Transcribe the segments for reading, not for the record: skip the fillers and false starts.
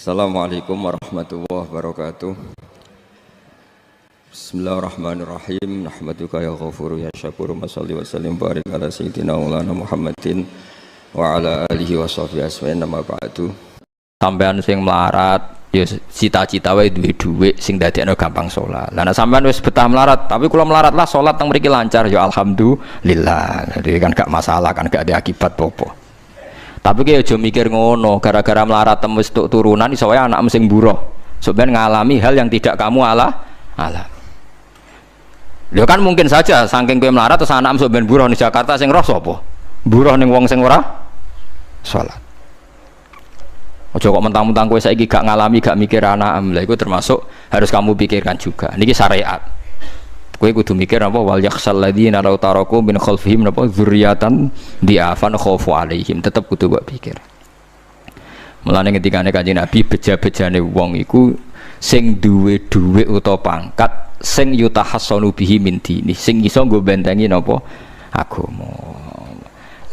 Assalamualaikum warahmatullahi wabarakatuh. Bismillahirrahmanirrahim. Nahmaduka ya ghafuru ya syakuru. Mashalli wa sallim barik ala sayyidina maulana Muhammadin wa ala alihi wa sahbihi asma'in nama ba'du. Sampean sing melarat ya cita-cita wae duwe dhuwit sing dadekno gampang salat. Lah nek sampean wis betah melarat, tapi kula melarat lah salat teng mriki lancar ya alhamdulillah. Jadi kan gak masalah, kan gak ada akibat apa-apa. Tapi kayak aja mikir ngono, gara-gara melarat tembus tuk turunan iso wae anak sing buruh. Sampeyan ngalami hal yang tidak kamu alami. Lho kan mungkin saja saking kowe melarat terus anak sampeyan buruh di Jakarta sing roh sapa? Buruh ning wong sing ora salat. Aja kok mentang-mentang kowe saiki gak ngalami, gak mikir anak, lha iku termasuk harus kamu pikirkan juga. Niki syariat. Kowe kudu mikir apa wal yakhsal ladzina law taraku min khalfihim apa dzurriatan diafan khaufu alaihim, tetep kudu mbok pikir. Mulane ketikane Kanjeng Nabi beja-bejane wong iku sing duwe dhuwit utawa pangkat sing yutahassanu bihi min dini, sing iso nggo bentengi napa agama.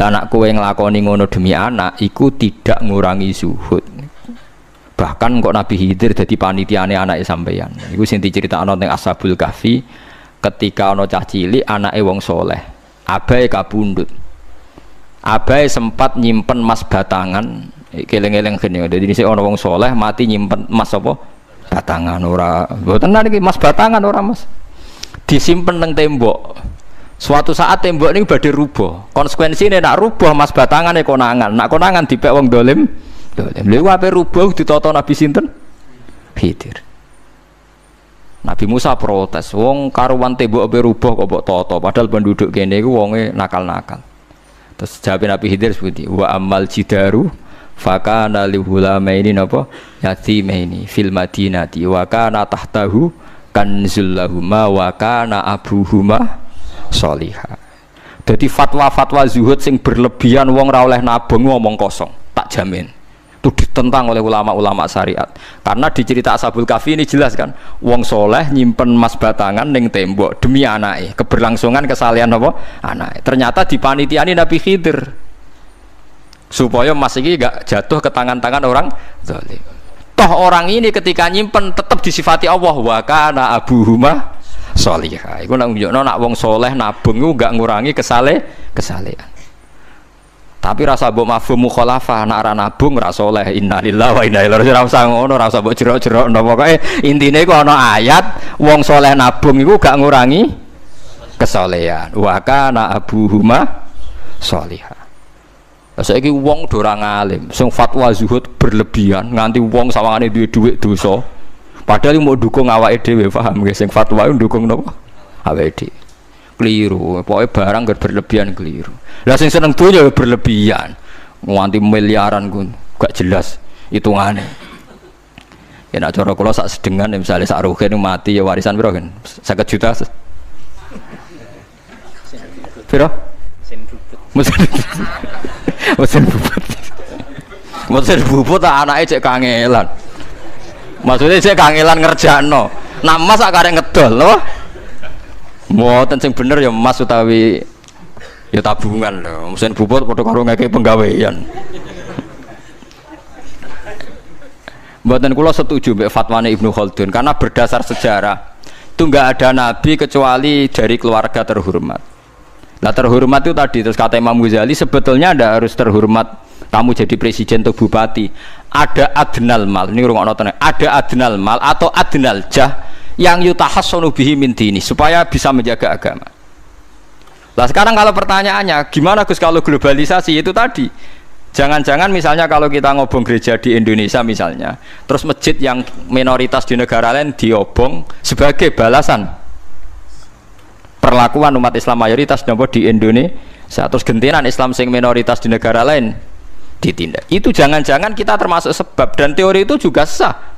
Lah nek kowe nglakoni ngono demi anak iku tidak ngurangi zuhud. Bahkan kok Nabi Khidir dadi panitiane anake sampeyan. Iku sing diceritakno ning Ashabul Kahfi. Ketika ana cah cilik anake wong soleh, abahe kabundut. Abahe sempat nyimpen emas batangan, keleng-eleng gene. Dadi dhisik ana wong soleh mati nyimpen emas apa? Batangan ora. Mboten niki emas batangan ora, Mas. Disimpen teng tembok. Suatu saat tembok niku badhe rubuh. Konsekuensine nek rubuh emas batangane konangan. Nek konangan dipek wong dolim. Lha ape rubuh ditata Nabi sinten? Khidir. Nabi Musa protes, wong karuan tembok ape rubuh kok mbok tata, padahal penduduk kene iku wonge nakal-nakal. Terus jawab Nabi Khidir seperti wa amal jidaru fakana lihulamaini napa yatimaini fil madinati wa kana tahtahu kanzul lahuma wa kana abuhuma sholihah. Dadi fatwa-fatwa zuhud sing berlebihan wong ra oleh nabung ngomong kosong, tak jamin. Itu ditentang oleh ulama-ulama syariat. Karena di cerita Ashabul Kahfi ini jelas kan, wong soleh nyimpen emas batangan ning tembok demi anake, keberlangsungan kesalehan apa? Anake. Ternyata dipanitiani Nabi Khidir. Supaya emas iki gak jatuh ke tangan-tangan orang zalim. Toh orang ini ketika nyimpen tetap disifati Allah wa kana abuhuma sholihah. Iku nak nunjukno nak wong soleh nabung iku gak ngurangi kesalehan. Tapi rasa mbok mafhum mukhalafah nek ora nabung ora saleh. Innalillahi wa inna ilaihi raji'un. Ora usah ngono, ora usah mbok jerok-jerok. Pokoke intine iku ana ayat wong saleh nabung iku gak ngurangi kesalehan. Wa kana abuhuma sholihah. Saiki wong do ora ngalim, sing fatwa zuhud berlebihan nganti wong sawangane duwe dhuwit dosa. Padahal mau dukung awake dhewe, paham nggih? Sing fatwa iku dukung napa? Awake dhewe. Keliru, pokoknya barang berlebihan keliru. Lah sing seneng dunya berlebihan, nganti miliaran kun, gak jelas hitungannya. Ya nak cara kula sak sedengan, misalnya sak rugen mati ya warisan piro kan? 50 juta. Piro? Mesin bubut. Mesin bubut tak anake cek kangelan. Maksudnya cek kangelan ngerjakno. Nak mas sak karek ngedol lho. Mboten sing bener ya emas utawi ya tabungan lho. Mesin bubut padha karo ngeke penggawean. Mboten kula setuju mbek fatwane Ibnu Khaldun karena berdasar sejarah itu enggak ada nabi kecuali dari keluarga terhormat. Nah terhormat itu tadi terus kata Imam Ghazali sebetulnya ndak harus terhormat kamu jadi presiden atau bupati. Ada adnal mal, ini rungokno tenan. Ada adnal mal atau adnal jah yang yutahassanu bihi min dini supaya bisa menjaga agama. Lah sekarang kalau pertanyaannya gimana Gus kalau globalisasi itu tadi jangan-jangan misalnya kalau kita ngobong gereja di Indonesia misalnya terus masjid yang minoritas di negara lain diobong sebagai balasan perlakuan umat Islam mayoritas di Indonesia terus gentenan Islam sing minoritas di negara lain ditindak. Itu jangan-jangan kita termasuk sebab dan teori itu juga sah.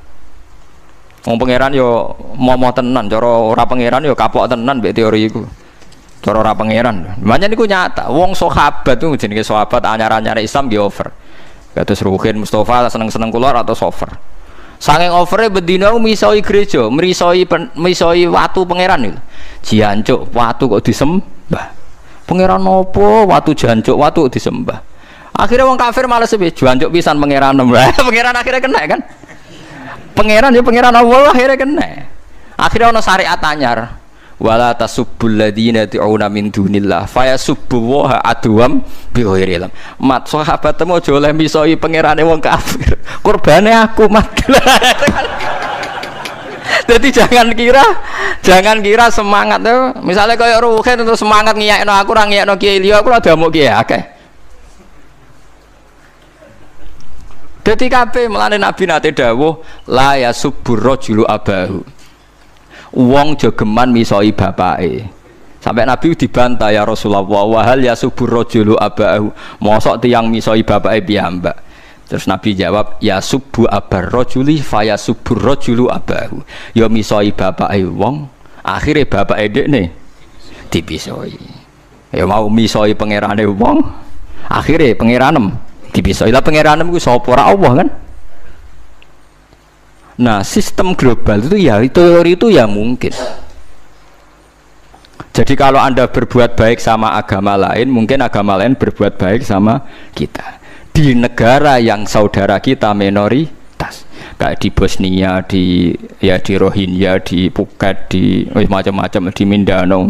Wong pangeran yo momo tenan, cara ora pangeran yo kapok tenan mbek teori iku. Cara ora pangeran. Makanya niku nyata, wong sahabat itu jenenge sahabat anyar-anyar Islam nggih over. Kados Ruhin Mustafa seneng-seneng kula atau over. Saking overe bedina misoi gereja, misoi watu pangeran niku. Jancuk watu kok disembah. Pangeran nopo watu jancuk watu disembah. Akhirnya wong kafir malah sepi, jancuk pisan pangeran. Pangeran akhirnya kena kan. Pangeran ya pangeran Allah akhirnya kena. Akhirnya ana syariat anyar. Wala tasubbul ladzina tu'una min dunillah fayasubbu wa adwam bi ghairi ilm. Mat sahabat temu aja oleh misoi pangerane wong kafir. Kurbane aku mat. Jadi jangan kira semangat tuh. Misalnya kayak Ruhin terus semangat ngiyakno aku ora ngiyakno kiai liya aku ora damuk kiai akeh. Dadi kabeh melane Nabi nate dawuh la yasubbur rajulu abahu. Wong jogeman misoi bapake. Sampai Nabi dibantah ya Rasulullah wa hal yasubur rajulu abahu. Mosok tiyang misoi bapake piyambak. Terus Nabi jawab ya subu abar rajuli fa yasubur rajulu abahu. Ya misoi bapake wong, akhire bapake dekne dipisoi. Ya mau misoi pangerane wong, akhire pangeranem dipisoi. Lah pangeranem ku sapa ora Allah kan? Nah, sistem global itu ya teori itu ya mungkin. Jadi kalau Anda berbuat baik sama agama lain, mungkin agama lain berbuat baik sama kita. Di negara yang saudara kita minoritas, kayak di Bosnia, di Rohingya, di Phuket, di macam-macam, di Mindanao,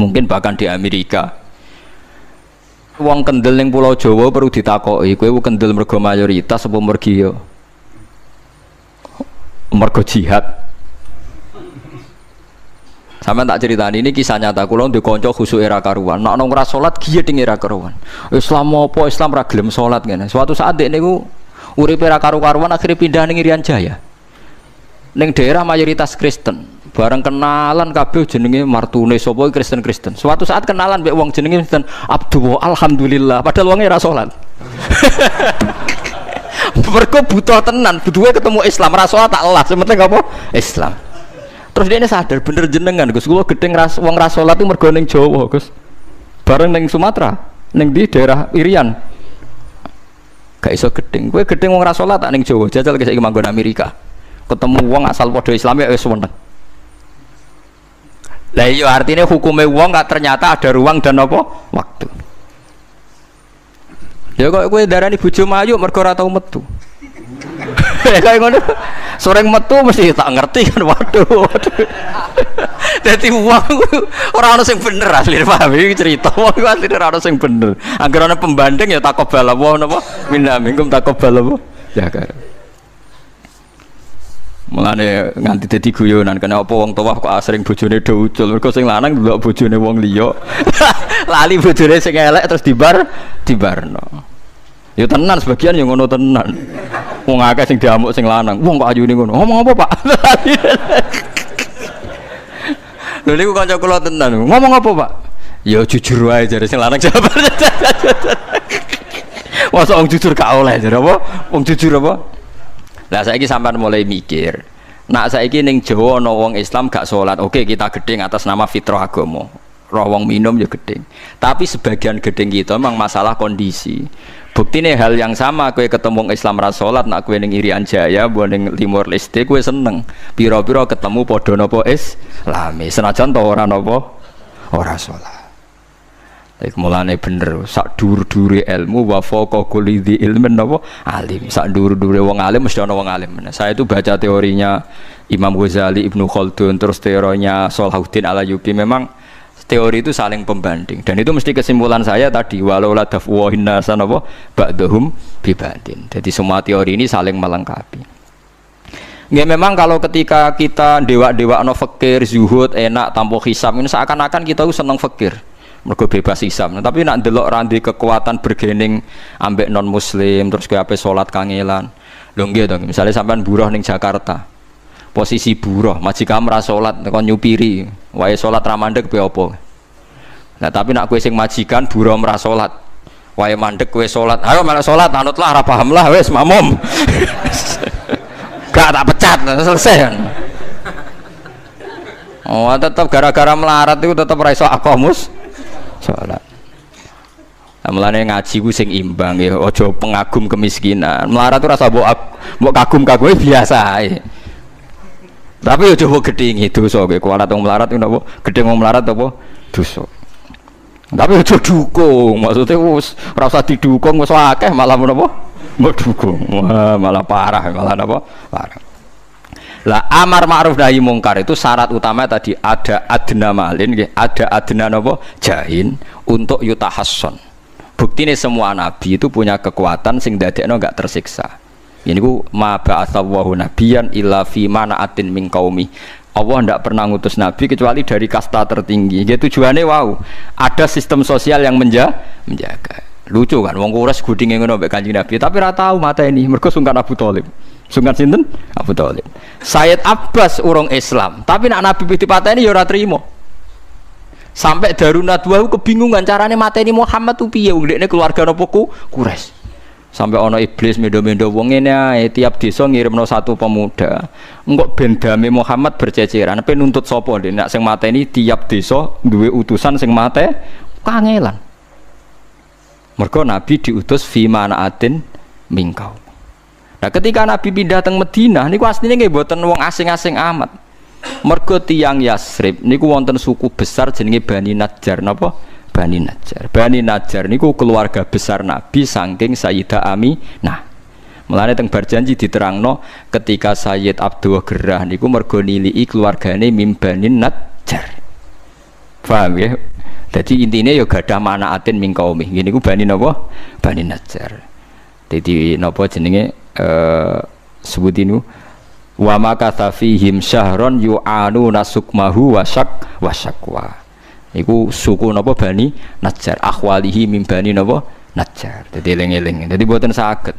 mungkin bahkan di Amerika. Wong kendel ning Pulau Jawa perlu ditakoki, kowe kendel mergo mayoritas apa mergo mergo jihad. Sampeyan tak ceritani ini kisah nyata kula ndek kanca khusuk era karuan. Nek nang ora salat giyeding era karuan. Islam apa Islam ra gelem salat ngene. Suatu saat dek niku uripe era karu-karuan akhirnya pindah ning Irian Jaya. Ning daerah mayoritas Kristen. Bareng kenalan kabeh jenenge martune sapa Kristen-Kristen. Suatu saat kenalan mbek wong jenenge Kristen Abdullah alhamdulillah padahal wonge ra salat. Mergo butuh tenan, butuhe ketemu Islam, ra salat tak elas, penting apa? Islam. Terus dia ini sadar bener jenengan Gus, kula gedeng wong ra salat itu mergo ning Jawa, Gus. Bareng ning Sumatera, ning di daerah Irian. Gak iso gedeng. Kowe gedeng wong ra salat tak ning Jawa, jajal saiki manggon Amerika. Ketemu wong asal padha Islam ya wis weneng. Lah iya artinya hukume wong gak ternyata ada ruang dan apa? Waktu. Ya kok kowe darani bojo mayu mergo ora tau metu. Kayak ngono. Soreng metu mesti tak ngerti kan waduh. Dadi wong ora ono sing bener asline paham iki cerita. Wong asline ora ono sing bener. Angger ana pembanding ya takobal apa napa? Minna minkum takobal apa? Ya kan. Mulane nganti dadi guyonan kena apa wong tuwa kok asring bojone do ucul. Mergo sing lanang ndelok bojone wong liya. Lali bojone sing elek terus dibarno. Ya tenan sebagian yang ngono tenan. Wong akeh sing diamuk sing lanang. Wong kok ayune ngono. Ngomong apa, Pak? Lha niku kanca kula tenan. Ngomong apa, Pak? Ya jujur wae jare sing lanang jawab. Masa wong jujur gak oleh jare apa? Wong jujur apa? Lah saiki sampean mulai mikir. Nak saiki ning Jawa ana wong Islam gak salat. Oke, kita gedeng atas nama fitrah agama. Roh wong minum ya gedeng. Tapi sebagian gedeng kita memang masalah kondisi. Buktine hal yang sama kowe ketemu Islam ra salat nak kowe ning Irian Jaya mbok ning Timor Leste kowe seneng. Pira-pira ketemu padha napa Islame. Senajan to ora napa ora salat. Iku mulane bener sak dhuwur-dhuwure ilmu wa faqa kulli dzi ilmin napa alim. Sak dhuwur-dhuwure wong alim mesti ana wong alim. Saya itu baca teorinya Imam Ghazali, Ibnu Khaldun, terus teorinya Salahuddin Al-Ayyubi memang teori itu saling pembanding dan itu mesti kesimpulan saya tadi walau la dafwa hinnasan apa ba'dhum bibadin. Jadi semua teori ini saling melengkapi. Nggih memang kalau ketika kita dewa-dewa no fakir, zuhud, enak, tanpa hisab ini seakan-akan kita seneng fakir. Mergo bebas hisab. Nah, tapi nak ndelok randi kekuatan bergening ambek non muslim terus kowe ape salat kangelan. Lho nggih to, misalnya sampean buruh ning Jakarta. Posisi buruh, majikan ra salat kon nyupiri, wae salat ra mandeg piye apa. Nah, tapi nak kowe sing majikan buruh ora salat. Wae mandeg kowe salat. Ayo malah salat, anutlah ra paham lah wis makmum. Gak tak pecat, selesai kan. Oh, tetap gara-gara melarat itu tetap ra iso aqamus salat. Mulane ngaji ku sing imbang ya, aja pengagum kemiskinan. Melarat itu rasa mbok kagum-kagume biasa ae. Tapi yo coba gedhingi dosa kowe kualat wong melarat ku napa? Gedhing wong melarat apa? Dosa. Tapi aja dukung, maksudnya wis ora usah didukung wis akeh malah menapa? Mbok dukung. Wah, malah parah, malah napa? Parah. Lah amar ma'ruf nahi mungkar itu syarat utama tadi ada adna malin, ada adna nopo jahin untuk yutahasson. Bukti nih semua nabi itu punya kekuatan sing dadekno enggak tersiksa. Ini ku ma ba'atsallahu nabiyan illa fi mana'atin min qaumi. Allah tidak pernah ngutus nabi kecuali dari kasta tertinggi. Dia tujuannya wow, ada sistem sosial yang menjaga. Lucu kan, wong Quraisy gudinge ngono mbek Kanjeng Nabi, tapi ora tau mata ini mergo sungkan Abu Thalib. Sungkan sinten? Abu Thalib. Sayyid Abbas urung Islam, tapi nak Nabi dipateni ya ora trimo. Sampai Darun Nadwa kebingungan carane mateni Muhammad tuh piye wong dekne keluarga napa Quraisy. Sampai ana iblis mendo-mendo wong ngene ae tiap desa ngirimno satu pemuda. Engko ben dame Muhammad berceceran, pe nuntut sapa ndek nek sing mateni tiap desa duwe utusan sing mate kangelan. Mergo Nabi diutus fi manaatin mingkau. Nah ketika Nabi pindah teng Madinah niku asline nggih mboten wong asing-asing amat. Mergo tiyang Yasrib niku wonten suku besar jenenge Bani Najjar napa? Bani Najjar. Bani Najjar niku keluarga besar Nabi saking Sayyidah Aminah. Mulane teng Barjanji diterangno ketika Sayyid Abdul Gerah niku mergo niliki keluargane mim Bani Najjar. Paham ya? Jadi intinya ya gadah manaatin min qaumi. Ngene iku Bani napa? Bani Najjar. Dadi napa jenenge sebutinu wa makatha fihim syahron yu'anu nasukmahu wasyakwa. Iku suku napa Bani Najjar, akhwalihi min Bani napa Najjar. Dadi eling-eling. Dadi mboten saged.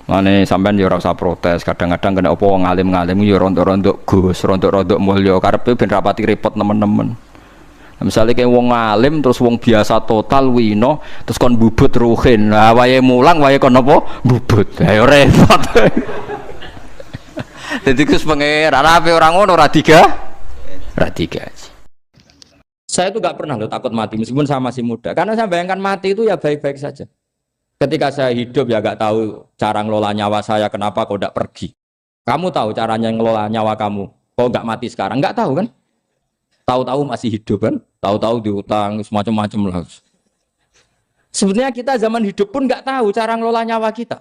Mane sampean ya ora usah protes, kadang-kadang kena apa wong alim-alim ya rontok-rontok Gus, rontok-rontok mulya karepe ben rapati repot nemen-nemen. Misalnya kayak wong alim terus wong biasa total wino terus kon bubut ruhin, nah wae mulang wae kon apa bubut, ayo repot. Jadi kus pengeran apa orang ngono ora tiga. Saya itu nggak pernah loh takut mati meskipun saya masih muda, karena saya bayangkan mati itu ya baik-baik saja. Ketika saya hidup ya nggak tahu cara ngelola nyawa saya, kenapa kok nggak pergi? Kamu tahu caranya ngelola nyawa kamu, kok nggak mati sekarang? Nggak tahu kan? Tahu-tahu masih hidup kan? Tahu-tahu diutang semacam-macam lah. Sebenarnya kita zaman hidup pun nggak tahu cara ngelola nyawa kita,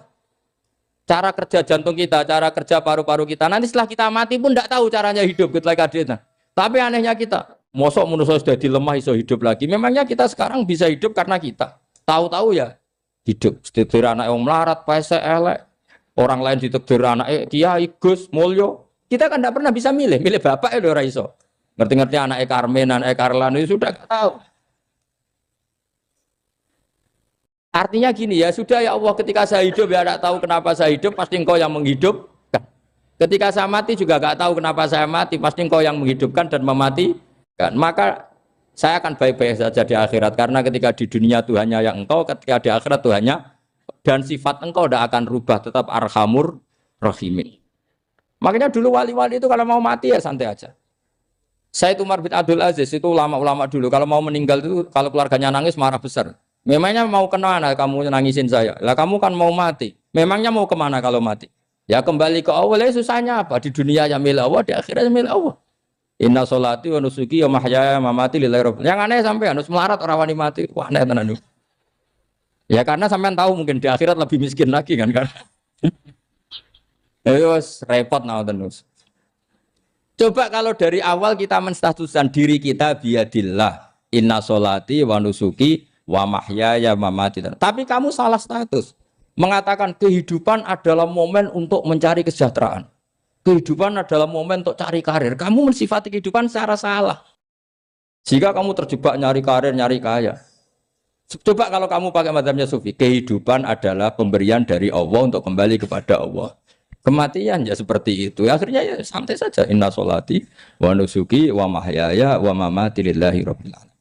cara kerja jantung kita, cara kerja paru-paru kita. Nanti setelah kita mati pun nggak tahu caranya hidup gitu lagi. Tapi anehnya kita, mosok manusia sudah dilemah iso hidup lagi. Memangnya kita sekarang bisa hidup karena kita tahu-tahu ya hidup. Ditekdir anak yang melarat, paese elek, orang lain ditekdir anak Kiai Gus Mulyo. Kita kan nggak pernah bisa milih bapak ya ora iso. Ngerti-ngerti anak Karmen, anak Karlan itu sudah tahu. Artinya gini ya, sudah ya Allah ketika saya hidup ya tidak tahu kenapa saya hidup, pasti engkau yang menghidupkan. Ketika saya mati juga tidak tahu kenapa saya mati, pasti engkau yang menghidupkan dan mematikan. Maka saya akan baik-baik saja di akhirat, karena ketika di dunia Tuhannya yang engkau, ketika di akhirat Tuhannya, dan sifat engkau tidak akan rubah, tetap arhamur rahimin. Makanya dulu wali-wali itu kalau mau mati ya santai aja. Sayyid Umar bin Abdul Aziz itu ulama-ulama dulu kalau mau meninggal itu kalau keluarganya nangis marah besar. Memangnya mau kemana kamu nangisin saya? Lah kamu kan mau mati. Memangnya mau kemana kalau mati? Ya kembali ke Allah. Susahnya apa? Di dunia ya milik Allah, di akhirat milik Allah. Inna sholati wa nusuki wa mahyaya wa mamati lillahi rabbil. Yang aneh sampai harus melarat orang wani mati. Wah aneh tenan. Ya karena sampean tahu mungkin di akhirat lebih miskin lagi kan. Terus repot nah terus. Coba kalau dari awal kita menstatuskan diri kita biadillah, inna sholati wa nusuki wa mahyaya wa mamati. Tapi kamu salah status. Mengatakan kehidupan adalah momen untuk mencari kesejahteraan. Kehidupan adalah momen untuk cari karir. Kamu mensifati kehidupan secara salah. Jika kamu terjebak nyari karir, nyari kaya. Coba kalau kamu pakai mazhabnya Sufi, kehidupan adalah pemberian dari Allah untuk kembali kepada Allah. Kematian ya seperti itu. Akhirnya ya santai saja. Inna sholati wa nusuki wa mahyaya wa mamati lillahi rabbil alamin.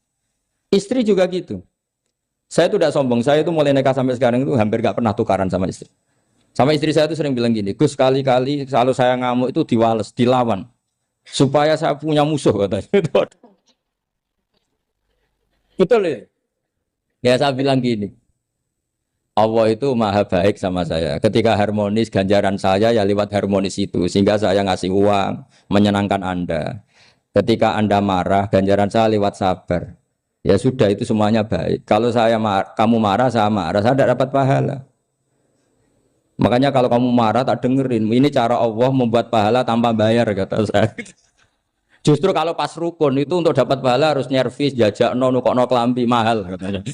Istri juga gitu. Saya itu tidak sombong. Saya itu mulai nikah sampai sekarang itu hampir gak pernah tukaran sama istri. Sama istri saya itu sering bilang gini, Gus kali-kali kalau saya ngamuk itu diwales, dilawan. Supaya saya punya musuh katanya. Betul ya? Ya saya bilang gini. Allah itu maha baik sama saya. Ketika harmonis, ganjaran saya ya lewat harmonis itu. Sehingga saya ngasih uang, menyenangkan Anda. Ketika Anda marah, ganjaran saya lewat sabar. Ya sudah, itu semuanya baik. Kalau kamu marah, saya tidak dapat pahala. Makanya kalau kamu marah tak dengerin. Ini cara Allah membuat pahala tanpa bayar kata saya. Justru kalau pas rukun itu untuk dapat pahala harus nyervis, jajak nukokno kelambi mahal katanya.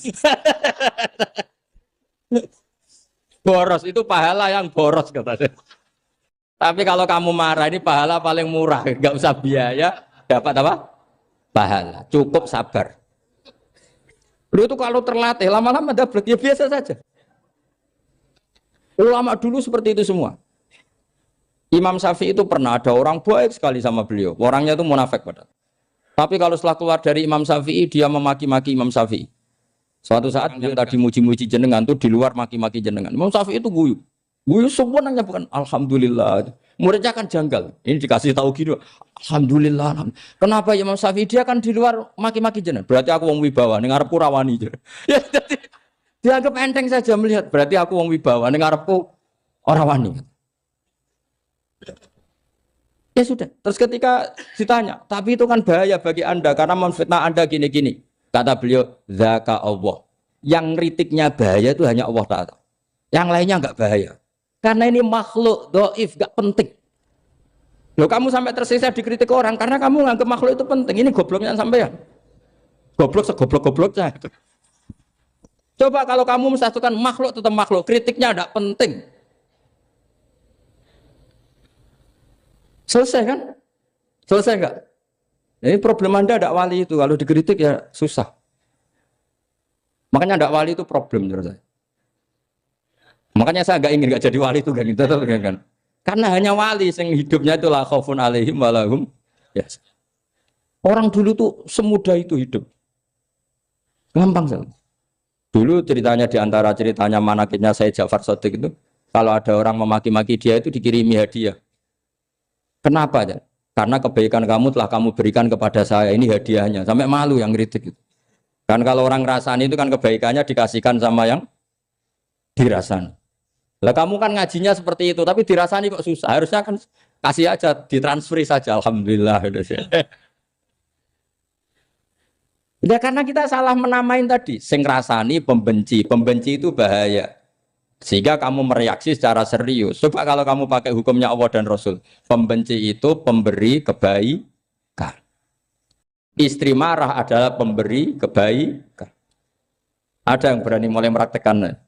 Boros itu pahala yang boros katanya. Tapi kalau kamu marah ini pahala paling murah, nggak usah biaya, dapat apa? Pahala. Cukup sabar. Lu itu kalau terlatih lama-lama dapat ya biasa saja. Ulama dulu seperti itu semua. Imam Syafi'i itu pernah ada orang baik sekali sama beliau. Orangnya itu munafik padahal. Tapi kalau setelah keluar dari Imam Syafi'i dia memaki-maki Imam Syafi'i. Suatu saat dia tadi muji-muji jenengan tuh di luar maki-maki jenengan. Imam Syafi'i itu guyu. Guyu semuanya bukan alhamdulillah. Muridnya kan janggal. Ini dikasih tahu gitu. Alhamdulillah. Kenapa Imam Syafi'i dia kan di luar maki-maki jenengan? Berarti aku wong wibawa ning ngarepku rawani. Ya jadi dianggap enteng saja melihat. Berarti aku wong wibawa ning ngarepku ora wani. Ya sudah. Terus ketika ditanya, tapi itu kan bahaya bagi Anda karena memfitnah Anda gini-gini. Kata beliau, zaka Allah. Yang kritiknya bahaya itu hanya Allah Ta'ala. Yang lainnya enggak bahaya. Karena ini makhluk dhaif, enggak penting. Loh kamu sampai tersisa dikritik orang karena kamu nganggap makhluk itu penting. Ini gobloknya sampean. Goblok segoblok-gobloknya. Coba kalau kamu mensatukan makhluk tetap makhluk, kritiknya enggak penting. Selesai kan? Selesai enggak? Ini problem Anda ada wali itu, kalau dikritik ya susah. Makanya ada wali itu problem menurut saya. Makanya saya enggak ingin enggak jadi wali itu kan. Karena hanya wali yang hidupnya itu la khaufun alaihim walahum. Ya. Orang dulu tuh semudah itu hidup. Gampang sekali. Dulu ceritanya di antara ceritanya manakibnya Sayyid Ja'far Shadiq itu, kalau ada orang memaki-maki dia itu dikirimi hadiah. Kenapa ya? Karena kebaikan kamu telah kamu berikan kepada saya, ini hadiahnya. Sampai malu yang kritik itu. Kan kalau orang rasani itu kan kebaikannya dikasihkan sama yang dirasani. Lah kamu kan ngajinya seperti itu, tapi dirasani kok susah. Harusnya kan kasih aja, ditransferi saja. Alhamdulillah. Ya karena kita salah menamain tadi. Sing rasani pembenci. Pembenci itu bahaya. Sehingga kamu mereaksi secara serius. Coba kalau kamu pakai hukumnya Allah dan Rasul. Pembenci itu pemberi kebaikan. Istri marah adalah pemberi kebaikan. Ada yang berani mulai meraktekannya.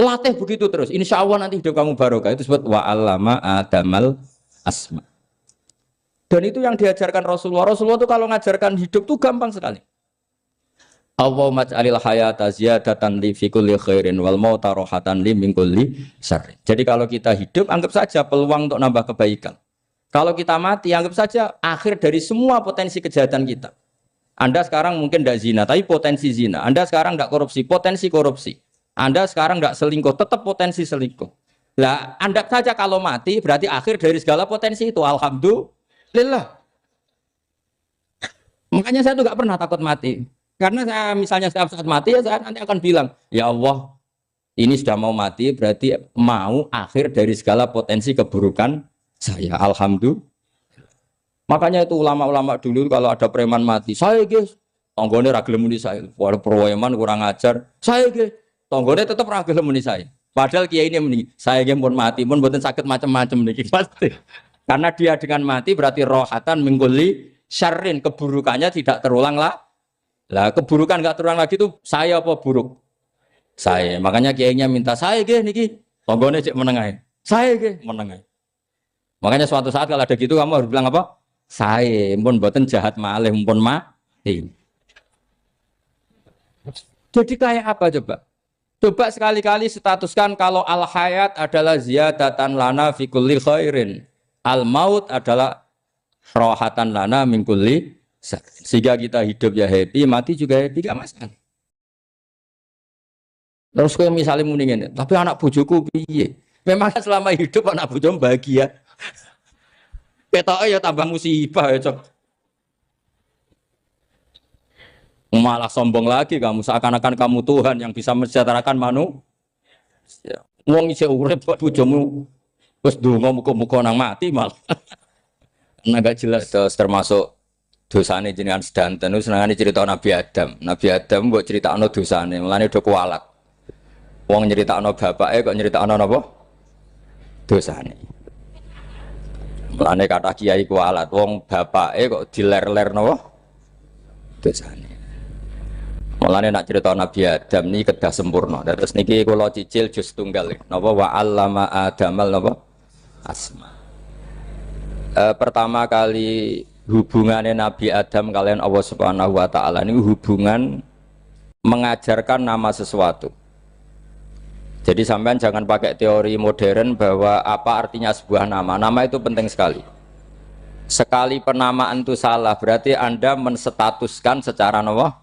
Latih begitu terus. Insya Allah nanti hidup kamu barokah. Itu disebut wa'allama adamal asma. Dan itu yang diajarkan Rasulullah. Rasulullah itu kalau ngajarkan hidup itu gampang sekali. Allahumma ja'alil hayata ziyadatan li fi kulli khairin wal mauta rohatan li min kulli syarrin. Jadi kalau kita hidup anggap saja peluang untuk nambah kebaikan. Kalau kita mati anggap saja akhir dari semua potensi kejahatan kita. Anda sekarang mungkin tidak zina tapi potensi zina. Anda sekarang tidak korupsi, potensi korupsi. Anda sekarang tidak selingkuh, tetap potensi selingkuh. Lah, anggap saja kalau mati berarti akhir dari segala potensi itu. Alhamdulillah. Makanya saya tuh nggak pernah takut mati. Karena saya misalnya setiap saat mati ya saya nanti akan bilang, ya Allah, ini sudah mau mati berarti mau akhir dari segala potensi keburukan saya. Alhamdulillah. Makanya itu ulama-ulama dulu kalau ada preman mati, saya guys, tonggone ra gelem muni saya. Walau preman kurang ajar, saya guys, tonggone tetap ra gelem muni saya. Padahal kiai ini muni, saya guys pun mati, pun mboten sakit macam-macam niki pasti. Karena dia dengan mati berarti rohatan mingkuli syarrin, keburukannya tidak terulang lah. Lah keburukan nggak terulang lagi itu saya apa buruk? Saya. Makanya kiainya minta saya ge niki. Tonggone cek menengai. Saya ge menengai. Makanya suatu saat kalau ada gitu kamu harus bilang apa? Saya pun mboten jahat malih pun mati. Jadi kayak apa coba? Coba sekali-kali statuskan kalau al hayat adalah ziyadatan lana fi kulli khairin. Al maut adalah rohatan lana min kulli. Sehingga kita hidup ya happy, mati juga happy, gak masalah. Terus kalau misalnya mendingin, tapi anak bojoku piye? Memang selama hidup anak bojomu bahagia. Petoke ya tambah musibah ya, Cok. Malah sombong lagi kamu, seakan-akan kamu Tuhan yang bisa mensejahterakan manusia. Wong isih urip kok bojomu wis ndonga muga-muga nang mati malah. Enggak jelas termasuk dosane jenengan sedanten senengane cerita Nabi Adam. Nabi Adam mbok critakno dosane, mulane do kualat. Wong nyeritakno bapake kok nyeritakno napa? Dosane. Mulane kata kiai kualat, wong bapake kok diler-ler napa? Dosane. Mulane nak cerita Nabi Adam niki kedah sempurna. Terus niki kula cicil juz tunggal napa wa 'allama Adamal napa? Asma. Pertama kali hubungannya Nabi Adam kalian Allah Subhanahu wa taala ini hubungan mengajarkan nama sesuatu. Jadi sampean jangan pakai teori modern bahwa apa artinya sebuah nama. Nama itu penting sekali. Sekali penamaan itu salah, berarti Anda menstatuskan secara nama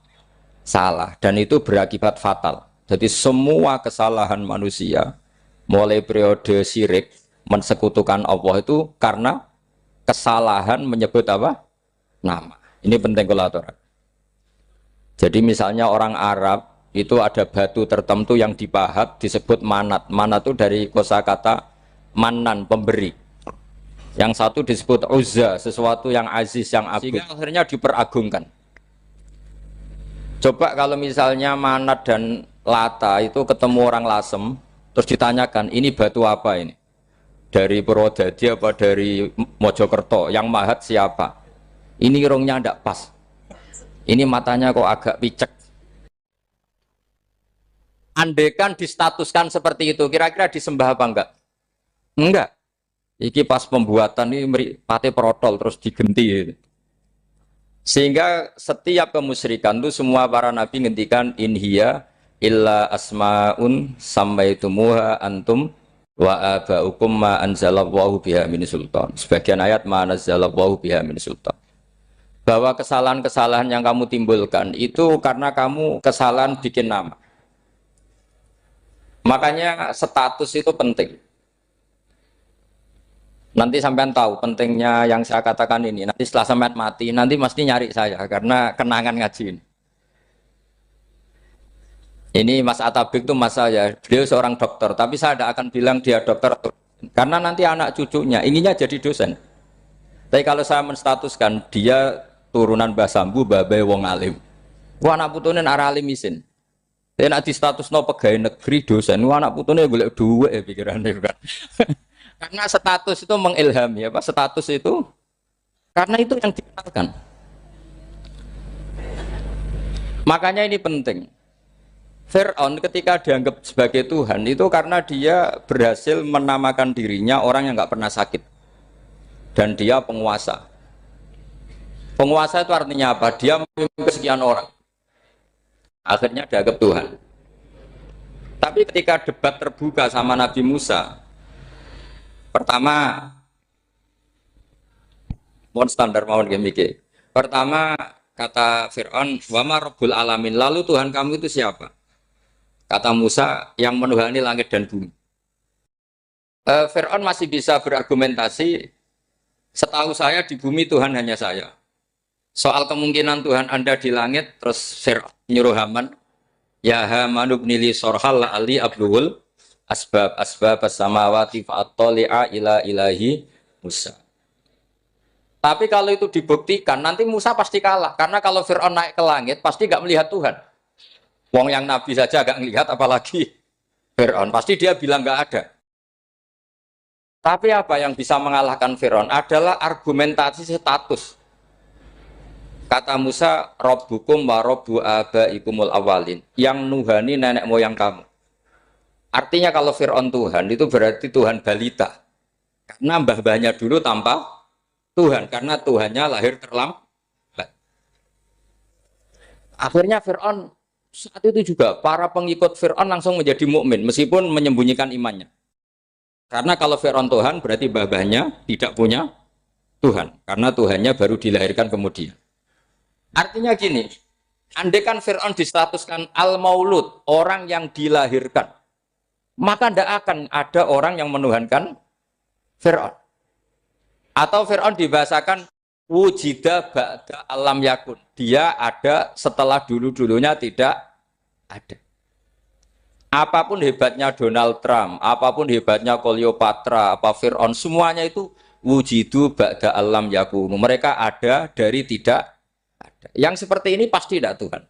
salah dan itu berakibat fatal. Jadi semua kesalahan manusia mulai periode syirik mensekutukan Allah itu karena kesalahan menyebut apa? Nama. Ini penting kalau aturan. Jadi misalnya orang Arab itu ada batu tertentu yang dipahat disebut manat. Manat itu dari kosakata manan, pemberi. Yang satu disebut uzza, sesuatu yang aziz, yang agung. Sehingga akhirnya diperagungkan. Coba kalau misalnya manat dan lata itu ketemu orang Lasem, terus ditanyakan, ini batu apa ini? Dari Purwodadi apa dari Mojokerto? Yang mahat siapa? Ini irungnya tidak pas. Ini matanya kok agak picek. Andekan distatuskan seperti itu, kira-kira disembah apa enggak? Enggak. Iki pas pembuatan ini pate protol terus digenti. Sehingga setiap kemusyrikan itu semua para nabi ngendikan inhiya illa asmaun sammaitumuha antum wa abaukum ma anzalallahu biha min sultan. Sebagian ayat ma anzalallahu biha min sultan. Bahwa kesalahan-kesalahan yang kamu timbulkan itu karena kamu kesalahan bikin nama. Makanya status itu penting. Nanti sampean tahu pentingnya yang saya katakan ini. Nanti setelah sampean mati, nanti mesti nyari saya karena kenangan ngaji ini. Ini Mas Atabik itu mas saya, beliau seorang dokter, tapi saya tidak akan bilang dia dokter karena nanti anak cucunya inginnya jadi dosen. Tapi kalau saya menstatuskan dia turunan Mbah Sambu, babai wong alim. Wah anak putune arah alim isin. Tapi nak di status no pegawai negeri dosen, wah anak putune golek duit ya pikirannya kan. Karena status itu mengilhami apa? Status itu karena itu yang dikenalkan. Makanya ini penting. Fir'aun ketika dianggap sebagai Tuhan itu karena dia berhasil menamakan dirinya orang yang nggak pernah sakit dan dia penguasa. Penguasa itu artinya apa? Dia memimpin sekian orang. Akhirnya dianggap Tuhan. Tapi ketika debat terbuka sama Nabi Musa, pertama, mohon standar mohon gimmick. Pertama kata Fir'aun, wama Rabbul Alamin. Lalu Tuhan kamu itu siapa? Kata Musa, yang menuhani langit dan bumi. Fir'aun masih bisa berargumentasi. Setahu saya di bumi Tuhan hanya saya. Soal kemungkinan Tuhan Anda di langit, terus Fir'aun nyuruh Haman, ya Haman ibnili sorhal ali abluhul asbab as-samawati fa'attali'a ila ilahi Musa. Tapi kalau itu dibuktikan, nanti Musa pasti kalah. Karena kalau Fir'aun naik ke langit, pasti nggak melihat Tuhan. Wong yang Nabi saja nggak melihat, apalagi Fir'aun. Pasti dia bilang nggak ada. Tapi apa yang bisa mengalahkan Fir'aun adalah argumentasi status. Kata Musa, Rabbukum wa Rabbu abaikumul awalin. Yang nuhani nenek moyang kamu. Artinya kalau Fir'aun Tuhan, itu berarti Tuhan balita. Karena mbah-mbahnya dulu tanpa Tuhan. Karena Tuhannya lahir terlambat. Akhirnya Fir'aun, saat itu juga para pengikut Fir'aun langsung menjadi mukmin meskipun menyembunyikan imannya. Karena kalau Fir'aun Tuhan, berarti mbah-mbahnya tidak punya Tuhan. Karena Tuhannya baru dilahirkan kemudian. Artinya gini, andaikan Fir'aun distatuskan al-maulud, orang yang dilahirkan, maka tidak akan ada orang yang menuhankan Fir'aun. Atau Fir'aun dibahasakan wujida ba'da alam yakun. Dia ada setelah dulu-dulunya tidak ada. Apapun hebatnya Donald Trump, apapun hebatnya Cleopatra, apa Fir'aun, semuanya itu wujidu ba'da alam yakun. Mereka ada dari tidak ada. Yang seperti ini pasti tidak Tuhan.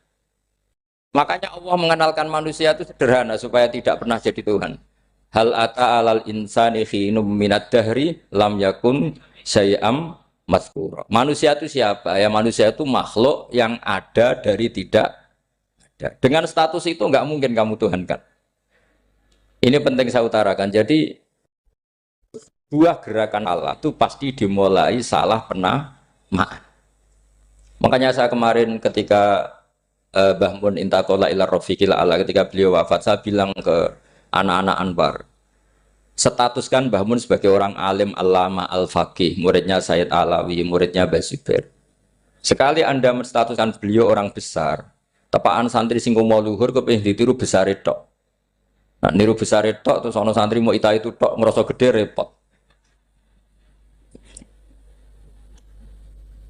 Makanya Allah mengenalkan manusia itu sederhana supaya tidak pernah jadi Tuhan. Hal ata alal insani khinum minad dahri lam yakun syai'am mazkura. Manusia itu siapa? Ya manusia itu makhluk yang ada dari tidak ada. Dengan status itu nggak mungkin kamu Tuhan kan. Ini penting saya utarakan. Jadi buah gerakan Allah itu pasti dimulai salah penamaan. Makanya saya kemarin ketika Mbah Mun intakola ila rofiqil ala ketika beliau wafat, saya bilang ke anak-anak Anwar, statuskan Mbah Mun sebagai orang alim alama al-faqih, muridnya Sayyid Alawi, muridnya Mbah Zubair. Sekali Anda menstatuskan beliau orang besar, tepaan santri sing mau luhur kepengin ditiru besar itu. Nah, niru besar itu terus ono santri mau ita itu tok ngerasa gede repot.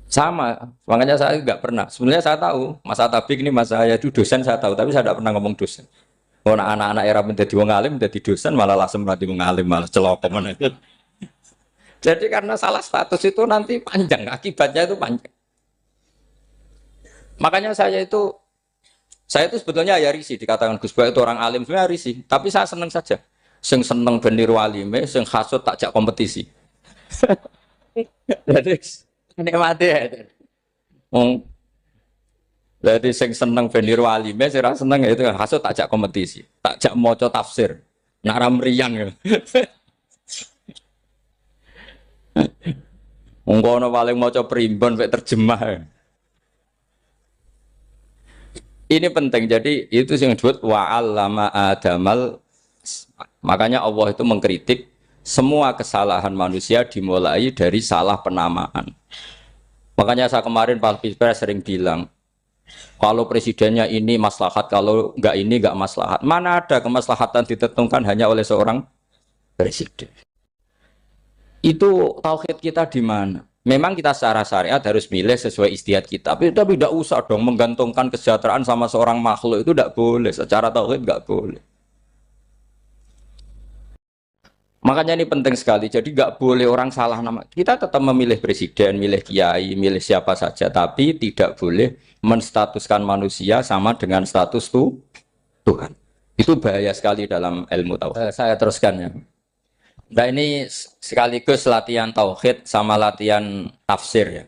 Sama, makanya saya nggak pernah. Sebenarnya saya tahu, Mas Atabik ini mas saya itu dosen saya tahu, tapi saya tidak pernah ngomong dosen. Oh, anak-anak era menjadi wong alim, menjadi dosen malah langsung menjadi wong alim, malah celokom. Jadi karena salah status itu nanti panjang, akibatnya itu panjang. Makanya saya itu sebetulnya ya risih dikatakan Gus Bah itu orang alim, sebenarnya risih. Tapi saya seneng saja. Sing seneng benir walime, sing hasut takjak kompetisi. Jadi nikmati ya. Jadi sing seneng benir walime, sing seneng itu hasut takjak kompetisi, takjak maca tafsir, naram riang ya. Ungkono paling maca primbon mek terjemah. Ya. Ini penting, jadi itu yang disebut wa'allama adamal. Makanya Allah itu mengkritik semua kesalahan manusia dimulai dari salah penamaan. Makanya saya kemarin Pak Pilpres sering bilang, kalau presidennya ini maslahat, kalau enggak ini enggak maslahat. Mana ada kemaslahatan ditentukan hanya oleh seorang presiden. Itu tauhid kita di mana? Memang kita secara syariat harus milih sesuai ijtihad kita. Tapi tidak usah dong menggantungkan kesejahteraan sama seorang makhluk, itu tidak boleh. Secara tauhid enggak boleh. Makanya ini penting sekali. Jadi nggak boleh orang salah nama. Kita tetap memilih presiden, milih kiai, milih siapa saja. Tapi tidak boleh menstatuskan manusia sama dengan status Tuhan. Itu bahaya sekali dalam ilmu tauhid. Saya teruskan ya. Nah ini sekaligus latihan tauhid sama latihan tafsir ya.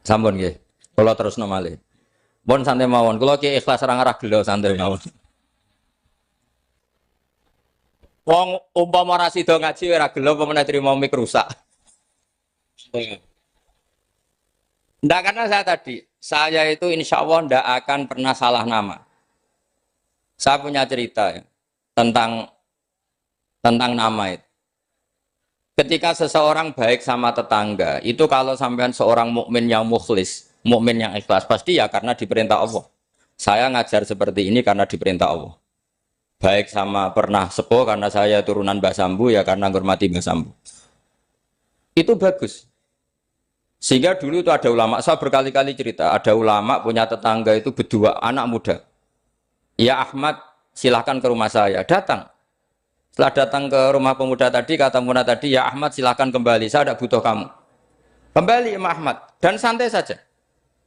Sampun nggih. Kula terusno malih. Pun santai mawon. Kula ki ikhlas ora ngarah gelo santai mawon. Wong umpama ora sida ngaji ora gelo apa meneh trimo mik rusak. Ndak karena saya itu insya Allah ndak akan pernah salah nama. Saya punya cerita ya, tentang nama itu. Ketika seseorang baik sama tetangga, itu kalau sampean seorang mukmin yang mukhlis, mukmin yang ikhlas, pasti ya karena diperintah Allah. Saya ngajar seperti ini karena diperintah Allah. Baik sama pernah sepuh karena saya turunan Mbah Sambu ya karena menghormati Mbah Sambu. Itu bagus. Sehingga dulu itu ada ulama, saya berkali-kali cerita, ada ulama punya tetangga itu berdua anak muda. Ya Ahmad, silahkan ke rumah saya. Datang. Setelah datang ke rumah pemuda tadi, kata pemuda tadi, ya Ahmad silahkan kembali, saya tidak butuh kamu. Kembali Imam Ahmad, dan santai saja.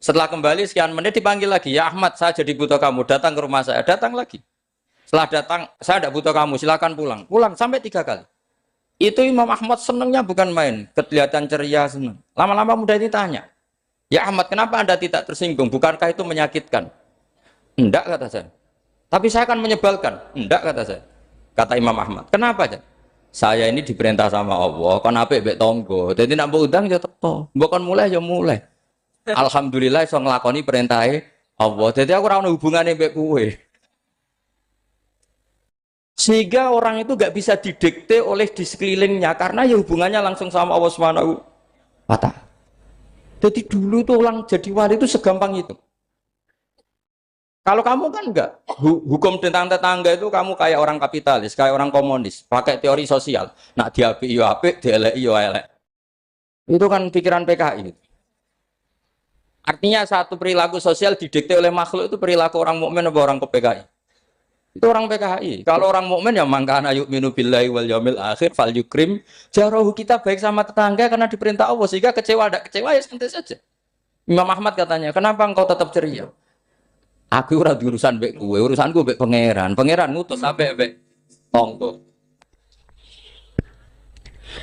Setelah kembali sekian menit dipanggil lagi, ya Ahmad saya jadi butuh kamu, datang ke rumah saya, datang lagi. Setelah datang, saya tidak butuh kamu, silakan pulang. Pulang sampai 3 kali. Itu Imam Ahmad senangnya bukan main, kelihatan ceria senang. Lama-lama muda ini tanya, ya Ahmad kenapa Anda tidak tersinggung? Bukankah itu menyakitkan? Enggak kata saya. Tapi saya akan menyebalkan. Enggak kata saya. Kata Imam Ahmad. Kenapa aja? Saya ini diperintah sama Allah, kon apik mbek tangga. Dadi nek mbok undang ya teko. Mbok kon mulai ya mulai. Alhamdulillah iso nglakoni perintahe Allah. Dadi aku ora ono hubungane mbek kowe. Sehingga orang itu gak bisa didikte oleh di sekelilingnya karena ya hubungannya langsung sama Allah Subhanahu wa Ta'ala. Jadi dulu tuh orang jadi wali itu segampang itu. Kalau kamu kan enggak, hukum tentang tetangga itu kamu kayak orang kapitalis, kayak orang komunis, pakai teori sosial. Nak diapik yo apik, dielek yo elek. Itu kan pikiran PKI. Artinya satu perilaku sosial didikte oleh makhluk itu perilaku orang mukmin atau orang ke PKI. Itu orang PKI. Kalau orang mukmin ya mangkana yu'minu billahi wal yaumil akhir fal yukrim jarahu, kita baik sama tetangga karena diperintah Allah, sehingga kecewa tidak kecewa ya santai saja. Imam Ahmad katanya, kenapa engkau tetap ceria? Aku ora urusan mbek kowe, urusanku mbek pangeran. Pangeran ngutus sampe mbek tonggo.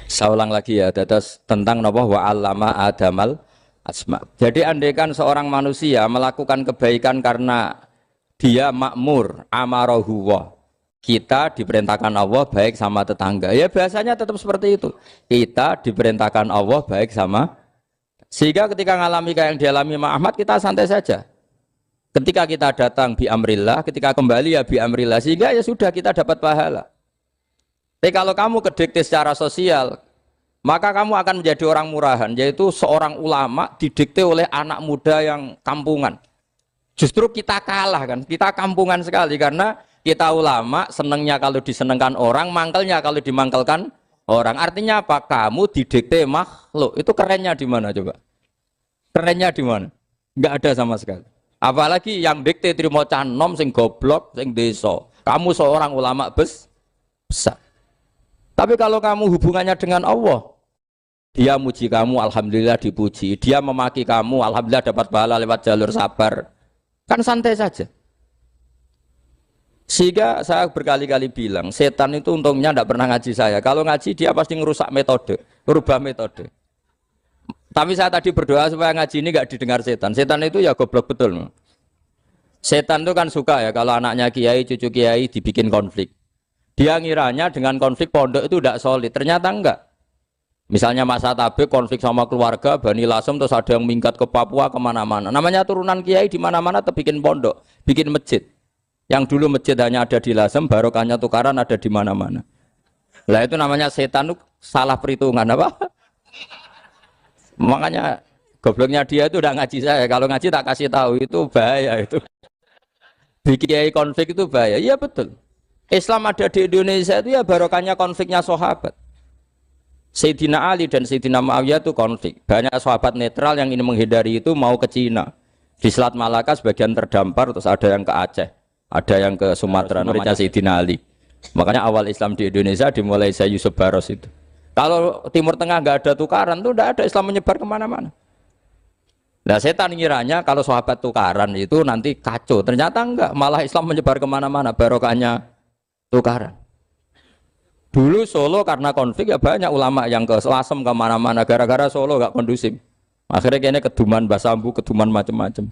Saya ulang lagi ya, terus tentang napa wa 'allama adamal asma. Jadi andaikan seorang manusia melakukan kebaikan karena dia makmur, amarahu wa. Kita diperintahkan Allah baik sama tetangga. Ya biasanya tetap seperti itu. Kita diperintahkan Allah baik sama. Sehingga ketika ngalami kayak yang dialami Ahmad, kita santai saja. Ketika kita datang bi amrillah, ketika kembali ya bi amrillah, sehingga ya sudah kita dapat pahala. Tapi kalau kamu kedikte secara sosial, maka kamu akan menjadi orang murahan, yaitu seorang ulama didikte oleh anak muda yang kampungan. Justru kita kalah kan, kita kampungan sekali karena kita ulama senengnya kalau disenengkan orang, mangkelnya kalau dimangkelkan orang. Artinya apa? Kamu didikte makhluk. Itu kerennya di mana coba? Kerennya di mana? Enggak ada sama sekali. Apalagi yang dikte trimo canom sing goblok sing desa. Kamu seorang ulama besar. Tapi kalau kamu hubungannya dengan Allah, dia muji kamu, alhamdulillah dipuji. Dia memaki kamu, alhamdulillah dapat pahala lewat jalur sabar. Kan santai saja. Sehingga saya berkali-kali bilang, setan itu untungnya tidak pernah ngaji saya. Kalau ngaji dia pasti ngerusak metode, merubah metode. Tapi saya tadi berdoa supaya ngaji ini nggak didengar setan. Setan itu ya goblok betul. Setan itu kan suka ya kalau anaknya kiai, cucu kiai dibikin konflik. Dia ngiranya dengan konflik pondok itu tidak solid. Ternyata enggak. Misalnya Mas Atabe konflik sama keluarga, Bani Lasem, terus ada yang minggat ke Papua kemana-mana. Namanya turunan kiai di mana-mana terbikin pondok, bikin masjid. Yang dulu masjid hanya ada di Lasem, barokahnya tukaran ada di mana-mana. Lah itu namanya setan itu salah perhitungan apa? Makanya gobloknya dia itu udah ngaji saya. Kalau ngaji tak kasih tahu itu bahaya itu. Bikin konflik itu bahaya. Iya betul. Islam ada di Indonesia itu ya barokahnya konfliknya sahabat. Sayyidina Ali dan Sayyidina Muawiyah itu konflik. Banyak sahabat netral yang ingin menghindari itu mau ke Cina. Di Selat Malaka sebagian terdampar, terus ada yang ke Aceh, ada yang ke Sumatera, namanya Sayyidina Ali. Makanya awal Islam di Indonesia dimulai Syekh Yusuf Baros itu. Kalau Timur Tengah nggak ada tukaran tuh nggak ada Islam menyebar kemana-mana. Nah setan ngiranya kalau sahabat tukaran itu nanti kacau. Ternyata enggak, malah Islam menyebar kemana-mana. Barokahnya tukaran. Dulu Solo karena konflik ya banyak ulama yang ke Lasem kemana-mana. Gara-gara Solo nggak kondusif. Akhirnya kayaknya keduman basambu, keduman macam-macam.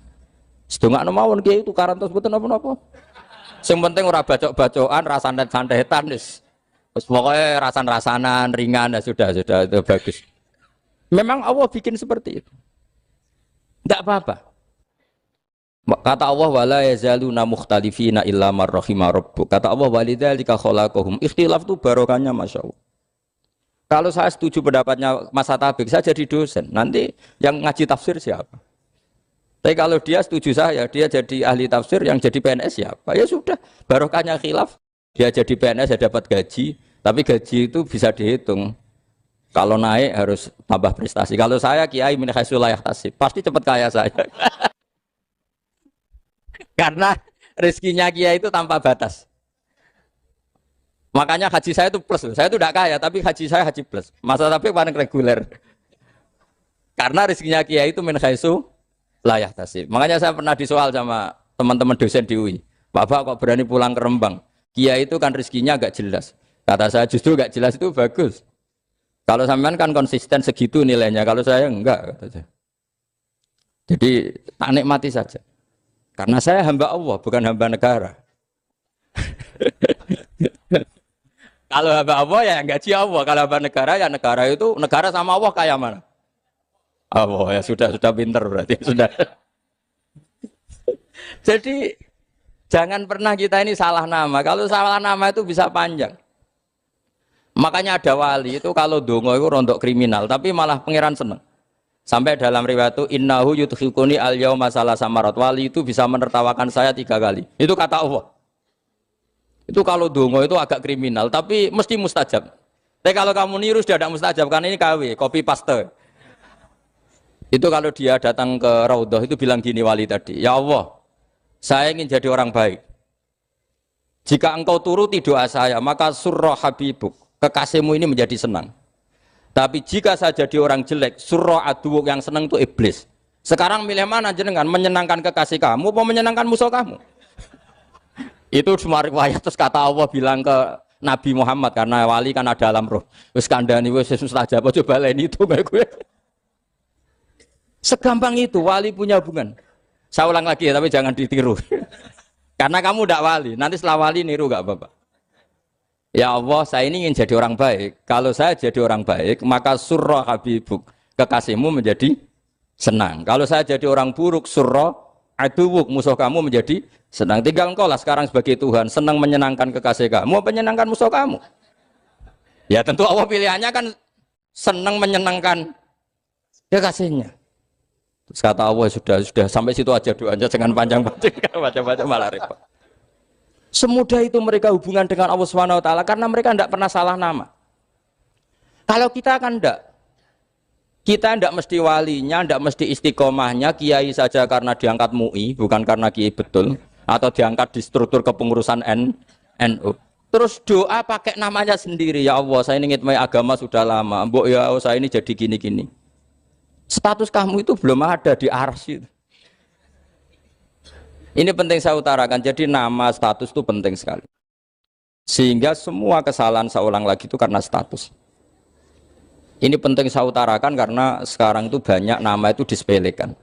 Sedungak nomawon kiai tukaran terus betul apa-apa. Yang penting ora bacok-bacokan, rasan-santetan wis. Pokoknya rasan-rasanan, ringan, ya sudah itu bagus. Memang Allah bikin seperti itu. Tidak apa-apa. Kata Allah, wala yazaluna mukhtalifina illa man rahima rabbuk. Kata Allah, walidzalika khalaqahum. Ikhtilaf itu barokahnya Masya Allah. Kalau saya setuju pendapatnya Mas Atabik, saya jadi dosen. Nanti yang ngaji tafsir siapa? Tapi kalau dia setuju saya, dia jadi ahli tafsir, yang jadi PNS siapa? Ya sudah, barokahnya khilaf. Dia jadi PNS, dia dapat gaji. Tapi gaji itu bisa dihitung. Kalau naik harus tambah prestasi. Kalau saya kiai min haitsu la yahtasib, pasti cepat kaya saya. Karena rezekinya kiai itu tanpa batas. Makanya haji saya itu plus. Saya itu tidak kaya, tapi haji saya haji plus. Masa tapi paling reguler. Karena rezekinya kiai itu min haitsu la yahtasib. Makanya saya pernah disoal sama teman-teman dosen di UI. Bapak kok berani pulang ke Rembang? Kiai itu kan rezekinya agak jelas. Kata saya justru gak jelas itu bagus. Kalau sampean kan konsisten segitu nilainya, kalau saya enggak. Kata saya. Jadi tak nikmati saja. Karena saya hamba Allah, bukan hamba negara. Kalau hamba Allah ya gaji Allah. Kalau hamba negara ya negara itu, negara sama Allah kayak mana? Allah ya sudah pinter berarti sudah. Jadi jangan pernah kita ini salah nama. Kalau salah nama itu bisa panjang. Makanya ada wali itu kalau dongo itu rontok kriminal, tapi malah pangeran seneng. Sampai dalam riwayat itu innahu yudkhikuni al-yauma salasa marat. Wali itu bisa menertawakan saya 3 kali. Itu kata Allah. Itu kalau dongo itu agak kriminal, tapi mesti mustajab. Tapi kalau kamu niru sudah ada mustajab, karena ini KW, copy paste. Itu kalau dia datang ke Raudhah itu bilang gini wali tadi, ya Allah, saya ingin jadi orang baik. Jika engkau turuti doa saya, maka surra habibuk. Kekasihmu ini menjadi senang. Tapi jika saya jadi orang jelek, surra aduwuk yang senang itu iblis. Sekarang milih mana jenengan? Menyenangkan kekasih kamu apa menyenangkan musuh kamu? Itu semua riwayat. Terus kata Allah bilang ke Nabi Muhammad, karena wali kan ada alam roh. Wis kandhani wis mustajab, coba leni itu kayak gue. Segampang itu wali punya hubungan. Saya ulang lagi ya, tapi jangan ditiru. Karena kamu tidak wali, nanti setelah wali niru gak apa-apa. Ya Allah, saya ini ingin jadi orang baik. Kalau saya jadi orang baik, maka surra habibuk, kekasihmu menjadi senang. Kalau saya jadi orang buruk, surra aduwuk, musuh kamu menjadi senang. Tinggal engkau lah sekarang sebagai Tuhan, senang menyenangkan kekasih kamu, menyenangkan musuh kamu. Ya tentu Allah pilihannya kan senang menyenangkan kekasihnya. Terus kata Allah, sudah sampai situ aja doanya, jangan panjang-panjang, baca-baca malah repot. Semudah itu mereka hubungan dengan Allah SWT karena mereka tidak pernah salah nama. Kalau kita kan tidak. Kita tidak mesti walinya, tidak mesti istiqomahnya, kiai saja karena diangkat MUI, bukan karena kiai betul, atau diangkat di struktur kepengurusan NU. Terus doa pakai namanya sendiri, ya Allah saya ini ngitmai agama sudah lama, mbok ya Allah saya ini jadi gini-gini. Status kamu itu belum ada di arsy. Ini penting saya utarakan, jadi nama status itu penting sekali. Sehingga semua kesalahan saya ulang lagi itu karena status. Ini penting saya utarakan karena sekarang itu banyak nama itu disepelekan.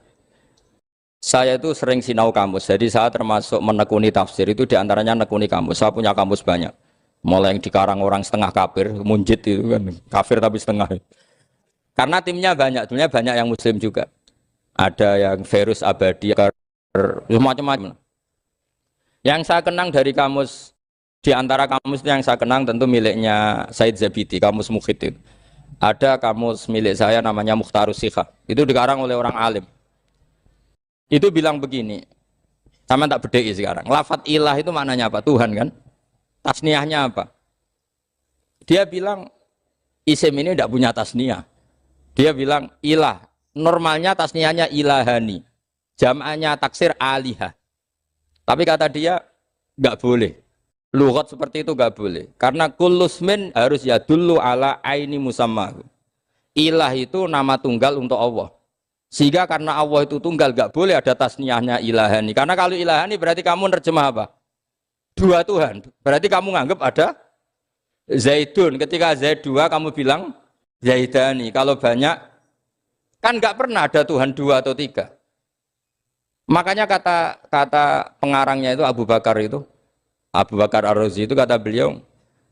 Saya itu sering sinau kamus, jadi saya termasuk menekuni tafsir itu diantaranya menekuni kamus. Saya punya kamus banyak, mulai yang dikarang orang setengah kafir, munjid itu kan, kafir tapi setengah. Karena timnya banyak yang muslim juga. Ada yang Verus Abadi, macam-macam. Yang saya kenang dari kamus, di antara kamus yang saya kenang tentu miliknya Said Zabidi, kamus Mukhid itu. Ada kamus milik saya namanya Mukhtarus Sikha. Itu dikarang oleh orang alim. Itu bilang begini, sama tak bedai sekarang. Lafat ilah itu maknanya apa? Tuhan kan? Tasniahnya apa? Dia bilang isim ini tidak punya tasniah. Dia bilang ilah. Normalnya tasniahnya ilahani. Jam'anya taksir alihah. Tapi kata dia nggak boleh. Lughat seperti itu nggak boleh. Karena kullusmin harus yadullu ala aini musammahu. Ilah itu nama tunggal untuk Allah. Sehingga karena Allah itu tunggal nggak boleh ada tasniahnya ilahani. Karena kalau ilahani berarti kamu nerjemah apa? Dua Tuhan. Berarti kamu nganggap ada Zaidun. Ketika Zaid dua kamu bilang Zaidani. Kalau banyak kan nggak pernah ada Tuhan dua atau tiga. Makanya kata pengarangnya itu Abu Bakar Ar-Razi itu kata beliau,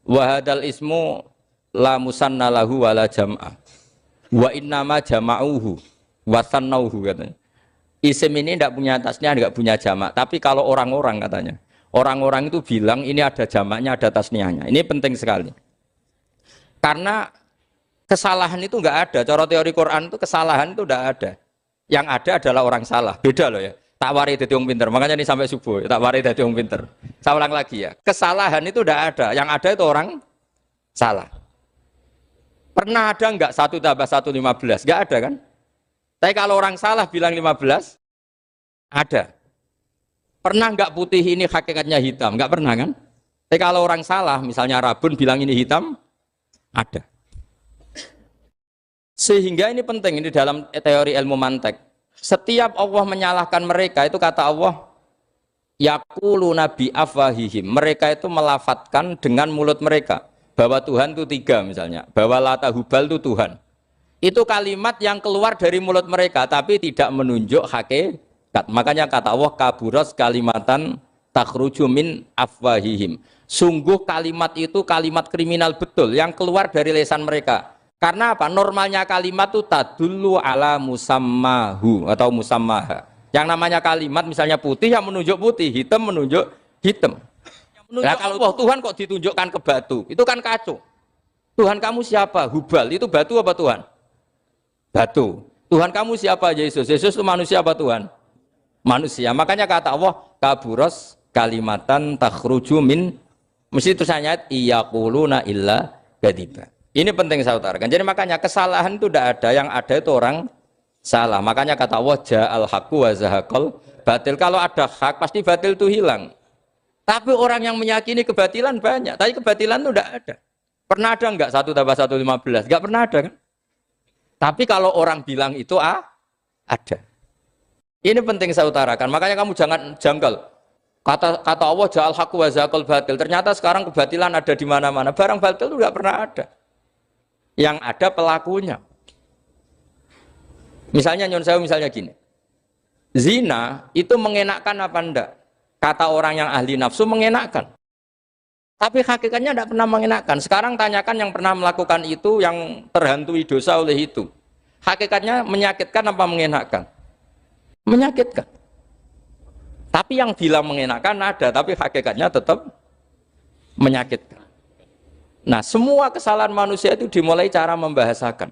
wahadal ismu la musanna lahu wala jam'ah wa innama jama'uhu wa sannauhu katanya. Isim ini tidak punya tasnya, tidak punya jamak. Tapi kalau orang-orang katanya, orang-orang itu bilang ini ada jamaknya, ada tasniahnya. Ini penting sekali. Karena kesalahan itu enggak ada. Cara teori Quran itu kesalahan itu enggak ada. Yang ada adalah orang salah. Beda loh ya. Tak wari dadi wong pinter. Makanya ini sampai subuh. Tak wari dadi wong pinter. Saya ulang lagi ya. Kesalahan itu enggak ada. Yang ada itu orang salah. Pernah ada enggak 1 tambah 1 15? Enggak ada kan? Tapi kalau orang salah bilang 15, ada. Pernah enggak putih ini hakikatnya hitam? Enggak pernah kan? Tapi kalau orang salah, misalnya Rabun bilang ini hitam, ada. Sehingga ini penting, ini dalam teori ilmu mantek. Setiap Allah menyalahkan mereka, itu kata Allah, yaquluna bi afwahihim. Mereka itu melafatkan dengan mulut mereka. Bahwa Tuhan itu 3 misalnya. Bahwa Lata Hubal itu Tuhan. Itu kalimat yang keluar dari mulut mereka, tapi tidak menunjuk hakikat. Makanya kata Allah, kaburas kalimatan takhruju min afwahihim. Sungguh kalimat itu kalimat kriminal betul, yang keluar dari lisan mereka. Karena apa? Normalnya kalimat itu tadullu ala musammahu atau musammaha. Yang namanya kalimat misalnya putih yang menunjuk putih, hitam menunjuk hitam. Nah kalau Tuhan kok ditunjukkan ke batu, itu kan kacau. Tuhan kamu siapa? Hubal, itu batu apa Tuhan? Batu. Tuhan kamu siapa? Yesus. Yesus itu manusia apa Tuhan? Manusia. Makanya kata Allah, kaburos kalimatan takhruju min, mesti tulisannya iyaquluna illa kadiba. Ini penting saya utarakan. Jadi makanya kesalahan itu tidak ada, yang ada itu orang salah. Makanya kata Allah, ja'al haqqu wa zahaqal batil. Kalau ada hak pasti batil itu hilang. Tapi orang yang meyakini kebatilan banyak, tapi kebatilan itu tidak ada. Pernah ada enggak 1 tambah 1 15? Enggak pernah ada kan? Tapi kalau orang bilang itu ada. Ini penting saya utarakan. Makanya kamu jangan janggal. Kata Allah ja'al haqqu wa zaqal batil. Ternyata sekarang kebatilan ada di mana-mana. Barang batil itu enggak pernah ada. Yang ada pelakunya. Misalnya nyon sewu misalnya gini. Zina itu mengenakkan apa enggak? Kata orang yang ahli nafsu mengenakkan. Tapi hakikatnya tidak pernah mengenakkan. Sekarang tanyakan yang pernah melakukan itu, yang terhantui dosa oleh itu. Hakikatnya menyakitkan apa mengenakkan? Menyakitkan. Tapi yang bilang mengenakkan ada, tapi hakikatnya tetap menyakitkan. Nah, semua kesalahan manusia itu dimulai cara membahasakan.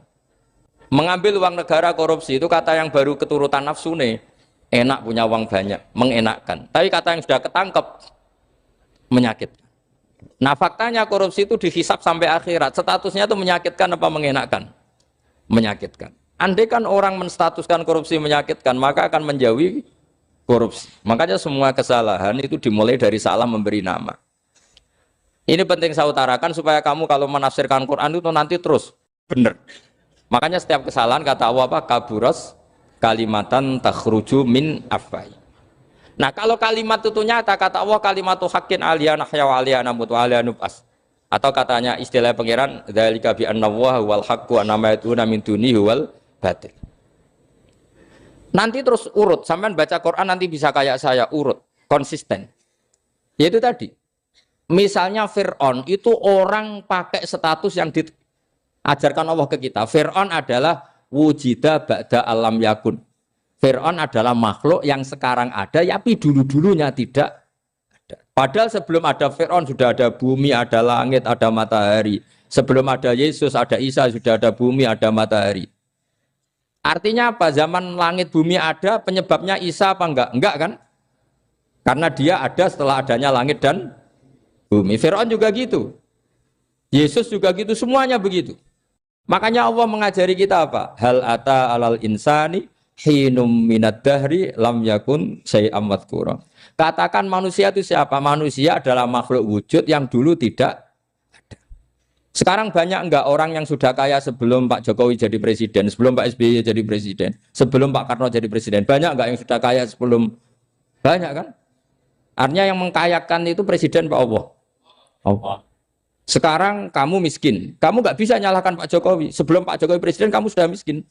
Mengambil uang negara korupsi itu kata yang baru keturutan nafsu nih. Enak punya uang banyak, mengenakkan. Tapi kata yang sudah ketangkep, menyakitkan. Nah faktanya korupsi itu dihisap sampai akhirat. Statusnya itu menyakitkan apa mengenakkan? Menyakitkan. Andai kan orang menstatuskan korupsi menyakitkan, maka akan menjauhi korupsi. Makanya semua kesalahan itu dimulai dari salah memberi nama. Ini penting saya utarakan supaya kamu kalau menafsirkan Quran itu nanti terus benar. Makanya setiap kesalahan kata Allah apa? Kaburos kalimatan takhruju min afwai. Nah kalau kalimat itu nyata, kata Allah kalimatu haqqin aliyana hya wa aliyana mut wa aliyana nub'as. Atau katanya istilah pangeran dzalika bi anna wal haqqu wa nama yatuna min dunihi wal batil. Nanti terus urut, sampean baca Quran nanti bisa kayak saya, urut, konsisten. Yaitu tadi. Misalnya Fir'aun itu orang pakai status yang diajarkan Allah ke kita. Fir'aun adalah wujida ba'da alam yakun. Fir'aun adalah makhluk yang sekarang ada, tapi dulu-dulunya tidak ada. Padahal sebelum ada Fir'aun sudah ada bumi, ada langit, ada matahari. Sebelum ada Yesus, ada Isa, sudah ada bumi, ada matahari. Artinya apa? Zaman langit bumi ada, penyebabnya Isa apa enggak? Enggak kan? Karena dia ada setelah adanya langit dan bumi. Fir'aun juga gitu. Yesus juga gitu, semuanya begitu. Makanya Allah mengajari kita apa? Hal ata alal insani hinum minad dahri lam yakun syai'am madhkura. Katakan manusia itu siapa? Manusia adalah makhluk wujud yang dulu tidak ada. Sekarang banyak enggak orang yang sudah kaya sebelum Pak Jokowi jadi presiden, sebelum Pak SBY jadi presiden, sebelum Pak Karno jadi presiden? Banyak enggak yang sudah kaya sebelum? Banyak kan? Artinya yang mengkayakan itu presiden Pak Allah. Allah. Sekarang kamu miskin, kamu nggak bisa nyalahkan Pak Jokowi. Sebelum Pak Jokowi presiden kamu sudah miskin.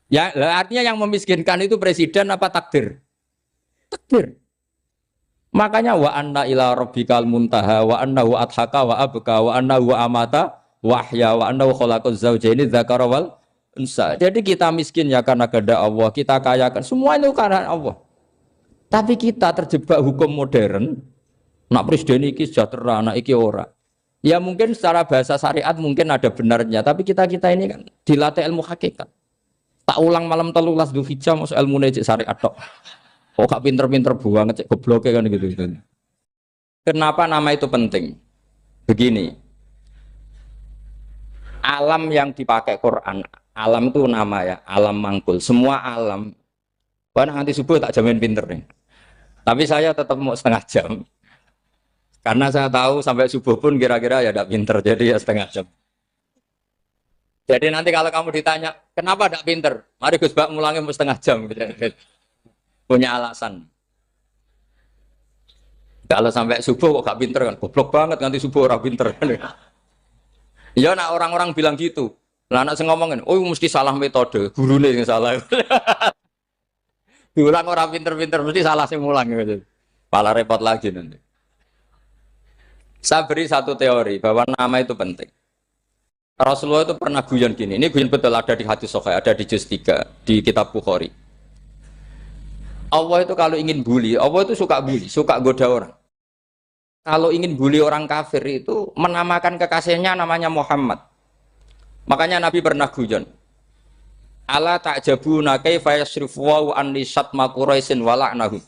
Ya, artinya yang memiskinkan itu presiden apa takdir? Takdir. Makanya wa anna ila rabbikal muntaha wa annahu adhaka wa abka wa annahu amata wahya wa annahu khalaqaz zawjaini dzakara wal unsa. Jadi kita miskin ya karena kehendak Allah, kita kaya kan semua itu karena Allah. Tapi kita terjebak hukum modern. Nak presiden iki sejahtera, nak iki ora. Ya mungkin secara bahasa syariat mungkin ada benarnya, tapi kita ini kan dilatih ilmu hakikat. Tak ulang malam 13 Dzulhijjah masuk ilmu cek syariat tok. Oh gak pinter-pinter banget cek gobloke kan gitu. Kenapa nama itu penting? Begini. Alam yang dipakai Quran, alam itu nama ya, alam mangkul. Semua alam. Wah nanti subuh tak jamin pinter nih. Tapi saya tetap mau setengah jam. Karena saya tahu sampai subuh pun kira-kira ya tidak pinter, jadi ya setengah jam. Jadi nanti kalau kamu ditanya, kenapa tidak pinter? Mari Gus Bak mulangnya mau setengah jam. Punya alasan. Kalau sampai subuh kok gak pinter kan? Goblok banget nanti subuh orang pinter. Ya nak orang-orang bilang gitu. Lah anak saya ngomongin, oh mesti salah metode, gurunya yang salah. Diulang orang pinter-pinter, mesti salah sih mulang gitu. Malah repot lagi nanti. Saya beri satu teori bahwa nama itu penting. Rasulullah itu pernah guyon gini. Ini guyon betul ada di hadis Sahih, ada di juz 3 di kitab Bukhari. Allah itu kalau ingin bully, Allah itu suka bully, suka goda orang. Kalau ingin bully orang kafir itu menamakan kekasihnya namanya Muhammad. Makanya Nabi pernah guyon. Ala ta'jabuna kaifa yasrifu wa an lisatma quraisin wa la'nahum.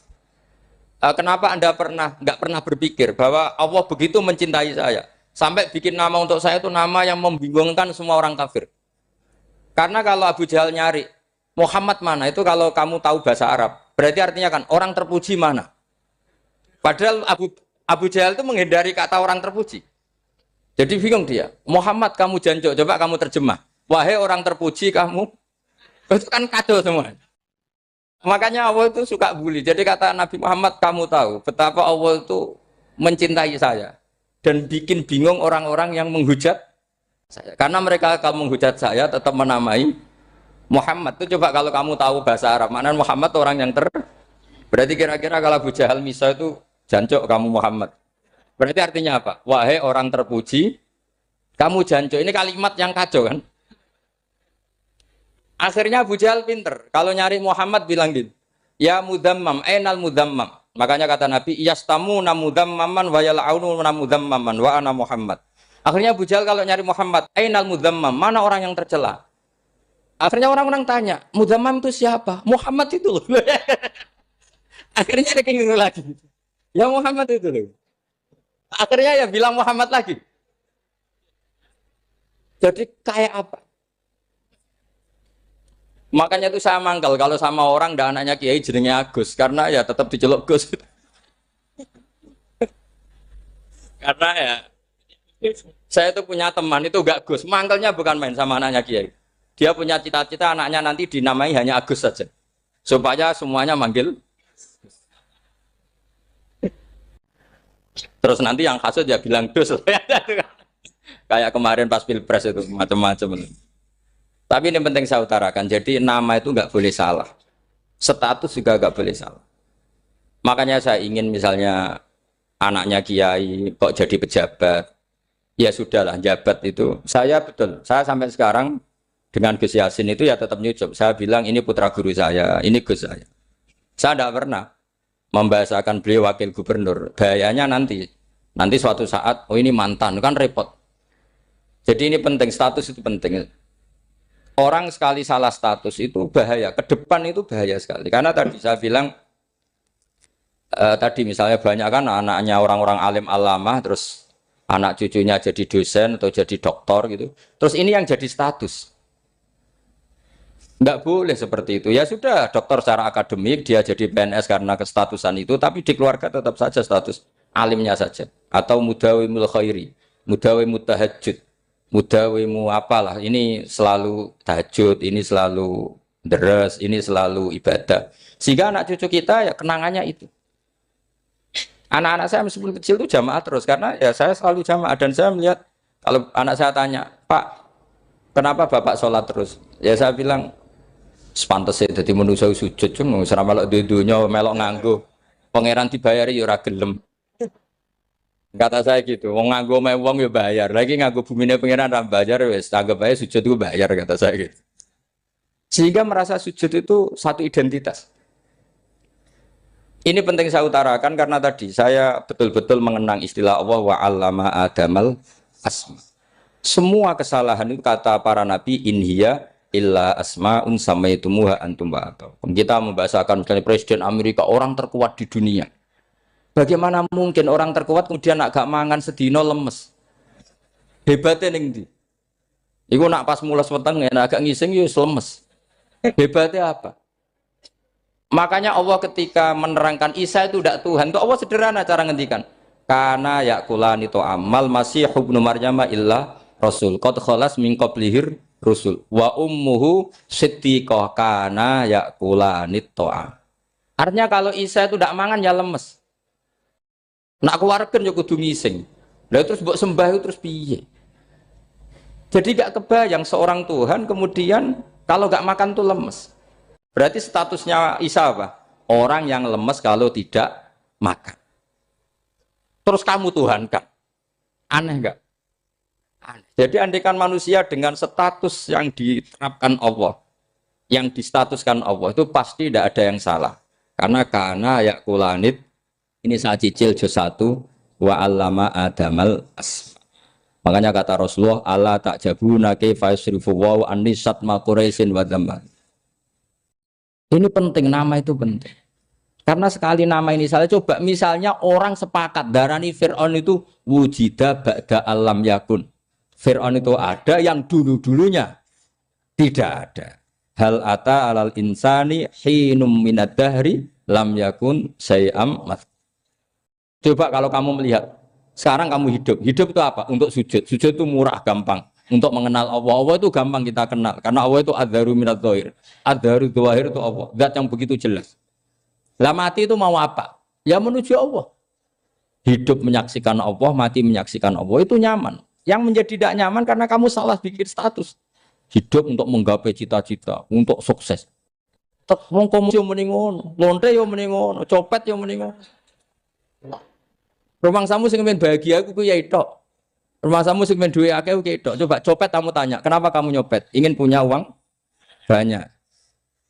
Kenapa Anda nggak pernah berpikir bahwa Allah begitu mencintai saya sampai bikin nama untuk saya itu nama yang membingungkan semua orang kafir? Karena kalau Abu Jahal nyari Muhammad mana itu kalau kamu tahu bahasa Arab berarti artinya kan orang terpuji mana? Padahal Abu Jahal itu menghindari kata orang terpuji. Jadi bingung dia. Muhammad kamu jancuk, coba kamu terjemah. Wahai orang terpuji kamu, itu kan kado semua. Makanya Allah itu suka bully. Jadi kata Nabi Muhammad, kamu tahu betapa Allah itu mencintai saya dan bikin bingung orang-orang yang menghujat saya. Karena mereka kalau menghujat saya tetap menamai Muhammad. Itu coba kalau kamu tahu bahasa Arab, mana Muhammad orang yang berarti kira-kira kalau Abu Jahal Misa itu jancuk kamu Muhammad. Berarti artinya apa? Wahai orang terpuji, kamu jancuk. Ini kalimat yang kacau kan? Akhirnya Abu Jahal pinter. Kalau nyari Muhammad bilang gitu. Ya mudammam, ainal mudammam. Makanya kata Nabi, yastamuna mudammaman wa yal'aununa mudammaman wa ana Muhammad. Akhirnya Abu Jahal kalau nyari Muhammad, ainal mudammam, mana orang yang tercela? Akhirnya orang-orang tanya, mudammam itu siapa? Muhammad itu loh. Akhirnya dia kenging lagi. Ya Muhammad itu loh. Akhirnya ya bilang Muhammad lagi. Jadi kayak apa? Makanya itu saya mangkal kalau sama orang dan anaknya Kiai jenenge Agus karena ya tetap diceluk Gus. Karena ya saya itu punya teman itu gak Gus, mangkalnya bukan main sama anaknya Kiai. Dia punya cita-cita anaknya nanti dinamai hanya Agus saja. Supaya semuanya manggil. Terus nanti yang hasut ya bilang Dus. Kayak kemarin pas Pilpres itu macam-macam. Tapi ini penting saya utarakan, jadi nama itu nggak boleh salah, status juga nggak boleh salah. Makanya saya ingin misalnya anaknya Kiai kok jadi pejabat, ya sudahlah jabat itu. Saya betul, saya sampai sekarang dengan Gus Yasin itu ya tetap nyucup. Saya bilang ini putra guru saya, ini Gus saya. Saya tidak pernah membahasakan beliau wakil gubernur. Bahayanya nanti suatu saat, oh ini mantan, kan repot. Jadi ini penting, status itu penting. Orang sekali salah status itu bahaya, ke depan itu bahaya sekali. Karena tadi saya bilang, tadi misalnya banyak kan anaknya orang-orang alim alamah, terus anak cucunya jadi dosen atau jadi doktor gitu. Terus ini yang jadi status. Nggak boleh seperti itu. Ya sudah, dokter secara akademik, dia jadi PNS karena kestatusan itu, tapi di keluarga tetap saja status alimnya saja. Atau mudawimul khairi, mudawimul tahajud. Mudawimu apalah, ini selalu tahajud, ini selalu deres, ini selalu ibadah. Sehingga anak cucu kita ya kenangannya itu. Anak-anak saya meskipun kecil itu jamaah terus, karena ya saya selalu jamaah. Dan saya melihat, kalau anak saya tanya, Pak, kenapa Bapak sholat terus? Ya saya bilang, sepantasnya jadi manusia sujud, cuma serama melok dudunya, melok nganggo. Pangeran dibayari ya ora gelem. Kata saya gitu, wong nganggo wong ya bayar. Lagi nganggo bumine pengiran ra bayar wis anggap aja sujud itu bayar kata saya gitu. Sehingga merasa sujud itu satu identitas. Ini penting saya utarakan karena tadi saya betul-betul mengenang istilah Allah wa 'allama Adamal asma. Semua kesalahan itu kata para nabi inhiya illa asmaun samaitumuha antum ba'atau. Kita membahasakan misalnya presiden Amerika orang terkuat di dunia. Bagaimana mungkin orang terkuat kemudian agak mangan sedino lemes? Hebatnya ning ndi? Iku nak pas mulas weteng agak ngising ya lemes. Hebatnya apa? Makanya Allah ketika menerangkan Isa itu tidak Tuhan, itu Allah sederhana cara ngendikan. Karena yakulani to amal masih ibnu Maryam illa rasul. Qad khalas min qablihir rusul. Wa ummuhu siddiqah kana yakulani to'am. Artinya kalau Isa itu tidak mangan ya lemes. Nak keluarkan ya kudu ngising. Lah terus mbok sembah itu terus piye? Jadi gak kebayang seorang Tuhan kemudian kalau gak makan tuh lemes. Berarti statusnya Isa apa? Orang yang lemes kalau tidak makan. Terus kamu Tuhan kan? Aneh gak? Aneh. Jadi andekan manusia dengan status yang diterapkan Allah, yang distatuskan Allah itu pasti tidak ada yang salah. Karena yakulanit. Ini saya cicil juz 1 wa 'allama Adamal asma. Makanya kata Rasulullah Allah ta'jabuna kaifa yusrifu wa annisat ma quraisin wa dhamma. Ini penting, nama itu penting. Karena sekali nama ini salah, coba misalnya orang sepakat darani Fir'aun itu wujida ba'da alam yakun. Fir'aun itu ada yang dulu-dulunya tidak ada. Hal ata alal insani hinum minad dahri lam yakun sayam mat. Coba kalau kamu melihat, sekarang kamu hidup itu apa? Untuk sujud. Sujud itu murah, gampang. untuk mengenal Allah. Allah itu gampang kita kenal karena Allah itu adzaru minadz dzahir. Adzaru dzahir itu Allah, zat yang begitu jelas. Lah mati itu mau apa? Ya menuju Allah. Hidup menyaksikan Allah, mati menyaksikan Allah itu nyaman. Yang menjadi tidak nyaman karena kamu salah bikin status. Hidup untuk menggapai cita-cita, untuk sukses. Tek wong komo yo muni ngono, lonte yo muni ngono, copet yo muni ngono. Rumangsamu sing men bahagia aku ku ya tok. Rumangsamu sing men duwe akeh ku tok. Coba copet kamu tanya, kenapa kamu nyopet? Ingin punya uang banyak.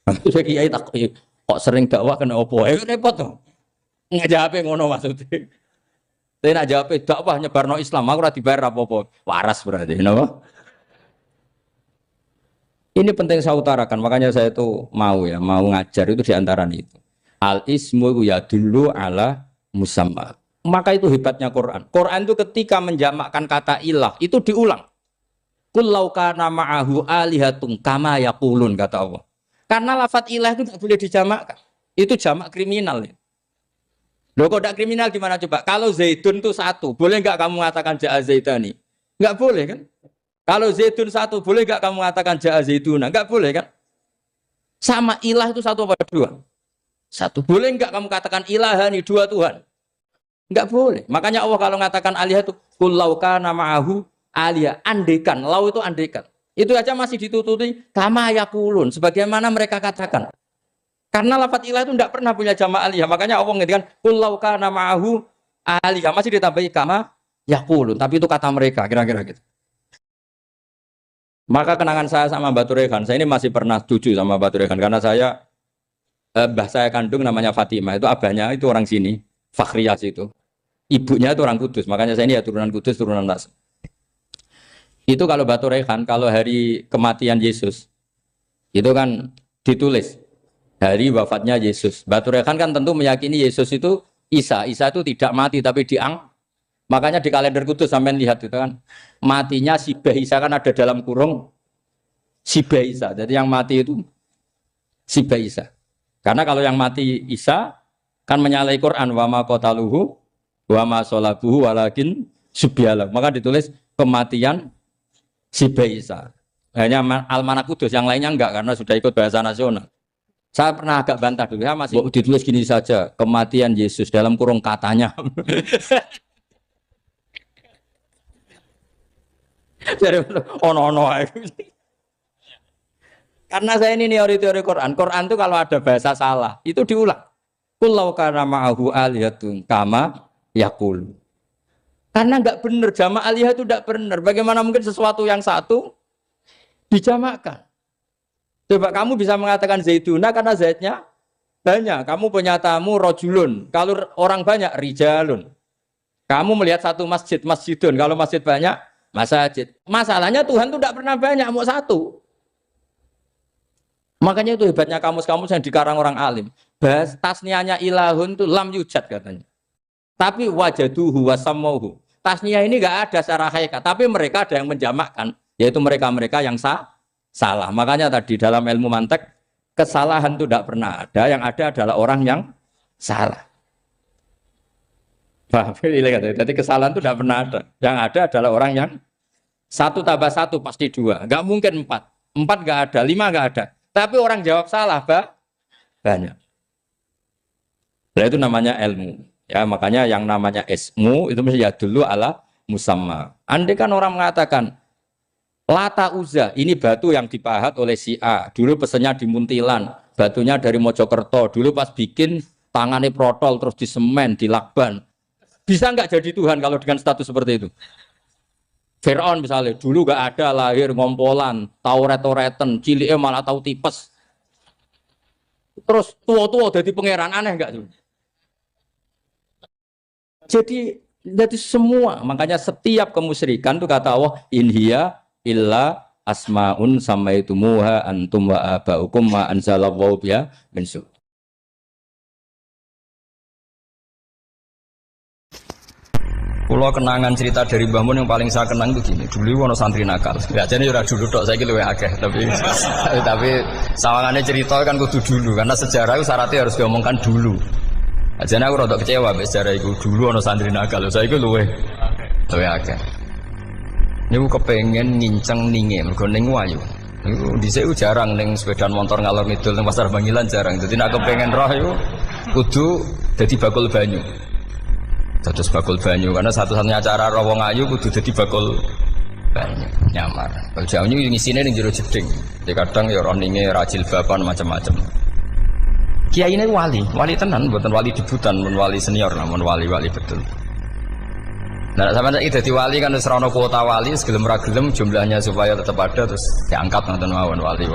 Aku saya kiai tak kok sering dakwah kena opo? Repot to. Ngajape ngono maksudnya. Tapi nak jawab dakwah nyebarno Islam, aku ora dibayar apa-apa. Waras berarti, napa? Ini penting saya utarakan, makanya saya itu mau ngajar itu diantara itu. Al ismu ya dulu ala musamma. Maka itu hebatnya Quran. Quran itu ketika menjamakkan kata ilah itu diulang. Qul law kana ma'ahu alihatun kama yaqulun kata Allah. Karena lafadz ilah itu tidak boleh dijamakkan. Itu jamak kriminal. Loh kok tidak kriminal gimana coba? Kalau Zaidun itu satu, boleh enggak kamu mengatakan ja'a Zaidani? Enggak boleh kan? Kalau Zaidun satu, boleh enggak kamu mengatakan ja'a Zaiduna? Enggak boleh kan? Sama ilah itu satu apa dua? Satu. Boleh enggak kamu katakan ilahani, dua Tuhan? Enggak boleh. Makanya Allah kalau mengatakan alihah itu qul law kana ma'ahu alihah, andekan. Lau itu andekan. Itu aja masih ditututi kama yaqulun, sebagaimana mereka katakan. Karena lafadz ilah itu tidak pernah punya jamak alihah. Makanya Allah mengatakan qul law kana ma'ahu alihah, masih ditambahi kama yaqulun, tapi itu kata mereka kira-kira gitu. Maka kenangan saya sama Mbak Turekan, saya ini masih pernah setuju sama Mbak Turekan karena saya mbah saya kandung namanya Fatimah, itu abahnya itu orang sini, Fakhriyas itu. Ibunya itu orang Kudus, makanya saya ini ya turunan Kudus, turunan Nas. Itu kalau Mbak Turekan, kalau hari kematian Yesus, itu kan ditulis hari wafatnya Yesus. Mbak Turekan kan tentu meyakini Yesus itu Isa itu tidak mati tapi makanya di kalender Kudus sampai lihat itu kan matinya Sibah Isa kan ada dalam kurung Sibah Isa. Jadi yang mati itu Sibah Isa. Karena kalau yang mati Isa kan menyalahi Quran wa ma qataluhu wa ma salabuhu walakin subyalah. Maka ditulis kematian Sibah Isa. Hanya Almanak Kudus, yang lainnya enggak karena sudah ikut bahasa nasional. Saya pernah agak bantah dulu, ya masih ditulis gini saja, kematian Yesus dalam kurung katanya. Jadi ono. Karena saya ini teori Quran. Quran itu kalau ada bahasa salah, itu diulang. Qul law kana ma'ahu alihatun kama yaqul. Karena enggak benar, jamak alihah itu enggak benar. Bagaimana mungkin sesuatu yang satu dijamakkan? Coba kamu bisa mengatakan Zaiduna karena Zaidnya banyak. Kamu punya tamu rojulun. Kalau orang banyak rijalun. Kamu melihat satu masjid, masjidun. Kalau masjid banyak masjid. Masalahnya Tuhan itu tidak pernah banyak, mau satu. Makanya itu hebatnya kamus-kamus yang dikarang orang alim. Bahas tasniahnya ilahun itu lam yujad katanya. Tapi wajaduhu wasamauhu. Tasniah ini enggak ada secara hakikat, tapi mereka ada yang menjamakkan, yaitu mereka-mereka yang salah. Makanya tadi dalam ilmu mantek kesalahan itu tidak pernah ada, yang ada adalah orang yang salah. Jadi kesalahan itu tidak pernah ada. Yang ada adalah orang yang satu tambah satu pasti dua. Enggak mungkin empat. Empat enggak ada, lima enggak ada. Tapi orang jawab salah, banyak. Nah, itu namanya ilmu. Ya, makanya yang namanya ismu itu mesti ya dulu ala musamma. Andai kan orang mengatakan Lata Uzza, ini batu yang dipahat oleh si A. Dulu pesennya di Muntilan, batunya dari Mojokerto. Dulu pas bikin tangannya protol terus disemen, dilakban. Bisa nggak jadi Tuhan kalau dengan status seperti itu? Fir'aun misalnya, dulu nggak ada lahir ngompolan, tahu retoretan, ciliknya malah tahu tipes. Terus tua-tua jadi pangeran, aneh nggak tuh? Jadi semua, makanya setiap kemusyrikan itu kata Allah, inhiya illa asmaun samaitumuha antum wa abaukum ma anzalallahu biha min sultan. Kalau kenangan cerita dari Mbah Mun yang paling saya kenang itu gini, dulu ono santri nakal. Ya jadi ora dulu tok saiki luwih akeh, tapi sawangane cerita kan kudu dulu karena sejarah itu syaratnya harus diomongkan dulu. Ajane aku rada kecewa mbek sejarah iku, dulu ono santri nakal, saiki luwih akeh. Niku kepengen nginceng ninge, mergo ning wayu. Niku dhisik jarang ning sepeda motor ngalor ngidul ning Pasar Bangilan jarang. Dadi nek kepengen roh iku kudu dadi bakul banyu. Dados bakul banyu karena satu-satunya cara roh wong ayu kudu dadi bakul banyu nyamar. Bakul banyu ngisine ning jero jeding. Ya kadang ya roh ninge rajil bapan macam-macam. Kiai ini wali tenan, bukan wali debutan, bukan wali senior, namun wali betul. Nah, sama saya jadi wali kan serono kuota wali, segelem ragelem jumlahnya supaya tetap ada terus diangkat nonton mawon wali.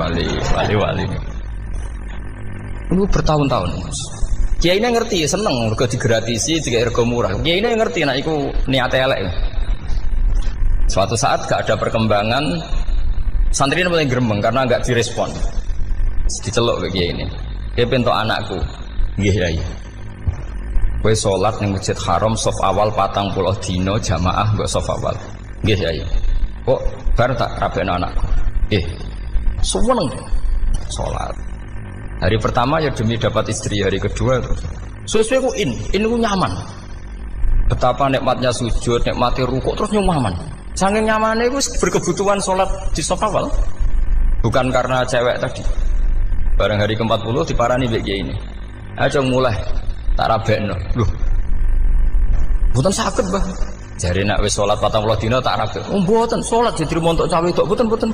Ini bertahun-tahun. Kiai ini ngerti, seneng, mergo digratisi, juga ergo murah. Kiai ini ngerti, nak iku niate elek. Suatu saat gak ada perkembangan, santri ini mulai gremeng karena gak direspon. Diceluk ke kiai ini. Dia pentok anakku, nggih Yai. Kowe salat ning Masjid Haram saf awal 40 dina jamaah mbok saf awal. Nggih Yai. Kok bar tak rabekno anakku. Nggih. Suweneng salat. Hari pertama ya demi dapat istri, hari kedua terus. Sesuai ku ku nyaman. Betapa nikmatnya sujud, nikmati rukuk terus nyaman. Saking nyamane iku berkebutuhan salat di saf awal. Bukan karena cewek tadi. Barang hari ke-40 diparani mbek kiai ini. Aja mulai tak rabekno. Lho. Mboten saged, Mbah. Jare nek wis salat 40 dina tak rabek. Oh, mboten salat diterima untuk cawe tok. Mboten. Mboten.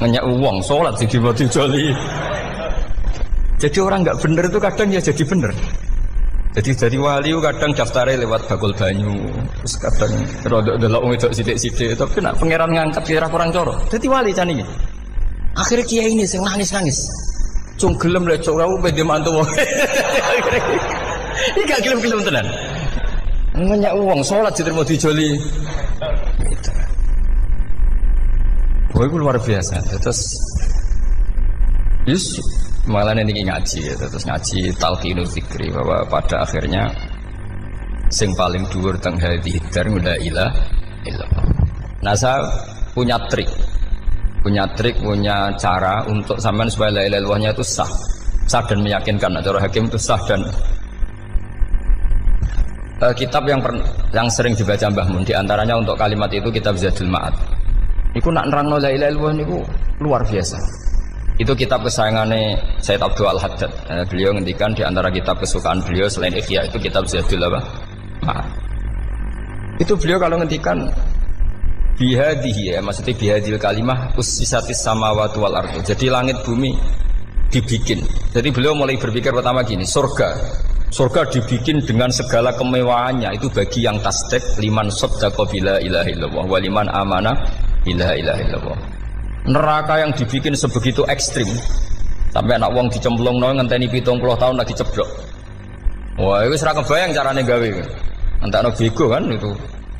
Ngenyak uang salat diterima dijoli. Jadi orang enggak bener itu kadang ya jadi bener. Jadi wali kadang daftarnya lewat bakul banyu. Terus kadang rodok delok wedok sithik-sithik, tapi nek pangeran ngangkat kira kurang coro. Dadi wali can iki. Akhirnya kiai ini sing nangis. Cung gelem lek cok aku pede mantu wong. Iki gak gelem-gelem tenan. Ngenyak wong salat diterima dijoli. Gitu. Wah, itu luar biasa. Terus malah ini ngaji ya. Terus ngaji talqinul fikri bahwa pada akhirnya sing paling dhuwur teng hadhihi dar la ilaha illallah. Nah, saya punya trik, punya cara untuk sampean supaya la ilaha illallahnya itu sah dan meyakinkan. Cara hakim itu sah dan kitab yang sering dibaca Mbah Mun diantaranya untuk kalimat itu kitab Zadul Ma'ad. Iku nak nerangno la ilaha illallah niku luar biasa. Itu kitab kesayangannya Sayyid Abdul Al-Haddad. Beliau ngendikan diantara kitab kesukaan beliau selain Ihya itu kitab Zadul Ma'ad. Itu beliau kalau ngendikan bihadihi ya, maksudnya bihadil kalimah ussisatis samawati wal ardu. Jadi langit bumi dibikin. Jadi beliau mulai berpikir pertama gini, surga dibikin dengan segala kemewahannya. Itu bagi yang tasdik liman saddaqa bila ilaha illallah wa liman amana bila ilaha illallah. Neraka yang dibikin sebegitu ekstrim sampai anak wong dicemplungno ngenteni 70 tahun lagi ceblok. Wah, itu ora kebayang carane gawe. Entakno bego kan itu.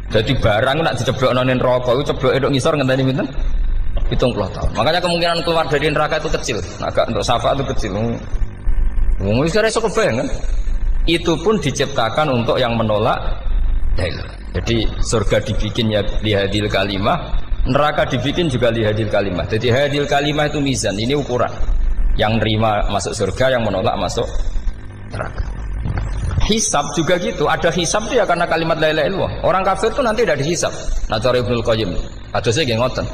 Jadi barang nak diceblokno ning neraka iku cebloke tok ngisor ngenteni pinten? 70 tahun. Makanya kemungkinan keluar dari neraka itu kecil. Agak untuk syafaat itu kecil. Wong wis ora iso kebayang kan? Itu pun diciptakan untuk yang menolak dalil. Jadi surga dibikin ya lihadil kalimah, neraka dibikin juga lihadil kalimah. Jadi hadil kalimah itu mizan, ini ukuran. Yang nerima masuk surga, yang menolak masuk neraka. Hisab juga gitu, ada hisab itu ya karena kalimat la ilaha illallah. Orang kafir itu nanti tidak dihisab. Nah, cara Ibnul Qayyim, hadisnya nggih ngoten.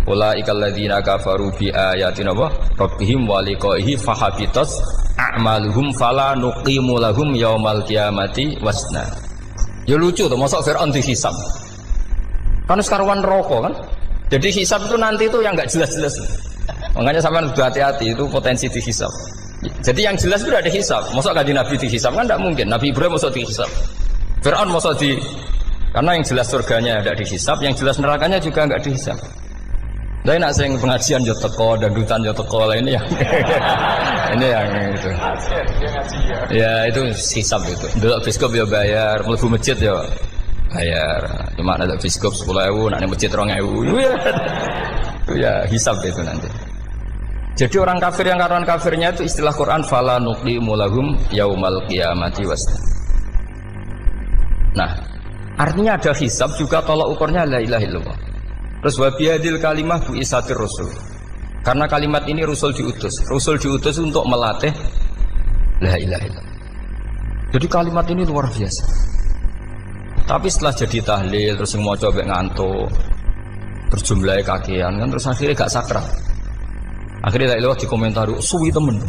Ulaikal ladzina kafaru bi ayatina rabbihim wa liqaihi fahabitas a'maluhum fala nuqimu lahum yaumal qiyamati wasna. Ya lucu tuh, masa Fir'aun dihisab. Kan sekarang rokok kan. Jadi hisab itu nanti itu yang enggak jelas-jelas. Makanya sampean harus hati-hati, itu potensi dihisab. Jadi yang jelas itu ada hisab. Masa kanjeng Nabi dihisab kan tidak mungkin. Nabi Ibrahim masa dihisab. Fir'aun masa karena yang jelas surganya tidak dihisab, yang jelas nerakanya juga enggak dihisab. Tapi nak sing pengajian yo teko, dangdutan yo teko lah ini yang ini yang itu. Ya itu hisab itu. Delok biskop yo bayar, mlebu masjid yo bayar. Cuma ada biskop 10.000, nak ning masjid 2.000. Itu ya hisab itu nanti. Jadi orang kafir yang karuan kafirnya itu istilah Quran fala nuqimu lahum yaumal qiyamati wasna. Nah, artinya ada hisab juga tolak ukurnya la ilaha illallah. Terus wabiyadil kalimah bu isatir rasul. Karena kalimat ini rasul diutus untuk melatih la ilaha illallah. Jadi kalimat ini luar biasa. Tapi setelah jadi tahlil terus yang mau coba ngantuk, terus jumlahnya kakean kan, terus akhirnya gak sakral. Akhirnya la ilaha dikomentari suwi temen.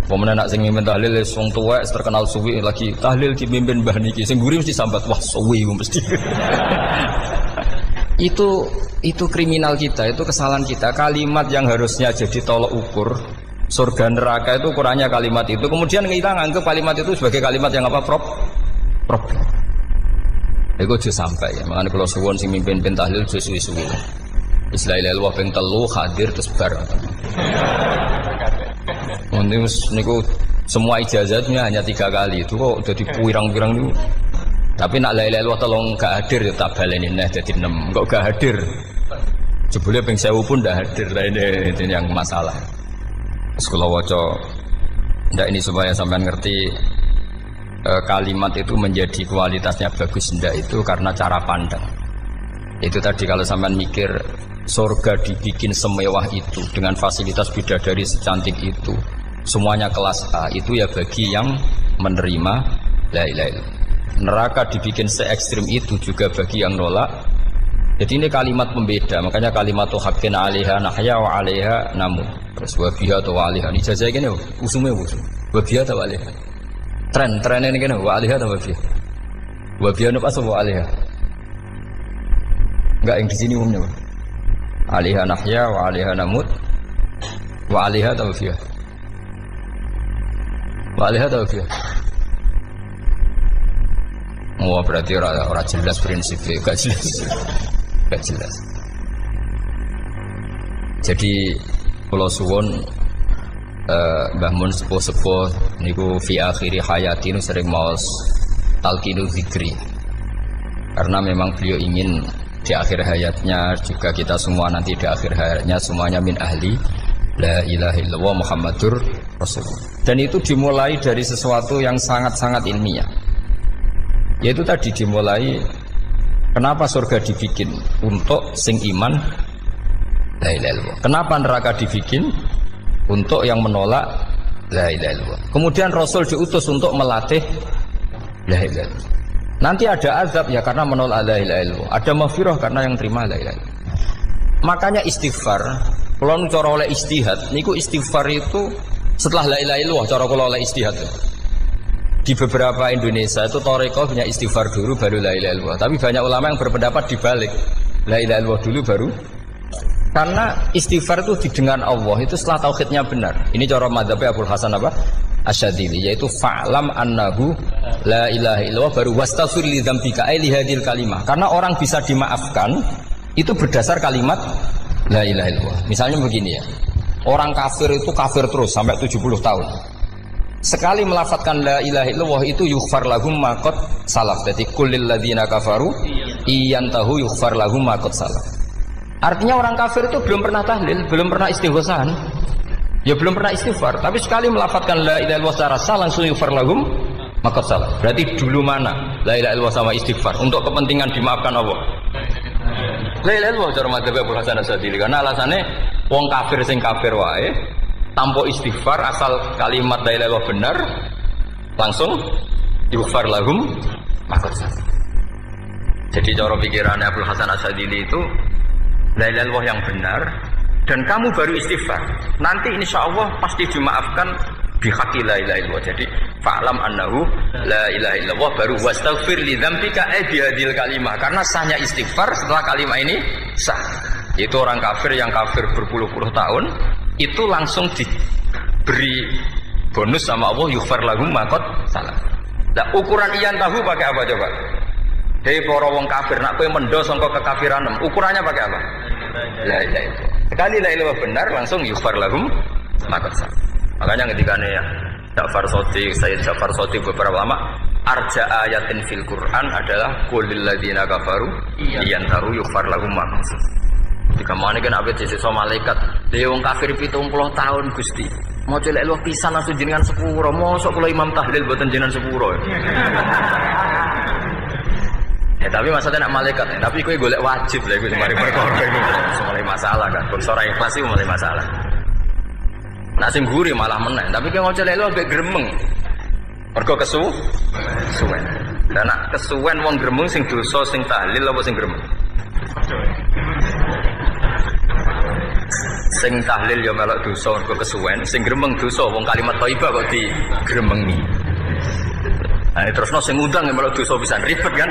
Pemenang nak sing mimpin tahlil wong tuwek terkenal suwi lagi tahlil dipimpin mbah niki sing mburi mesti sambat wah suwi mesti. itu kriminal kita, itu kesalahan kita. Kalimat yang harusnya jadi tolok ukur surga neraka itu ukurannya kalimat itu, kemudian kita nganggap kalimat itu sebagai kalimat yang apa problem. Iku aja sampai ya. Makanya kalau suwon sing mimpin tahlil aja suwi-suwi. Istilah ilal ping 3 hadir terus bar. Niku semua ijazahnya hanya 3 kali itu kok udah dipirang-pirang niku. Tapi nak la ilaha illallah tolong gak hadir ya tak baleni neh dadi 6. Kok gak hadir? Jebule ping 1000 pun ndak hadir. Lah ini yang masalah. Sekolah waca ndak ini supaya sampean ngerti kalimat itu menjadi kualitasnya bagus ndak itu karena cara pandang. Itu tadi kalau sampean mikir surga dibikin semewah itu dengan fasilitas bidadari secantik itu, semuanya kelas A, itu ya bagi yang menerima la ilaha illallah. Neraka dibikin se ekstrim itu juga bagi yang nolak. Jadi ini kalimat pembeda, makanya kalimat tuh haqqin 'alaiha nahya wa 'alaiha namut. Terus wa biha atau wa 'alaiha. Ini jajah gini usume usum. Wa biha atau wa 'alaiha. Tren ini gini wa 'alaiha atau wa biha. Wa biha apa wa 'alaiha? Enggak yang di sini umumnya. 'Alaiha nahya wa 'alaiha namut. Wa 'alaiha atau wa biha. Wa 'alaiha atau wa biha. Oh berarti orang jelas prinsipnya, gak jelas. Jadi kalau suwon Mbah Mun sepuh-sepuh niku fi akhiri hayati sering maos talqinu zikri. Karena memang beliau ingin di akhir hayatnya juga kita semua nanti di akhir hayatnya semuanya min ahli la ilaha illallah Muhammadur Rasulullah. Dan itu dimulai dari sesuatu yang sangat-sangat ilmiah. Yaitu tadi dimulai kenapa surga dibikin untuk sing iman la ilaha illallah. Kenapa neraka dibikin untuk yang menolak la ilaha illallah. Kemudian Rasul diutus untuk melatih la ilaha illallah. Nanti ada azab ya karena menolak la ilaha illallah. Ada maghfirah karena yang terima la ilaha illallah. Makanya istighfar, kalau cara oleh istihad, niku istighfar itu setelah la ilaha illallah cara kalau oleh istihad. Di beberapa Indonesia itu Thariqah punya istighfar dulu baru la ilaha illallah. Tapi banyak ulama yang berpendapat dibalik. La ilaha illallah dulu baru. Karena istighfar itu didengar Allah itu setelah tauhidnya benar. Ini cara madzhabnya Abul Hasan apa? Asyadzili, yaitu fa'lam annahu la ilaha illallah baru wastaghfir li dzambika ai li hadil kalimah. Karena orang bisa dimaafkan itu berdasar kalimat la ilaha illallah. Misalnya begini ya. Orang kafir itu kafir terus sampai 70 tahun. Sekali melafatkan la ilaha illallah itu yughfar lahum ma qad salaf. Jadi kullil ladzina kafaru iyantahu yughfar lahum ma qad salaf. Artinya orang kafir itu belum pernah tahlil, belum pernah istighosah. Ya belum pernah istighfar, tapi sekali melafatkan la ilaha illallah secara sah langsung yughfar lahum ma qad salaf. Berarti dulu mana la ilaha illallah sama istighfar untuk kepentingan dimaafkan Allah. La ilaha illallah cara madzhab Abu Hasan Asyadzili karena alasannya wong kafir sing kafir wae tanpa istighfar asal kalimat la ilaha illallah benar langsung yughfar lahum ma qad salaf. Jadi cara pikirannya Abdul Hasan Asyadzili itu la ilaha illallah yang benar dan kamu baru istighfar nanti insya Allah pasti dimaafkan bihaqqi la ilaha illallah. Jadi fa'lam annahu la ilaha illallah baru wastaghfir li dzambika bihadil kalimah karena sahnya istighfar setelah kalimat ini sah. Itu orang kafir yang kafir berpuluh-puluh tahun itu langsung diberi bonus sama Allah yughfar lahum ma qad salaf. Nah ukuran iyan tahu pakai apa coba? Hei para wong kafir nak kowe mendo sangka kekafiran ukurannya pakai apa? La ilaha illallah. Sekali la ilaha benar langsung yughfar lahum ma qad salaf. Makanya ketika ya Ja'far Shadiq, Sayyid Ja'far Shadiq beberapa lama arja ayatin fil Quran adalah qulil ladzina kafaru iyan tahu yughfar lahum ma qad salaf. Jika mana kan abet sisa malaikat dia wong kafir 70 tahun Gusti mau celek lu pisan langsung jenengan sepuro mosok kula imam tahlil boten jenengan sepuro ya tapi maksudnya nak malaikat tapi kowe golek wajib lha iku mari perkara iku mulai masalah kan bangsa ora ikhlas iku mulai masalah nak sing guri malah meneh tapi kowe mau celek lu ambek gremeng mergo kesuwen Dan nak kesuwen wong gremeng sing dosa sing tahlil apa sing gremeng? Sing tahlil ya melok dosa mergo kesuwen, sing gremeng dosa wong kalimat thayyibah kok digremengi. Nah, terusno sing ngundang ya melok dosa pisan ribet kan?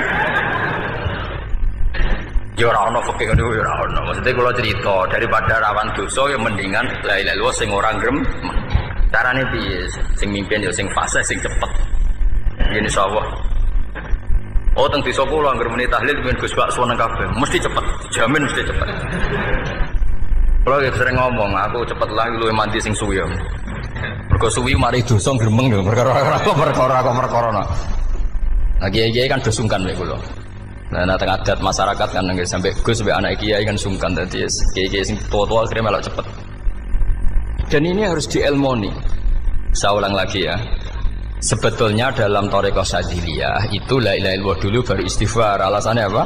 Ya ora ono fikih ngono ya ora ono. Maksudnya kula cerita daripada rawan dosa ya mendingan la ilaha illallah sing ora gremeng. Carane piye? Sing mimpin ya sing fasih sing cepet. Yen insyaallah. Oh teng desa kula anggere muni tahlil ben Gus Bakso nang kabeh, mesti cepet, dijamin mesti cepet. Kula ya sering ngomong, aku cepet lah luwih mandi sing suwi. Mergo suwi mari dosa gremeng lho, perkara. Nah kiai-kiai kan do sungkan mek kula. Nah teng adat masyarakat kan nggih sampai Gus sampai anak kiai kan sungkan dadi kiai-kiai sing tua-tua akhirnya melok cepet. Dan ini harus dielmoni. Saya ulang lagi ya. Sebetulnya dalam thariqah Syadziliyah itu la ilaha illallah dulu baru istighfar. Alasannya apa?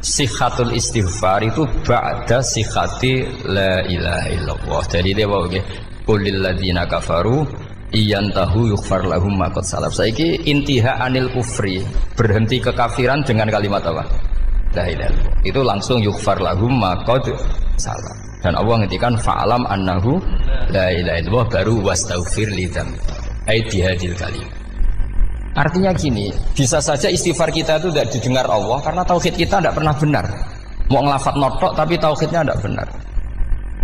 Sikhatul istighfar itu ba'da sikhati la ilaha illallah. Jadi dia bawa nggih qulil ladzina kafaru iyantahu yughfar lahum ma qad salaf. Saiki intiha anil kufri, berhenti kekafiran dengan kalimat apa? La ilaha illallah. Itu langsung yughfar lahum ma qad salaf. Dan Allah ngendikan fa'alam annahu la ilaha illallah baru wastaghfir lidzam. Ai bihadil kalim. Artinya gini, bisa saja istighfar kita itu tidak didengar Allah karena tauhid kita tidak pernah benar. Mau ngelafat notok tapi tauhidnya tidak benar.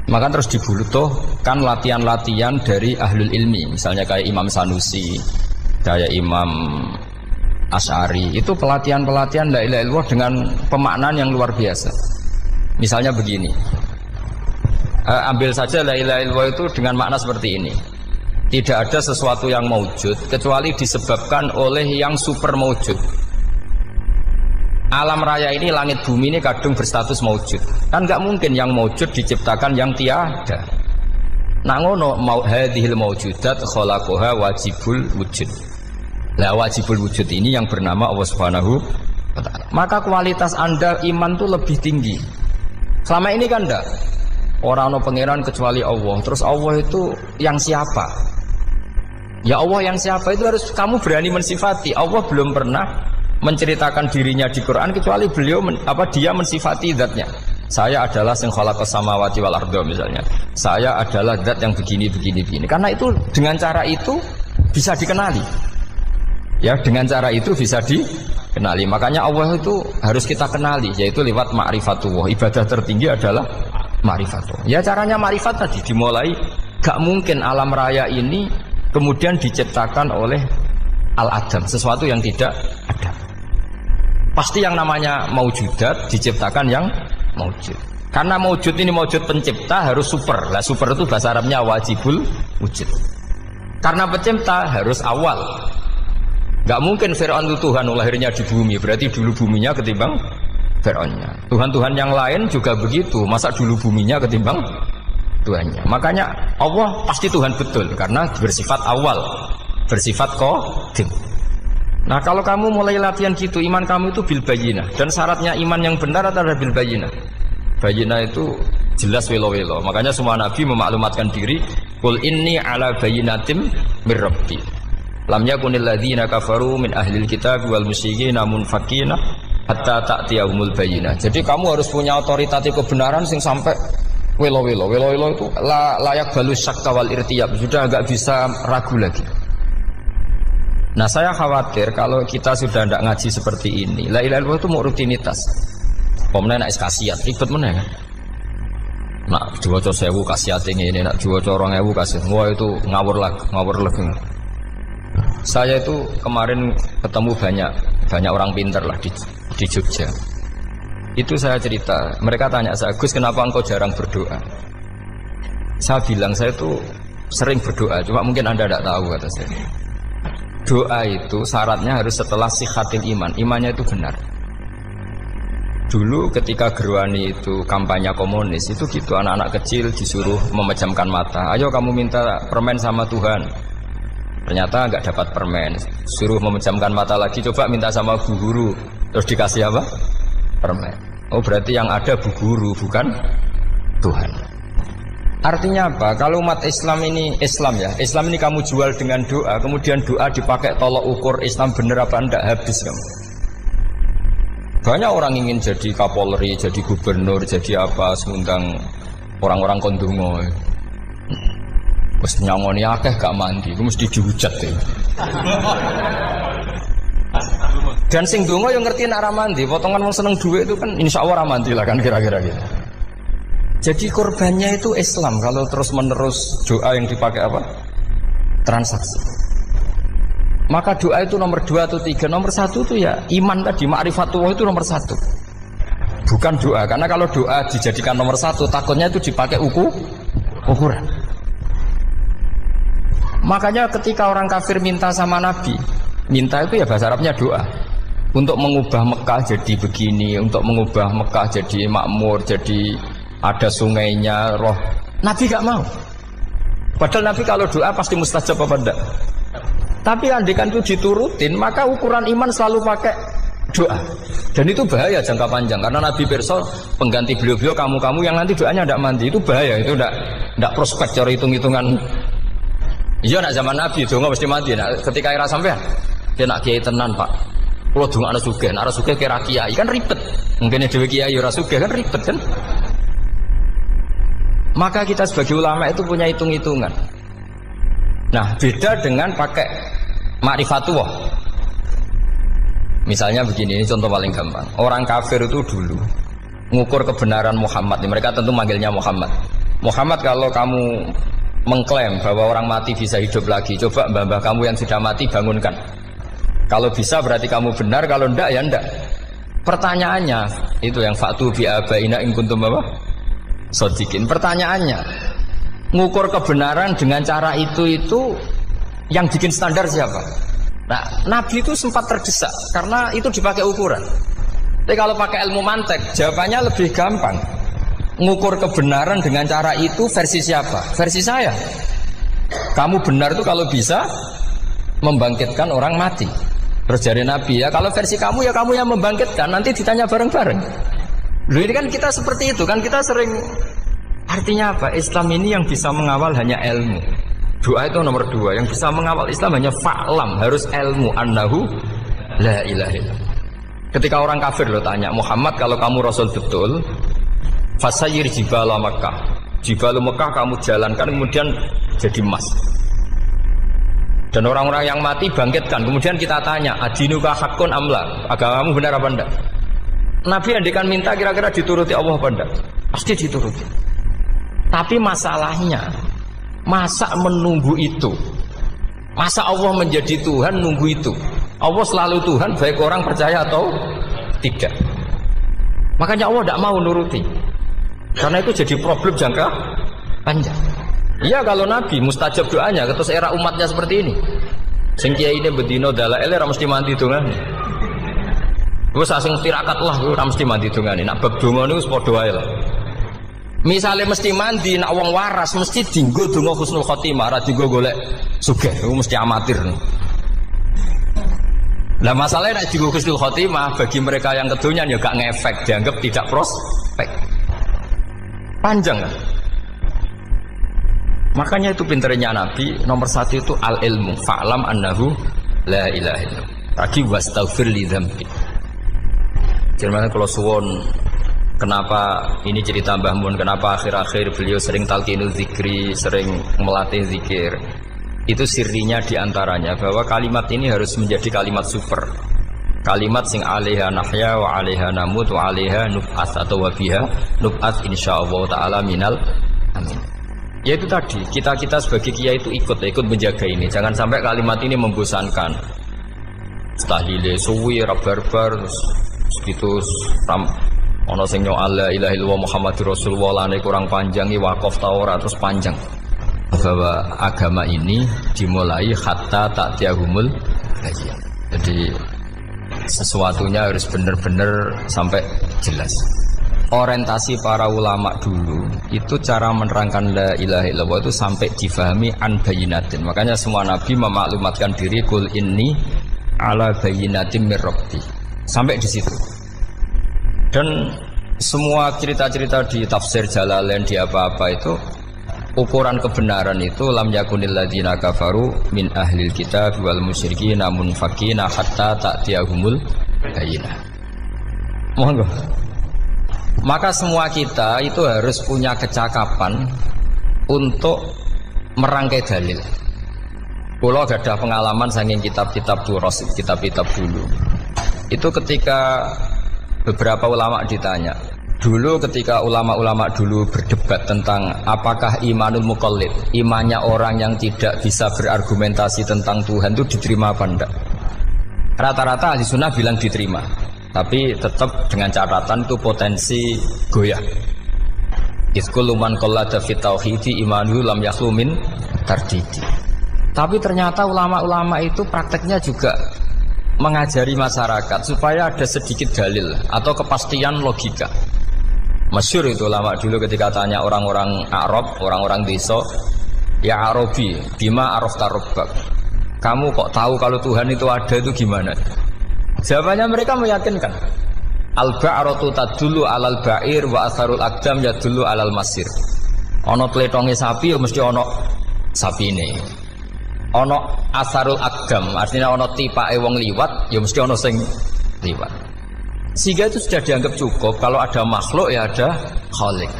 Maka terus dibutuhkan latihan-latihan dari ahlul ilmi, misalnya kayak Imam Sanusi, kayak Imam Asy'ari. Itu pelatihan-pelatihan la ilaha illallah dengan pemaknaan yang luar biasa. Misalnya begini, ambil saja la ilaha illallah itu dengan makna seperti ini. Tidak ada sesuatu yang maujud kecuali disebabkan oleh yang super maujud. Alam raya ini, langit bumi ini kadung berstatus maujud. Kan nggak mungkin yang maujud diciptakan yang tiada. Nak ngono mau hadhil maujudat khalaqaha wajibul wujud. Lah wajibul wujud ini yang bernama Allah Subhanahu wa taala. Maka kualitas Anda iman tuh lebih tinggi. Selama ini kan enggak. Orang no pangeran kecuali Allah. Terus Allah itu yang siapa? Ya Allah yang siapa itu harus kamu berani mensifati. Allah belum pernah menceritakan dirinya di Quran kecuali beliau dia mensifati zatnya. Saya adalah sing khalaqas samawati wal arda misalnya. Saya adalah zat yang begini. Karena itu dengan cara itu bisa dikenali. Ya, dengan cara itu bisa dikenali. Makanya Allah itu harus kita kenali yaitu lewat ma'rifatullah. Ibadah tertinggi adalah ma'rifatullah. Ya caranya ma'rifat tadi dimulai gak mungkin alam raya ini kemudian diciptakan oleh al-adam, sesuatu yang tidak ada. Pasti yang namanya maujudat diciptakan yang maujud. Karena maujud ini maujud pencipta harus super. Lah super itu bahasa Arabnya wajibul wujud. Karena pencipta harus awal. Gak mungkin Fir'aun itu Tuhan lahirnya di bumi, berarti dulu buminya ketimbang Fir'aunnya. Tuhan-Tuhan yang lain juga begitu, masa dulu buminya ketimbang Tuhannya. Makanya Allah pasti Tuhan betul karena bersifat awal, bersifat qadim. Nah kalau kamu mulai latihan gitu, iman kamu itu bil bayyinah. Dan syaratnya iman yang benar adalah bil bayyinah. Bayyinah itu jelas welo-welo. Makanya semua nabi memaklumatkan diri, qul inni ala bayyinatim mir rabbi. Lam yakunil ladzina kafaru min ahlil kitab wal musyrikin munfakina hatta ta'tiyahumul bayyinah. Jadi kamu harus punya otoritatif kebenaran sing sampai welo-welo itu layak balus syakka wal irtiyab, sudah agak bisa ragu lagi. Nah saya khawatir kalau kita sudah tidak ngaji seperti ini, la ilaha illallah itu mau rutinitas. Pemenang nak kasiat, ribet mana kan? Nak diwaca 1000 kasiat ini, nak diwaca 2000 kasiat, wah itu ngawur lagi. Saya itu kemarin ketemu banyak orang pintar lah di Jogja. Itu saya cerita, mereka tanya saya, Gus kenapa engkau jarang berdoa? Saya bilang saya itu sering berdoa, cuma mungkin Anda tidak tahu kata saya. Doa itu syaratnya harus setelah sihatil iman, imannya itu benar. Dulu ketika Gerwani itu kampanye komunis itu gitu, anak-anak kecil disuruh memejamkan mata. Ayo kamu minta permen sama Tuhan. Ternyata nggak dapat permen, suruh memejamkan mata lagi, coba minta sama bu guru, terus dikasih apa? Permen. Oh berarti yang ada bu guru bukan Tuhan. Artinya apa? Kalau umat Islam ini kamu jual dengan doa, kemudian doa dipakai tolok ukur Islam bener apa enggak, habis kamu. Banyak orang ingin jadi Kapolri, jadi gubernur, jadi apa, mengundang orang-orang kondungo. Wes nyangoni akeh gak mandi, itu mesti dihujat ya. Dan sing donga yang ngerti nak ra mandi, potongan wong seneng duit itu kan insyaallah ra mandi lah kan kira-kira gitu. Jadi korbannya itu Islam kalau terus-menerus doa yang dipakai apa? Transaksi. Maka doa itu nomor 2 atau 3. Nomor 1 itu ya iman tadi, ma'rifatullah itu nomor 1. Bukan doa, karena kalau doa dijadikan nomor 1 takutnya itu dipakai ukuran. Makanya ketika orang kafir minta sama Nabi, minta itu ya bahasa Arabnya doa. Untuk mengubah Mekah jadi begini, untuk mengubah Mekah jadi makmur, jadi ada sungainya, roh. Nabi gak mau. Padahal Nabi kalau doa pasti mustajab apa enggak? Tapi andikan itu diturutin, maka ukuran iman selalu pakai doa. Dan itu bahaya jangka panjang, karena Nabi pirsa pengganti beliau-beliau kamu-kamu yang nanti doanya enggak mandi, itu bahaya, itu enggak prospek cara hitung-hitungan. Iya nak zaman Nabi donga mesti mati. Nah, ketika era sampean dia nak kiai tenan, Pak. Kalau donga ana sugih, ana sugih kira kiai kan ribet. Mungkin dhewe kiai ora sugih kan ribet kan. Maka kita sebagai ulama itu punya hitung-hitungan. Nah, beda dengan pakai ma'rifatullah. Misalnya begini, ini contoh paling gampang. Orang kafir itu dulu mengukur kebenaran Muhammad. Mereka tentu manggilnya Muhammad. Muhammad, kalau kamu mengklaim bahwa orang mati bisa hidup lagi, coba mbah-mbah kamu yang sudah mati bangunkan. Kalau bisa berarti kamu benar, kalau ndak ya ndak. Pertanyaannya itu yang fa'tu bi abaina in kuntum apa? Shodiqin. Pertanyaannya, ngukur kebenaran dengan cara itu yang bikin standar siapa? Nah, Nabi itu sempat terdesak karena itu dipakai ukuran. Tapi kalau pakai ilmu mantek, jawabannya lebih gampang. Ngukur kebenaran dengan cara itu versi siapa? Versi saya. Kamu benar itu kalau bisa membangkitkan orang mati. Terus dari Nabi, ya kalau versi kamu ya kamu yang membangkitkan, nanti ditanya bareng-bareng. Loh, ini kan kita seperti itu kan, kita sering. Artinya apa? Islam ini yang bisa mengawal hanya ilmu. Doa itu nomor 2. Yang bisa mengawal Islam hanya fa'lam, harus ilmu annahu la ilaha illallah. Ketika orang kafir lo tanya, Muhammad kalau kamu Rasul betul, fasayyir jibala Makkah, jibala Makkah kamu jalankan kemudian jadi emas. Dan orang-orang yang mati bangkitkan. Kemudian kita tanya, adinuka hakun amla, agamamu benar apa enggak? Nabi andikan minta kira-kira dituruti Allah apa enggak? Pasti dituruti. Tapi masalahnya, masa menunggu itu? Masa Allah menjadi Tuhan nunggu itu? Allah selalu Tuhan baik orang percaya atau tidak. Makanya Allah tidak mau nuruti. Karena itu jadi problem jangka panjang. Iya kalau Nabi mustajab doanya, terus era umatnya seperti ini. Sing kiai ini bedino dalail ora mesti mandi dongane. Wis asing tirakat lah ora mesti mandi dongane. Nak bab donga niku wis padha wae lah. Misale mesti mandi, nak wong waras mesti dienggo donga husnul khotimah, ora dienggo golek sugih. Iku mesti amatir. Lah masalahnya nak dienggo husnul khotimah bagi mereka yang kedonyan ya gak ngefek, dianggap tidak prospek. Panjang kan? Makanya itu pinternya Nabi, nomor 1 itu al-ilmu, fa'lam annahu la ilaha illallah. Tadi wastaghfir li dzambi. Jadi kalau suwon, kenapa ini cerita Mbah Mun, kenapa akhir-akhir beliau sering talqinul zikri, sering melatih zikir. Itu sirinya diantaranya bahwa kalimat ini harus menjadi kalimat super. Kalimat sing alaiha nahya wa alaiha namut wa alaiha nub'ats atau wa biha nub'ats insyaallah taala minal amin. Ya itu tadi, kita sebagai kiai itu ikut menjaga ini. Jangan sampai kalimat ini membosankan. Tahlile suwi barbar segitu ono sing nyo la ilaha illallah Muhammadur Rasulullah lane kurang panjang iki wakaf ta ora terus panjang. Bahwa agama ini dimulai hatta ta'tiyahumul bayyinah. Jadi sesuatunya harus benar-benar sampai jelas. Orientasi para ulama dulu itu cara menerangkan la ilaha illallah itu sampai difahami an bayyinatin. Makanya semua nabi memaklumatkan diri kul inni ala bayyinatin mir rabbi. Sampai di situ. Dan semua cerita-cerita di tafsir Jalalain di apa-apa itu ukuran kebenaran itu lam yakunil ladzina kafaru min ahlil kitab wal musyrikin namun faqina hatta ta'tiyahumul bayyinah. Monggo. Maka semua kita itu harus punya kecakapan untuk merangkai dalil. Kalau ada pengalaman saking kitab-kitab duros, kitab-kitab dulu. Itu ketika beberapa ulama ditanya. Dulu ketika ulama-ulama dulu berdebat tentang apakah imanul muqallid, imannya orang yang tidak bisa berargumentasi tentang Tuhan itu diterima apa enggak? Rata-rata ahli sunnah bilang diterima, tapi tetap dengan catatan itu potensi goyah. Iskul man qallada fit tauhidi imanu lam yakhlu min tardidi. Tapi ternyata ulama-ulama itu prakteknya juga mengajari masyarakat supaya ada sedikit dalil atau kepastian logika. Masyhur itu ulama dulu ketika tanya orang-orang Arab, orang-orang desa, ya Arabi, bima arafta rabbak. Kamu kok tahu kalau Tuhan itu ada, itu gimana? Jawabannya mereka meyakinkan. Al-ba'ratu tadullu 'alal ba'ir wa atharul aqdam yadullu 'alal masir. Ana tletonge sapi ya mesti ana sapine. Ana asarul aqdam, artinya ana tipake wong liwat ya mesti ana sing liwat. Sehingga itu sudah dianggap cukup kalau ada makhluk ya ada khalik.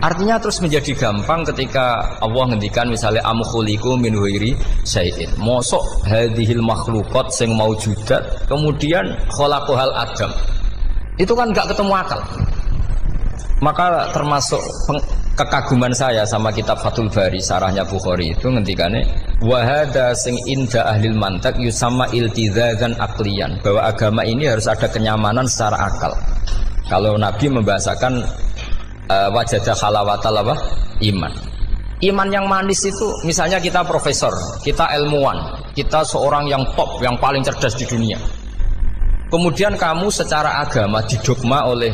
Artinya terus menjadi gampang ketika Allah ngendikan misalnya am khuliqu min ghairi syai'in. Mosok hadhil makhluqat sing maujudat kemudian khalaqahal adam. Itu kan enggak ketemu akal. Maka termasuk kekaguman saya sama kitab Fathul Bari sarahnya Bukhari itu ngendikane wa hadza sing inda ahlil mantak yusamma iltizazan aqliyan, bahwa agama ini harus ada kenyamanan secara akal. Kalau Nabi membahasakan wajadah halawatal apa? Iman. Iman yang manis itu misalnya kita profesor, kita ilmuwan, kita seorang yang top, yang paling cerdas di dunia. Kemudian kamu secara agama didogma oleh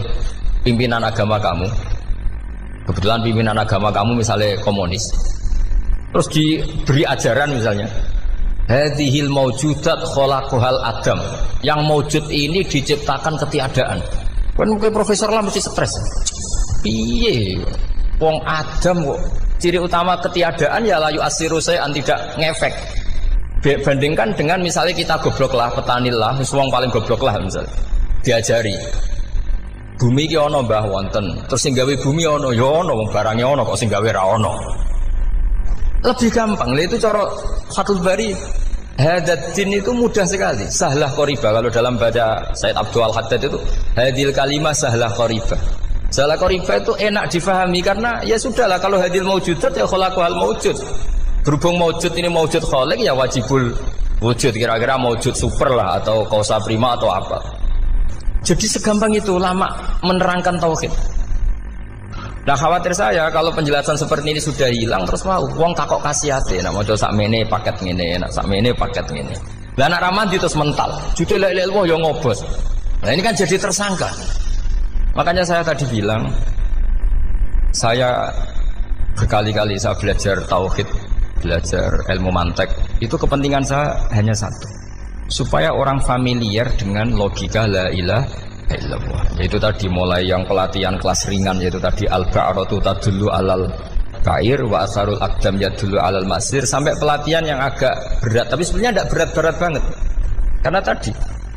pimpinan agama kamu. Kebetulan pimpinan agama kamu misalnya komunis. Terus diberi ajaran misalnya hadhil maujudat khalaqahal adam. Yang maujud ini diciptakan ketiadaan. Kan mungkin profesor lah mesti stres. Piye wong Adam kok ciri utama ketiadaan ya layu asiru saya tidak ngefek. Bandingkan dengan misalnya kita goblok lah, petani lah, wong paling goblok lah misalnya diajari bumi ki ana mbah wonten, terus sing gawe bumi ana ya ana, wong barange ana kok sing gawe ra ana. Lebih gampang lha itu cara Fathul Bari. Hadatin itu mudah sekali, sahlah qoriba. Kalau dalam baca Said Abdul Al-Haddad itu hadil kalimah sahlah qoriba. Sahlah qoriba itu enak difahami karena ya sudahlah kalau hadil maujudat ya khalaqahal maujud. Berhubung maujud ini maujud khaliq ya wajibul wujud, kira-kira maujud super lah atau kausa prima atau apa. Jadi segampang itu ulama menerangkan tauhid. Nah khawatir saya kalau penjelasan seperti ini sudah hilang terus mau wong takok kasihate, nak maca sakmene paket ngene, nak sakmene paket ngene. Lah nak ramadi terus mental, judul lek ilmu ya ngobos. Nah ini kan jadi tersangka. Makanya saya tadi bilang saya berkali-kali saya belajar tauhid, belajar ilmu mantek. Itu kepentingan saya hanya satu. Supaya orang familiar dengan logika la ilaha illallah. Yaitu tadi mulai yang pelatihan kelas ringan, yaitu tadi al-ba'ratu tadullu alal kair wa asarul aqdam yadullu alal masir, sampai pelatihan yang agak berat, tapi sebenarnya tidak berat-berat banget. Karena tadi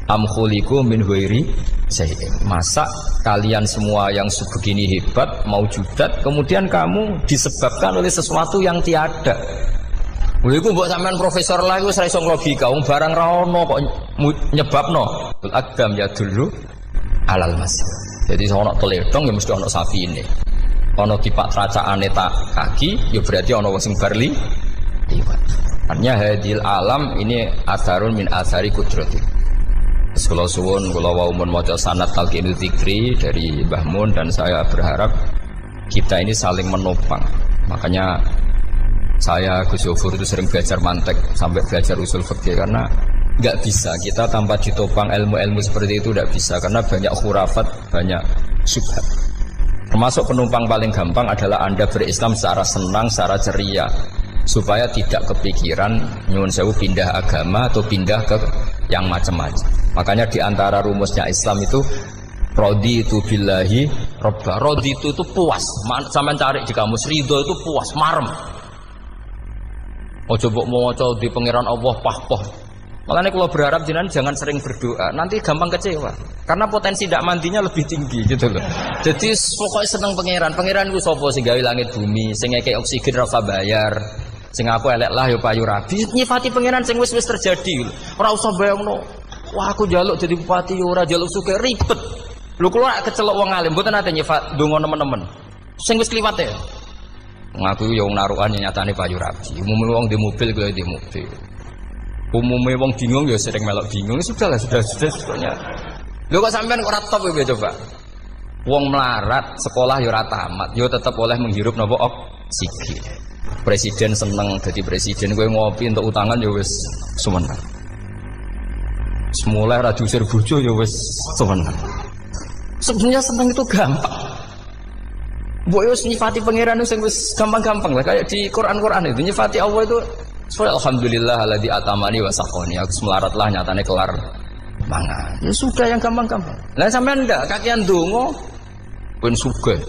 am khuliqu min ghairi syai'in. Masa kalian semua yang sebegini hebat maujudat kemudian kamu disebabkan oleh sesuatu yang tiada. Lha iku mbok sampean profesor lah iku ora iso logika, wong barang ra ono kok nyebabno. Al-aqdam ya dulu alal masir. Jadi ono teledong ya mesti ono sapine. Ono tipak tracakane tak kaki ya berarti ono wong sing barli liwat. Artinya hadil alam ini asarun min asari kudrati. Kula suwun kula wau mun maca sanad talqinul dzikri dari Mbah Mun, dan saya berharap kita ini saling menopang. Makanya saya Gus Yofur itu sering belajar mantek sampai belajar usul fikih, karena nggak bisa kita tanpa ditopang ilmu-ilmu seperti itu, tidak bisa, karena banyak khurafat, banyak syubhat. Termasuk penumpang paling gampang adalah Anda berislam secara senang, secara ceria, supaya tidak kepikiran nyuwun sewu pindah agama atau pindah ke yang macam-macam. Makanya diantara rumusnya Islam itu raditu billahi robba. Raditu itu puas, sampean cari di kamus, ridho itu puas, marem. Ojo mbok maca di pangeran Allah pah-pah. Makanya kalau berharap jenengan jangan sering berdoa, nanti gampang kecewa. Karena potensi tidak mandinya lebih tinggi gitu loh. Jadi pokoknya seneng pangeran itu sapa sing gawe langit bumi, sing ngekek oksigen ra bayar. Sing aku elek lah ya payu rabi. Nyifati pangeran sing wis terjadi. Ora usah bayangno. Wah aku njaluk jadi bupati ya ora njaluk sugih ribet. Lho kula kecelok wong alim mboten nate nyifat donga nemen-nemen. Sing wis kliwat ya. Ngaku ya wong narukan nyatane payu rabi. Umume wong di mobil kaya di mobil. Umume wong bingung ya sering melok bingung. Sudah sebetulnya. Lho kok sampean ora top ya coba. Wong melarat sekolah ya ora tamat, ya tetep oleh menghirup napa oksigen. Presiden seneng jadi presiden, gue ngopi untuk utangan ya wis semenang. Semula ra diusir bojo ya wis semenang. Sebenarnya seneng itu gampang. Mbok yo nyifati pangeran sing wis gampang-gampang lah kayak di Quran itu nyifati Allah itu alhamdulillah alladzi atamani wa saqani. Aku melarat lah nyatane kelar mangan. Ya sudah yang gampang-gampang. Lah sampean ndak kakean donga ben sugih.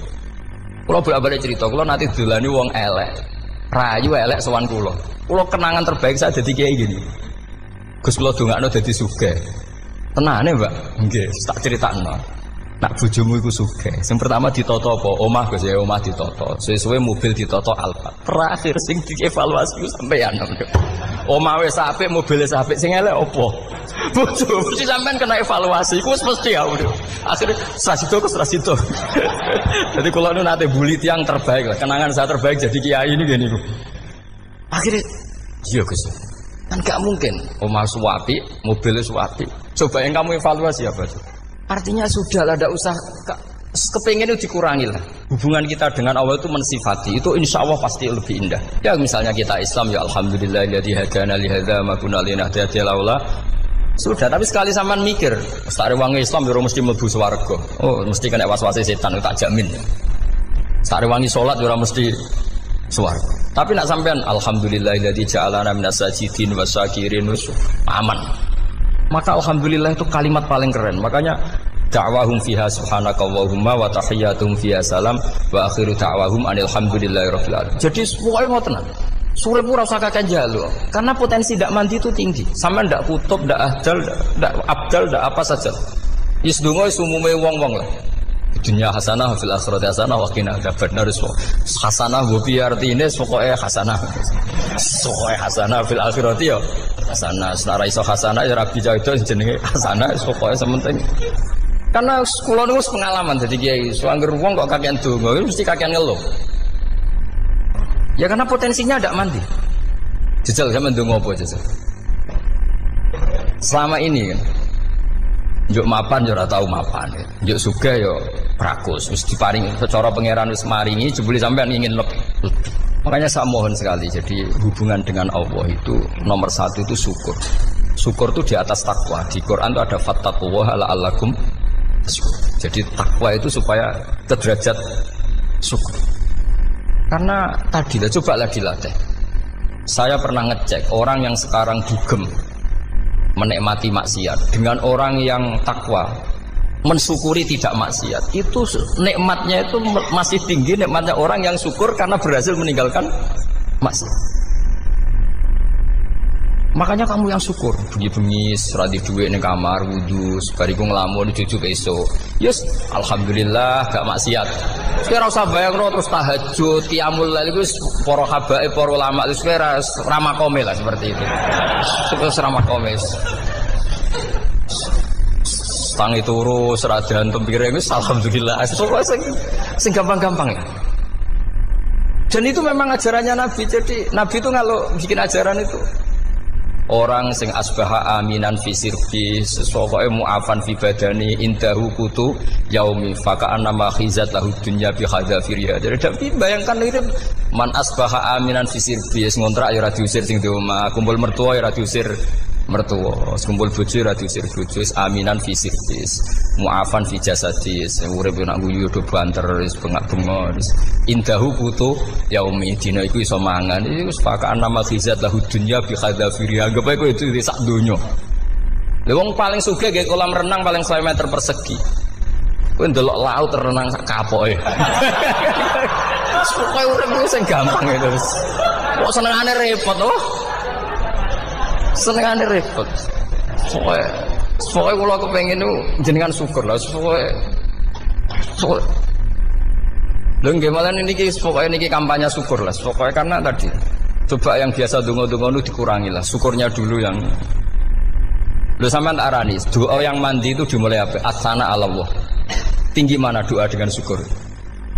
Kula bolak-balik cerita, kula nanti dolani wong elek. Rayu elek sowan kula. Kula kenangan terbaik saya dadi kiai gini. Gus kula dongakno dadi sugih. Tenane, Mbak? Nggih, tak critakno. Nak bojomu iku sugih. Sing pertama ditata apa? Omah Gus ya, omah ditata. Suwe-suwe mobil ditata Alphard. Terakhir sing dievaluasi ku sampeyan. Omah wis apik, mobil wis apik, sing elek apa? Bojo, mesti sampean kena evaluasi. Iku wis mesti ya. Akhirnya strasido. Jadi kalau nu nate bully tiang terbaik lah, kenangan saya terbaik jadi kiai ini gini bu. Akhirnya, iya Gus, kan gak mungkin. Omah suwapi, mobilnya suwapi. Coba yang kamu evaluasi apa tuh? Artinya sudah lah, tidak usah kepengen itu dikurangi lah. Hubungan kita dengan Allah itu mensifati, itu insya Allah pasti lebih indah. Ya misalnya kita Islam ya alhamdulillahilladzi hadana li hadza ma kunna linahtadiya laula. Sudah, tapi sekali sampean mikir, sare wangi Islam yo mesti mlebu swarga. Oh, mesti kena was-wase setan tak jamin. Sare wangi salat yo mesti swarga. Tapi nak sampean alhamdulillahilladzi ja'alana minas sajidin wasyakirin aman. Maka alhamdulillah itu kalimat paling keren. Makanya da'wahum fiha subhanakallahumma wa tahiyyatuhum fiha salam wa akhiru da'wahum alhamdulillahirabbil alamin. Jadi semuanya mau tenang. Surip ora usah kakek njaluk karena potensi ndak mandi itu tinggi. Sama ndak kutub, ndak ahdal, ndak abdal, ndak apa saja. Wis donga wis umume wong-wong lah. Dunya hasanah fil akhirati hasanah wa qina adzabannar. Hasanah bu pi artine pokoke hasanah. Pokoke hasanah fil akhirati yo hasanah. Senara iso hasanah ya rabi jauh jenenge hasanah pokoke sementing. Karena kula niku pengalaman dadi kiai, suangger wong kok kakean donga mesti kakean ngeluh. Ya karena potensinya tidak mandi. Jajal sama ndonga apa jajal. Selama ini kan njuk mapan yo ora tau mapan. Njuk sugih yo prakus wis diparingi secara pangeran wis maringi jebule sampean ingin lebih. Makanya saya mohon sekali jadi hubungan dengan Allah itu nomor satu itu syukur. Syukur itu di atas takwa. Di Quran itu ada fattaqullaha la'allakum tashkurun. Jadi takwa itu supaya ke derajat syukur. Karena tadilah cobalah dilatih. Saya pernah ngecek orang yang sekarang dugem menikmati maksiat dengan orang yang takwa mensyukuri tidak maksiat. Itu nikmatnya itu masih tinggi nikmatnya orang yang syukur karena berhasil meninggalkan maksiat. Makanya kamu yang syukur, bengi-bengi seradi duit ning kamar wudu, bariku ngelamun cucu esuk. Yes, alhamdulillah gak maksiat. Ora usah bayangno terus tahajud, qiyamul lail iku para habaib, para ulama wis ramakome lah seperti itu. Terus ramakome. Tangi turu seradan tempire wis alhamdulillah. Sing gampang-gampang ya. Dan itu memang ajarannya Nabi. Jadi Nabi itu kalau bikin ajaran itu orang sing asbaha aminan fi sirbi sesuai mu'afan fi badani indahu kutu yaumi faka'an nama khizat lahu dunya bi khadzafiriya. Jadi tapi bayangkan itu man asbaha aminan fi sirbi ngontrak ya ora diusir sing di omah, kumpul mertua ya ora diusir mertua, kumpul bojo ora diusir bojo, aminan fi sirbi mu'afan fi jasadi urip nak guyu do banter wis bengak-bengok indahu kutu yaumi dina iku iso mangan iki wis faka'an nama khizat lahu dunya bi khadzafiriya. Anggap ae itu di sak donya. Lha wong paling sugih nggih kolam renang paling 100 meter persegi. Kowe ndelok laut renang sak kapoke. Pokoke urip sing gampang itu wis. Kok senengane repot oh. Senengane repot. Pokoknya kalau kepengen itu jenengan syukur lah. Pokoknya lho nggih malah niki pokoknya niki kampanye syukur lah. Pokoknya karena tadi coba yang biasa donga-donga itu dikurangi lah. Syukurnya dulu yang lho sampean tak arani doa yang mandi itu dimulai apa? Asana Allah. Tinggi mana doa dengan syukur?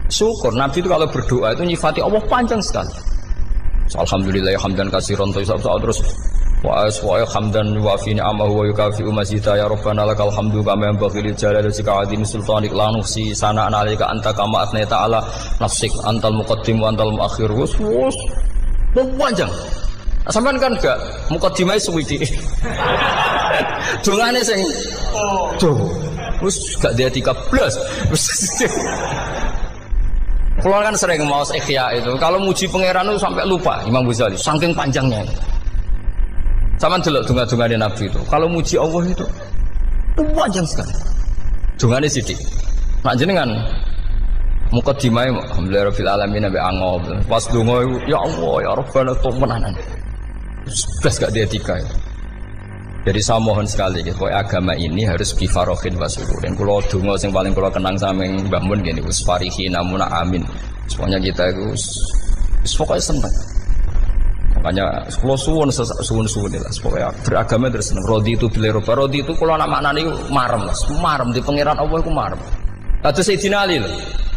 Syukur Nabi itu kalau berdoa itu nyifati Allah panjang sekali. Alhamdulillah hamdan katsiran terus wa hamdan wa fi ni'amahu wa yukafi'u mazida ya rabbana lakal hamdu kama yanbaghi lil jalali wa azim sultanik la nuhsi sana'an 'alaika anta kama athnayta 'ala nafsik antal muqaddim wa antal muakhir wus panjang. Sampean kan gak muqaddimah suwiti. Dongane sing wis gak dia 13. Kalau kan sering maos ikhya itu, kalau muji pangeran itu sampai lupa Imam Ghazali, saking panjangnya. Sama delok donga-dongane Nabi itu. Kalau muji Allah itu panjang sekali. Dongane sithik. Nak jenengan muqaddimah alhamdulillah rabbil alamin sampai angob. Pas donga ya Allah ya Rabbana temenanan. Sudah gak dia tiga. Jadi saya mohon sekali, agama ini harus bifarohin wa syukurin. Kalau donga yang paling kalau kenang sama Mbah Mun gini, usfarihi namuna amin. Semuanya kita itu, pokoknya senang. Makanya kalau suwun lah, pokoknya beragama terus senang. Rodi itu bila rodi itu kalau anak maknanya marem di pangeran Allah itu marem. Kata Sayyidina Ali loh,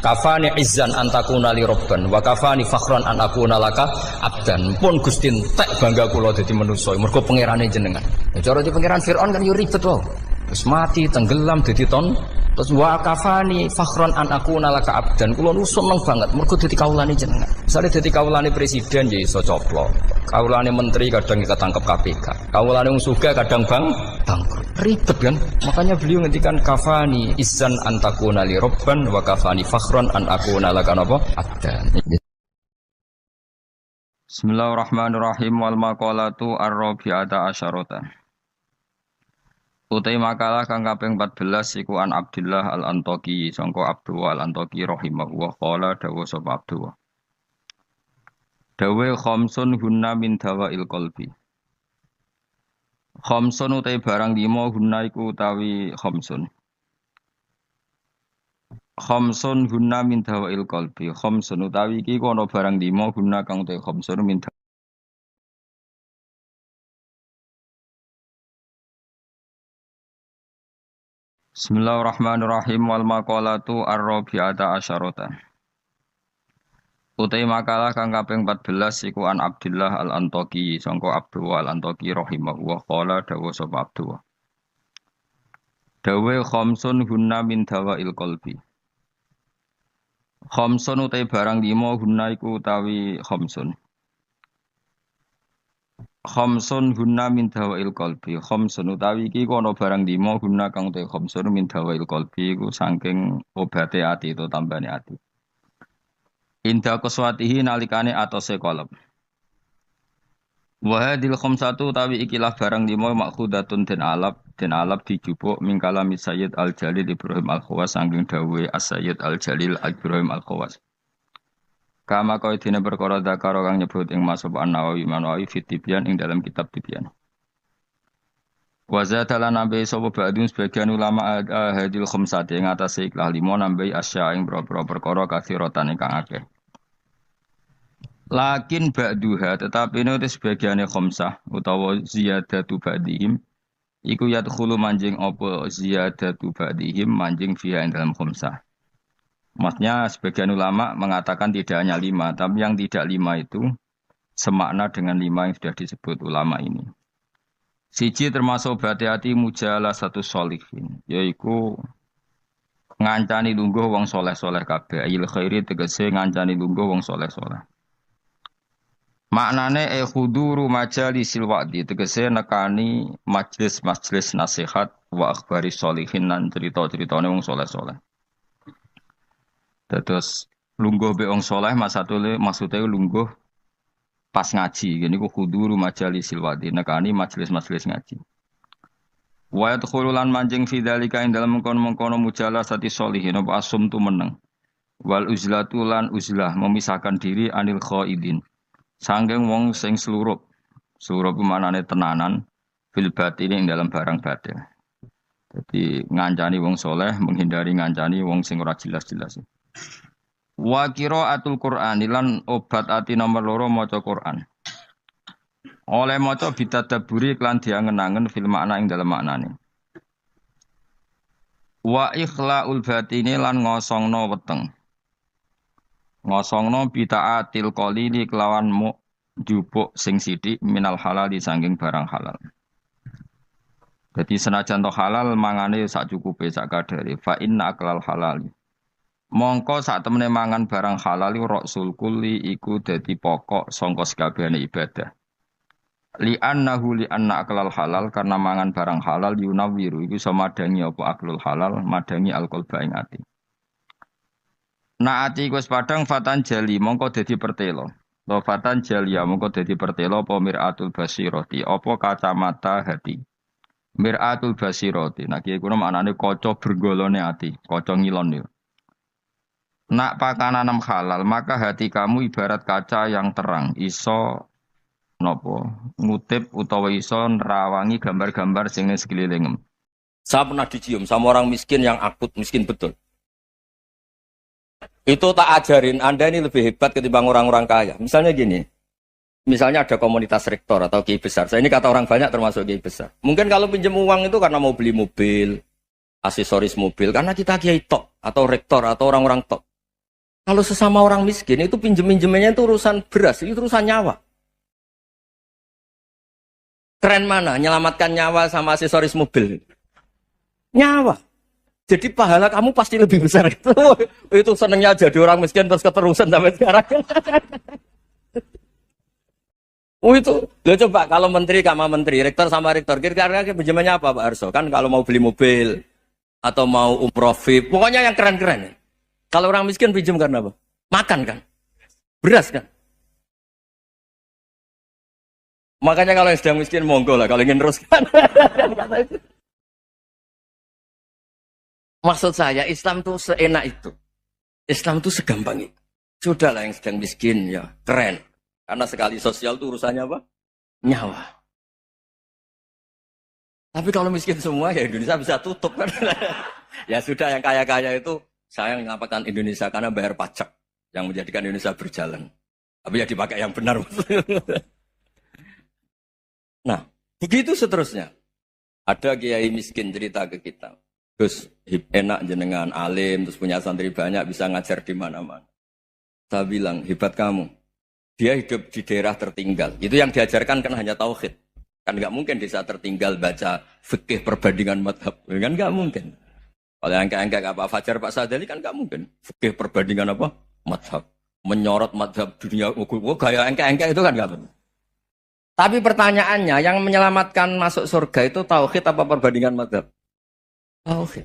kafani izzan antakuna li robban, wa kafani fakhran an akuna laka abdan. Pun Gusti entek bangga kula dadi manusa, mergo pangerane jenengan. Cara di pangeran Firaun kan yo ribet wae. Terus mati, tenggelam dadi ton. Terus wa kafani fakhran an akuna laka abdan. Kula nu seneng banget mergo dadi kawulane jenengan. Misale dadi kawulane presiden ya iso coplok. Kawulane menteri kadang ketangkep KPK. Kawulane wong sugih kadang bangkrut. Ribet kan? Makanya beliau ngendikan kafani izzan antakuna li robban wa kafani fakhran an akuna laka napa abdan. Bismillahirrahmanirrahim wal maqalatu ar-rabi'ata asyarata. Utai makalah kang kaping 14 iku an Abdullah al-Antaqi sangka Abdullah al-Antaqi rahimahullah qala dawa sapa Abdullah. Dawe khamsun hunna min dawail qalbi. Khamsun utai barang 5 hunna iku utawi khamsun. Khamsun hunna min dawail qalbi. Khamsun utawi iki kono barang 5 hunna kang utai khamsun min Bismillahirrahmanirrahim wal maqalatu ar-rabi'ata asyarata. Utai makalah kang kaping 14 iku an Abdullah al-Antaqi sangka Abdullah al-Antaqi rahimahullah qala dawa sapa Abdullah. Dawe khamsun hunna min dawail qalbi. Khamsun utai barang 5 hunna iku utawi khamsun. Khamsun hunna min dawail qalbi. Khamsun utawi iki kono barang 5 hunna kang utai khamsun min dawail qalbi iku saking obate ati itu tambane ati. Inda qaswatihi nalikane atose kolom. Wa hadil khamsatu utawi ikilah barang 5 makhudatun den alap dijupuk mingkalami Sayyid Al-Jalil Ibrahim Al-Khawas saking dawuhe As-Sayyid Al-Jalil Ibrahim Al-Khawas. Kama kau dina perkara dakaro kang nyebut ing Mas An-Nawawi fit Tibyan ing dalam kitab Tibyan. Wa zatalan nambe sapa ba'dun sebagian ulama hadil khamsati ing atase ikhlas 5 nambe asya ing boro-boro perkara kathiratan ingkang akeh. Lakin ba'duha tetapi ini sebagiane khamsah utawa ziyadatu ba'dihim iku yadkhulu manjing apa ziyadatu ba'dihim manjing fiha ing dalam khamsah. Maksudnya sebagian ulama mengatakan tidak hanya 5, tapi yang tidak 5 itu semakna dengan 5 yang sudah disebut ulama ini. Siji termasuk berhati-hati mujalah satu sholihin, yaitu ngancani lungguh wong soleh-soleh kabeh, ayil khairi tegese ngancani lungguh wong soleh-soleh. Maknane khuduru majalisil wa'di tegese nekani majlis-majlis nasihat wa akhbari sholihin lan cerita-ceritane wong soleh-soleh. Terus lungguh be wong soleh maksudnya lungguh pas ngaji, gini ku khuduru majalisil wa'di nekani majlis-majlis ngaji. Wa yadkhululan manjing fi dzalika ing dalem mengkono-mengkono mujalasati sholihin apa asum tu meneng. Wal uzlatu lan uzlah memisahkan diri anil khaidin. Sangking wong sing slurup. Slurup manane tenanan fil batin ing dalam barang batin. Jadi ngancani wong soleh, menghindari ngancani wong sing ora jelas-jelas. Wa qiraatul Qur'an lan obat ati nomor loro maca Qur'an. Oleh maca bitadabburi klan diangen-angen fil makna ing dalam maknane. Wa ikhlaul batini lan ngosongno weteng. Ngosongno bitaatil qalili kelawan mu jupuk sing sithik minal halal disangking barang halal. Jadi senajan to halal mangane sak cukupe sak kadare fa inna aklal halal. Mongko sak temene mangan barang halal rasul kulli iku dadi pokok sangka sakabehane ibadah. Li annahu li anna aklal halal karena mangan barang halal yunawiru iku iso madangi apa aklul halal madangi alqalba ing ati. Naati wis padang fatan jali mongko dadi pertelo. Lo fatan jalia mongko dadi pertelo apa miratul basirati apa kacamata hati. Miratul basirati. Nah kiye kuwi maknane kaca bergolone ati, kaca ngilon yo. Nak pakananam halal maka hati kamu ibarat kaca yang terang, iso nopo ngutip utawa iso nerawangi gambar-gambar sing ning sekelilingem. Saya pernah dicium sama orang miskin yang akut miskin betul. Itu tak ajarin Anda ini lebih hebat ketimbang orang-orang kaya. Misalnya gini. Misalnya ada komunitas rektor atau kiai besar. Saya ini kata orang banyak termasuk kiai besar. Mungkin kalau pinjam uang itu karena mau beli mobil, aksesoris mobil, karena kita kiai tok atau rektor atau orang-orang tok. Kalau sesama orang miskin itu pinjem-pinjemannya itu urusan beras, itu urusan nyawa. Keren mana? Menyelamatkan nyawa sama aksesoris mobil. Nyawa. Jadi pahala kamu pasti lebih besar. Itu senengnya jadi orang miskin terus keterusan sampai sekarang. Oh itu, lo coba kalau menteri sama menteri, rektor sama rektor, kira-kira pinjamannya apa Pak Arso? Kan kalau mau beli mobil atau mau umroh VIP, pokoknya yang keren-keren. Kalau orang miskin pinjam karena apa? Makan kan, beras kan. Makanya kalau yang sedang miskin monggo lah, kalau ingin terus kan. Maksud saya Islam tuh seenak itu, Islam tuh segampang itu. Sudahlah yang sedang miskin ya keren. Karena sekali sosial itu urusannya apa? Nyawa. Tapi kalau miskin semua ya Indonesia bisa tutup kan. Ya sudah yang kaya-kaya itu saya mengatakan Indonesia karena bayar pajak yang menjadikan Indonesia berjalan. Tapi ya dipakai yang benar. Nah, begitu seterusnya. Ada kiai miskin cerita ke kita. Terus enak jenengan alim, terus punya santri banyak, bisa ngajar di mana-mana. Saya bilang, hebat kamu. Dia hidup di daerah tertinggal. Itu yang diajarkan kan hanya tauhid. Kan nggak mungkin desa tertinggal baca fikih perbandingan madhab. Kan nggak mungkin. Kalau angka-angka apa Fajar Pak Sadali kan nggak mungkin. Fikih perbandingan apa? Madhab. Menyorot madhab dunia. Gaya angka-angka itu kan nggak mungkin. Tapi pertanyaannya, yang menyelamatkan masuk surga itu tauhid apa perbandingan madhab? Tauhid.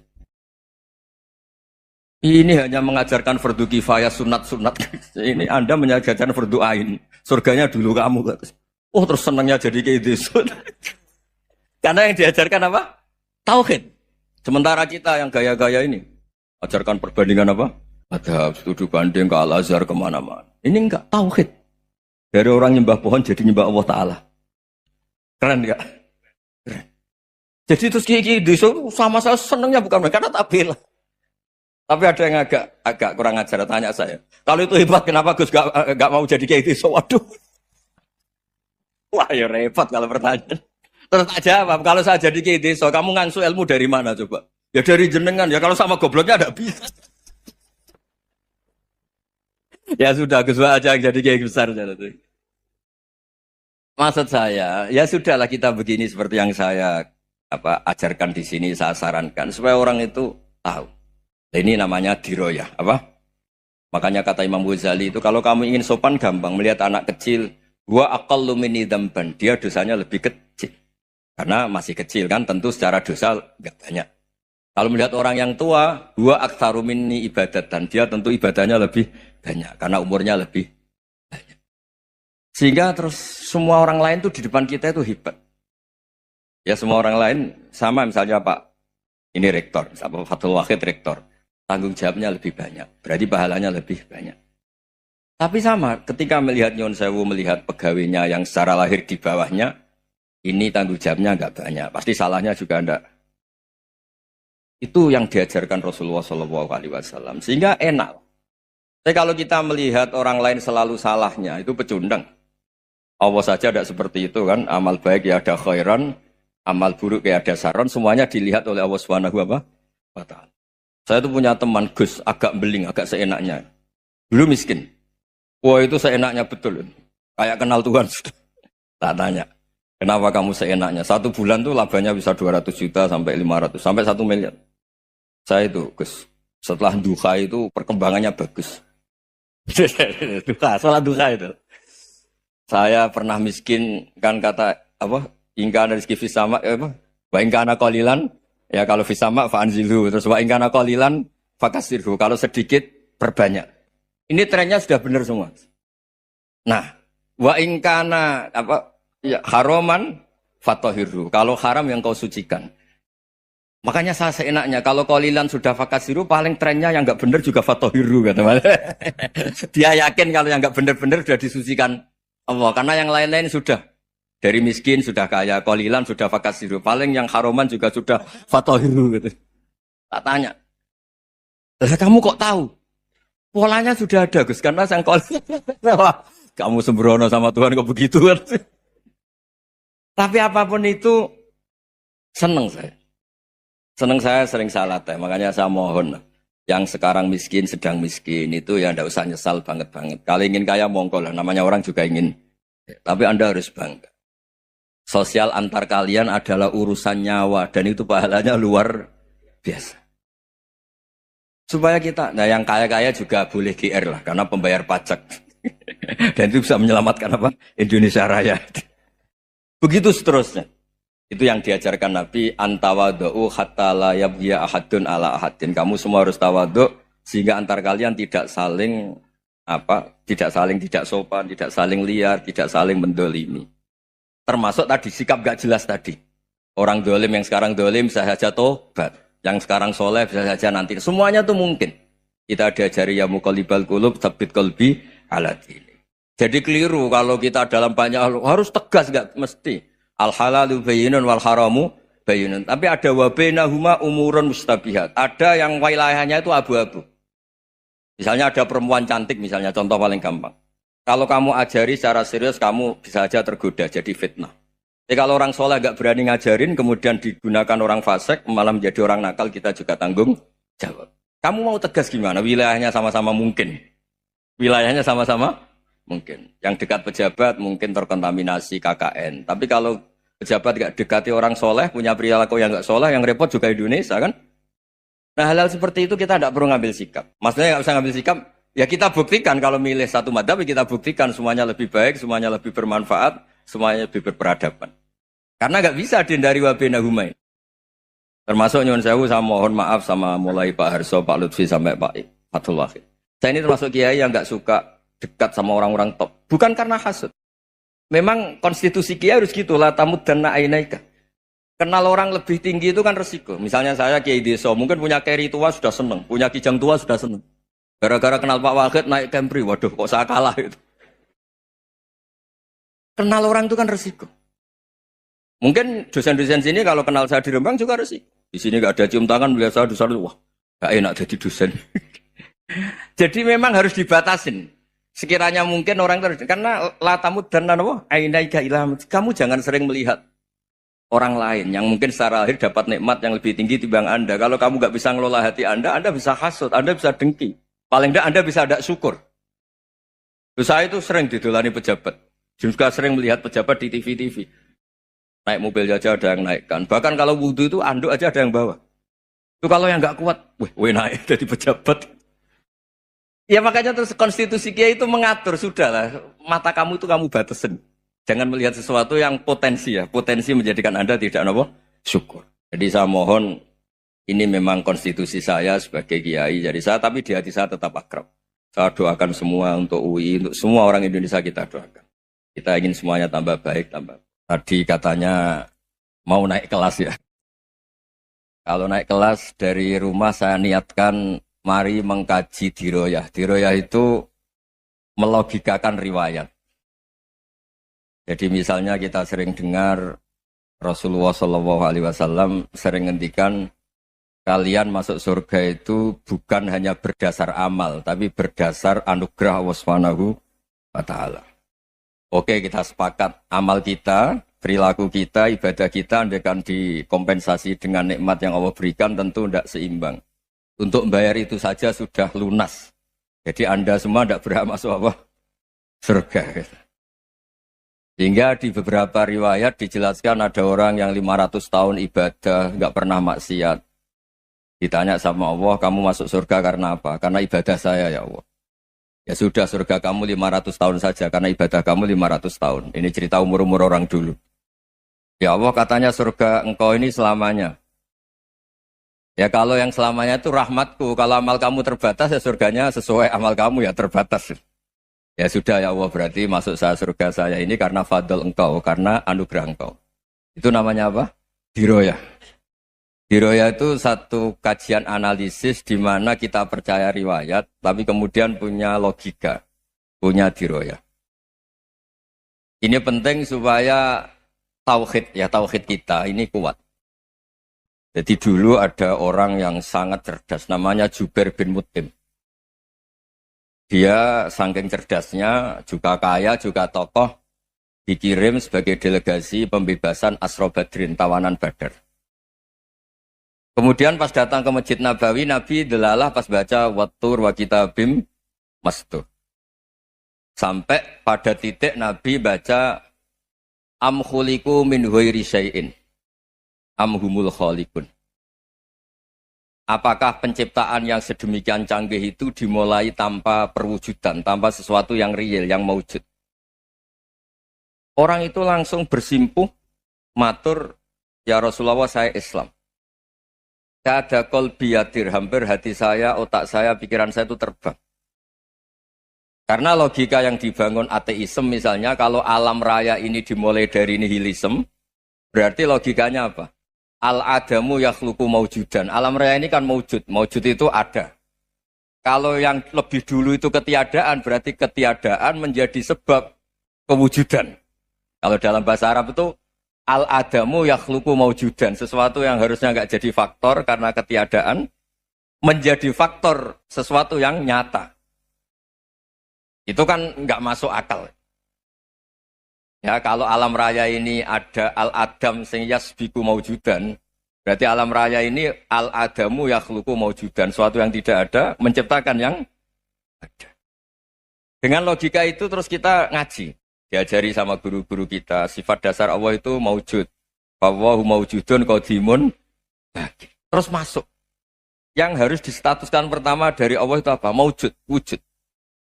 Ini hanya mengajarkan fardu kifayah sunat-sunat. Ini Anda mengajarkan fardu ain. Surganya dulu kamu. Oh terus senangnya jadi kayak gitu. Karena yang diajarkan apa? Tauhid. Sementara kita yang gaya-gaya ini. Ajarkan perbandingan apa? Ada studi banding ke Al-Azhar kemana-mana. Ini enggak tauhid. Dari orang nyembah pohon jadi nyembah Allah Ta'ala. Keren enggak? Keren. Jadi terus kayak gitu sama saya senangnya bukan karena tak bela. Tapi ada yang agak kurang ajar tanya saya. Kalau itu hebat kenapa Gus gak mau jadi kayak gitu? Waduh. Wah ya repot kalau pertanyaan. Terus tak jawab, kalau saya jadi kayak gitu, kamu ngangsu ilmu dari mana coba? Ya dari jenengan, ya kalau sama gobloknya ada bisa. Ya sudah, Gus aja yang jadi kayak besar. Maksud saya, ya sudahlah kita begini seperti yang saya ajarkan di sini, saya sarankan. Supaya orang itu tahu. Ini namanya diroyah, apa? Makanya kata Imam Ghazali itu kalau kamu ingin sopan gampang melihat anak kecil, wa aqallu minni dzamban, dia dosanya lebih kecil. Karena masih kecil kan, tentu secara dosa enggak banyak. Kalau melihat orang yang tua, wa aktsaru minni ibadatan, dia tentu ibadahnya lebih banyak karena umurnya lebih banyak. Sehingga terus semua orang lain tuh di depan kita itu hebat. Ya semua orang lain sama misalnya Pak ini rektor, Pak Fathul Wahid rektor. Tanggung jawabnya lebih banyak, berarti pahalanya lebih banyak. Tapi sama, ketika melihat Nyon Sewu, melihat pegawainya yang secara lahir di bawahnya, Ini tanggung jawabnya nggak banyak. Pasti salahnya juga enggak. Itu yang diajarkan Rasulullah SAW. Sehingga enak. Tapi kalau kita melihat orang lain selalu salahnya, itu pecundang. Allah saja tidak seperti itu kan. Amal baik ya ada khairan, amal buruk ya ada saron. Semuanya dilihat oleh Allah Subhanahu wa Ta'ala. Saya tuh punya teman Gus, agak beling, agak seenaknya. Dulu miskin. Wah itu seenaknya betul. Kayak kenal Tuhan sudah. Tak tanya. Kenapa kamu seenaknya? 1 bulan tuh labanya bisa 200 juta sampai 500 sampai 1 miliar. Saya itu Gus, setelah duha itu perkembangannya bagus. Duha, sholat duha itu. Saya pernah miskin kan kata apa? Ingka rezeki fisama apa? Wa ingkana qalilan ya kalau fisama fa anzilhu terus wa ingkana qalilan fakasirhu kalau sedikit perbanyak. Ini trennya sudah benar semua. Nah, wa ingkana apa? Ya, haroman fatohiru. Kalau haram yang kau sucikan. Makanya saya seenaknya. Kalau kolilan sudah fakasiru, paling trennya yang nggak benar juga fatohiru. Kata dia yakin kalau yang nggak benar-benar sudah disucikan Allah. Karena yang lain-lain sudah. Dari miskin sudah kaya. Kolilan sudah fakasiru. Paling yang haroman juga sudah fatohiru. Gitu. Tak tanya. Lah kamu kok tahu? Polanya sudah ada Gus. Karena yang kolilan. Kamu sembrono sama Tuhan kok begitu kan? Tapi apapun itu seneng saya. Seneng saya sering salah teh. Makanya saya mohon yang sekarang miskin, sedang miskin itu ya ndak usah nyesal banget-banget. Kalau ingin kaya monggo lah. Namanya orang juga ingin. Tapi Anda harus bangga. Sosial antar kalian adalah urusan nyawa. Dan itu pahalanya luar biasa. Supaya kita, nah yang kaya-kaya juga boleh GR lah. Karena pembayar pajak. Dan itu bisa menyelamatkan apa? Indonesia Raya. Begitu seterusnya. Itu yang diajarkan Nabi, antawadu'u hatta la yabghiya ahadun ala ahadin. Kamu semua harus tawadhu sehingga antar kalian tidak saling tidak sopan, tidak saling liar, tidak saling mendolimi. Termasuk tadi sikap gak jelas tadi. Orang dolim yang sekarang dolim bisa saja tobat, yang sekarang soleh bisa saja nanti. Semuanya tuh mungkin. Kita diajari ya muqallibal qulub tsabbit qalbi ala dini. Jadi keliru kalau kita dalam banyak hal harus tegas gak mesti. Al halalu bayyinun wal haramu bayyinun. Tapi ada wa bainahuma umurun mustabihat. Ada yang wilayahnya itu abu-abu. Misalnya ada perempuan cantik misalnya contoh paling gampang. Kalau kamu ajari secara serius kamu bisa aja tergoda jadi fitnah. Jadi kalau orang soleh gak berani ngajarin kemudian digunakan orang fasik malah menjadi orang nakal kita juga tanggung jawab. Kamu mau tegas gimana? Wilayahnya sama-sama mungkin. Wilayahnya sama-sama mungkin. Yang dekat pejabat mungkin terkontaminasi KKN. Tapi kalau pejabat gak dekati orang soleh, punya perilaku yang gak soleh, yang repot juga Indonesia kan. Nah hal-hal seperti itu kita tidak perlu ngambil sikap. Maksudnya gak usah ngambil sikap, ya kita buktikan kalau milih satu madhab, kita buktikan semuanya lebih baik, semuanya lebih bermanfaat, semuanya lebih berperadaban. Karena gak bisa dihindari wabena humai. Termasuk nyuwun sewu saya mohon maaf sama mulai Pak Harso, Pak Lutfi sampai Pak Fathul Wahid. Saya ini termasuk kiai yang gak suka dekat sama orang-orang top. Bukan karena hasud. Memang konstitusi kiai harus gitu lah tamud dan na'inaika. Kenal orang lebih tinggi itu kan resiko. Misalnya saya kiai desa, mungkin punya keri tua sudah seneng, punya kijang tua sudah seneng. Gara-gara kenal Pak Wahid naik Kempri, waduh kok saya kalah itu. Kenal orang itu kan resiko. Mungkin dosen-dosen sini kalau kenal saya di Rembang juga resiko. Di sini gak ada cium tangan, melihat saya dosen, wah gak enak jadi dosen. Jadi memang harus dibatasin. Sekiranya mungkin orang terus karena latamud dan apa ainaika ilham kamu jangan sering melihat orang lain yang mungkin secara lahir dapat nikmat yang lebih tinggi timbang Anda. Kalau kamu nggak bisa ngelola hati Anda bisa hasut, Anda bisa dengki. Paling tidak Anda bisa ada syukur. Saya itu sering didolani pejabat. Juga sering melihat pejabat di TV. Naik mobil aja ada yang naikkan. Bahkan kalau wudhu itu anduk aja ada yang bawa. Itu kalau yang nggak kuat, weh naik jadi pejabat. Ya makanya terus konstitusi kiai itu mengatur, sudahlah mata kamu itu kamu batasin. Jangan melihat sesuatu yang potensi ya, potensi menjadikan Anda tidak apa syukur. Jadi saya mohon ini memang konstitusi saya sebagai kiai, jadi saya tapi di hati saya tetap akrab. Saya doakan semua untuk UI, untuk semua orang Indonesia kita doakan. Kita ingin semuanya tambah baik, tambah. Tadi katanya mau naik kelas ya. Kalau naik kelas dari rumah saya niatkan mari mengkaji diroyah. Diroyah itu melogikakan riwayat. Jadi misalnya kita sering dengar Rasulullah Shallallahu Alaihi Wasallam sering ngendikan kalian masuk surga itu bukan hanya berdasar amal, tapi berdasar anugerah Allah Subhanahu wa Ta'ala. Oke, kita sepakat amal kita, perilaku kita, ibadah kita andaikan dikompensasi dengan nikmat yang Allah berikan tentu tidak seimbang. Untuk membayar itu saja sudah lunas. Jadi Anda semua tidak berhak masuk apa? Surga. Sehingga di beberapa riwayat dijelaskan ada orang yang 500 tahun ibadah, nggak pernah maksiat. Ditanya sama Allah, kamu masuk surga karena apa? Karena ibadah saya ya Allah. Ya sudah, surga kamu 500 tahun saja, karena ibadah kamu 500 tahun. Ini cerita umur-umur orang dulu. Ya Allah, katanya surga engkau ini selamanya. Ya kalau yang selamanya itu rahmatku, kalau amal kamu terbatas ya surganya sesuai amal kamu ya terbatas. Ya sudah ya Allah, berarti masuk saya surga saya ini karena fadl engkau, karena anugerah engkau. Itu namanya apa? Diroyah. Diroyah itu satu kajian analisis di mana kita percaya riwayat, tapi kemudian punya logika, punya diroyah. Ini penting supaya tauhid kita ini kuat. Jadi dulu ada orang yang sangat cerdas, namanya Jubair bin Mut'im. Dia saking cerdasnya, juga kaya, juga tokoh, dikirim sebagai delegasi pembebasan Asra Badrin, tawanan Badar. Kemudian pas datang ke Masjid Nabawi, Nabi delalah pas baca Wattur wa kitabim mastur. Sampai pada titik Nabi baca Am khuliqu min ghairi syai'in am humul khaliqun. Apakah penciptaan yang sedemikian canggih itu dimulai tanpa perwujudan, tanpa sesuatu yang real, yang maujud? Orang itu langsung bersimpuh, matur, ya Rasulullah saya Islam. Kada qalbi yadir, hampir hati saya, otak saya, pikiran saya itu terbang. Karena logika yang dibangun ateisme misalnya, kalau alam raya ini dimulai dari nihilisme, berarti logikanya apa? Al-adamu yakhluqu maujudan. Alam raya ini kan maujud. Maujud itu ada. Kalau yang lebih dulu itu ketiadaan, berarti ketiadaan menjadi sebab kewujudan. Kalau dalam bahasa Arab itu al-adamu yakhluqu maujudan. Sesuatu yang harusnya nggak jadi faktor karena ketiadaan, menjadi faktor sesuatu yang nyata. Itu kan nggak masuk akal. Ya, kalau alam raya ini ada al-adam sing yasbiku maujudan, berarti alam raya ini al-adamu yakhluqu maujudan, suatu yang tidak ada menciptakan yang ada. Dengan logika itu terus kita ngaji, diajari sama guru-guru kita, sifat dasar Allah itu maujud. Wallahu maujudun qadimun. Terus masuk. Yang harus distatuskan pertama dari Allah itu apa? Maujud, wujud.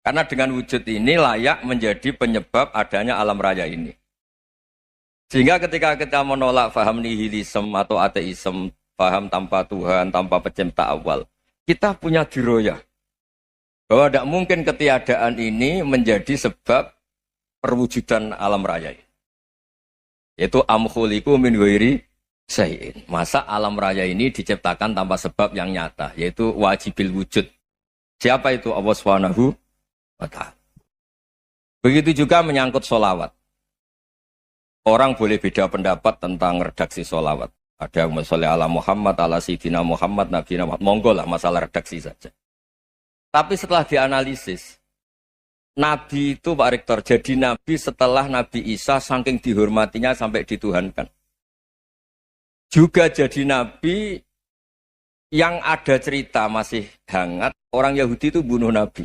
Karena dengan wujud ini layak menjadi penyebab adanya alam raya ini. Sehingga ketika kita menolak faham nihilisme atau ateisme, faham tanpa Tuhan, tanpa pencipta awal, kita punya diroyah. Bahwa tidak mungkin ketiadaan ini menjadi sebab perwujudan alam raya ini. Yaitu amkhuliku min ghairi syai'in. Masa alam raya ini diciptakan tanpa sebab yang nyata, yaitu wajibil wujud. Siapa itu? Allah Subhanahu wa Ta'ala. Begitu juga menyangkut sholawat. Orang boleh beda pendapat tentang redaksi sholawat. Ada yang sholli ala Muhammad, ala Sayyidina Muhammad, Nabi Muhammad. Monggo lah, masalah redaksi saja. Tapi setelah dianalisis, Nabi itu Pak Rektor, jadi Nabi setelah Nabi Isa saking dihormatinya sampai dituhankan. Juga jadi Nabi yang ada cerita masih hangat, orang Yahudi itu bunuh Nabi.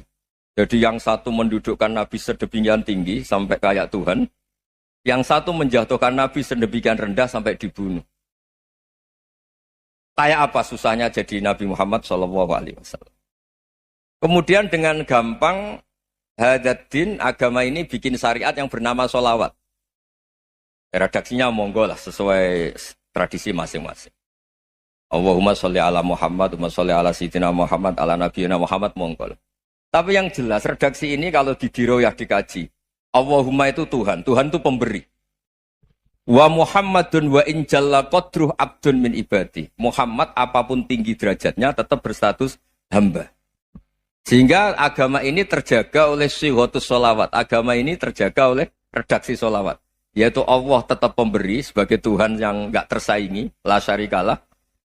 Jadi yang satu mendudukkan Nabi sedemikian tinggi sampai kayak Tuhan, yang satu menjatuhkan Nabi sedemikian rendah sampai dibunuh. Kayak apa susahnya jadi Nabi Muhammad SAW. Kemudian dengan gampang Hadaddin agama ini bikin syariat yang bernama sholawat. Redaksinya monggo lah sesuai tradisi masing-masing. Allahumma sholli ala Muhammad, Allahumma sholli ala Sayyidina Muhammad, ala Nabiyina Muhammad, monggo lah. Tapi yang jelas redaksi ini kalau didiroyah dikaji, Allahumma itu Tuhan, Tuhan itu pemberi. Wa Muhammadun wa in jalla qadruh abdun min ibadi. Muhammad apapun tinggi derajatnya tetap berstatus hamba. Sehingga agama ini terjaga oleh syihotus sholawat. Agama ini terjaga oleh redaksi sholawat. yaitu Allah tetap pemberi sebagai Tuhan yang enggak tersaingi, la syarikalah.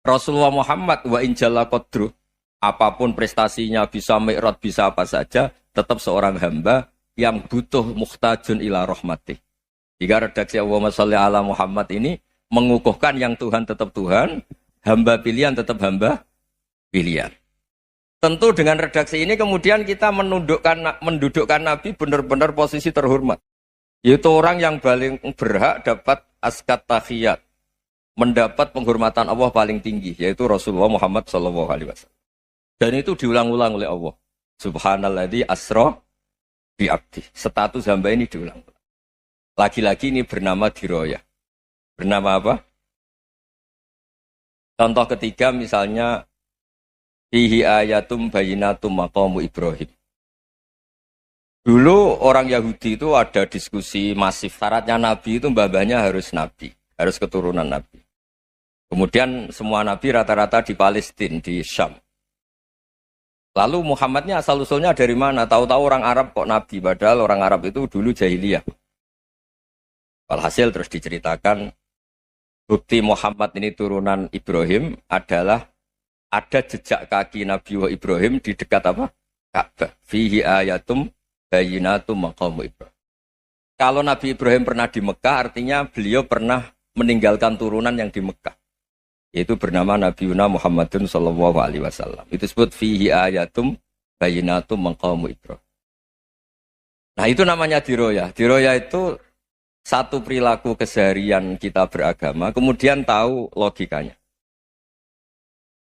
Rasulullah Muhammad wa injalla qadru, apapun prestasinya bisa mi'raj bisa apa saja, tetap seorang hamba yang butuh muhtajun ila rahmatih. Jika redaksi Allahumma sholli ala Muhammad ini mengukuhkan yang Tuhan tetap Tuhan, hamba pilihan tetap hamba pilihan. Tentu dengan redaksi ini kemudian kita mendudukkan Nabi benar-benar posisi terhormat. Yaitu orang yang paling berhak dapat askat tahiyat, mendapat penghormatan Allah paling tinggi, yaitu Rasulullah Muhammad SAW. Dan itu diulang-ulang oleh Allah. Subhanalladzi asra bi abdi. Status hamba ini diulang-ulang. Lagi-lagi ini bernama diroyah. Bernama apa? Contoh ketiga misalnya fihi ayatum bayinatum maqamu Ibrahim. Dulu orang Yahudi itu ada diskusi masif. Syaratnya Nabi itu mbah-mbahnya harus Nabi. Harus keturunan Nabi. Kemudian semua Nabi rata-rata di Palestina, di Syam. Lalu Muhammadnya asal-usulnya dari mana? Tahu-tahu orang Arab kok Nabi. Padahal orang Arab itu dulu jahiliyah. Walhasil terus diceritakan bukti Muhammad ini turunan Ibrahim adalah ada jejak kaki Nabi Ibrahim di dekat apa? Ka'bah. Fihi ayatum bayinatum maqamu Ibrahim. Kalau Nabi Ibrahim pernah di Mekah, artinya beliau pernah meninggalkan turunan yang di Mekah. Yaitu bernama Nabi Muhammadun sallallahu alaihi wasallam. Itu disebut fihi ayatum bayinatum maqamu Ibrahim. Nah itu namanya diroyah. Diroyah itu satu perilaku keseharian kita beragama, kemudian tahu logikanya.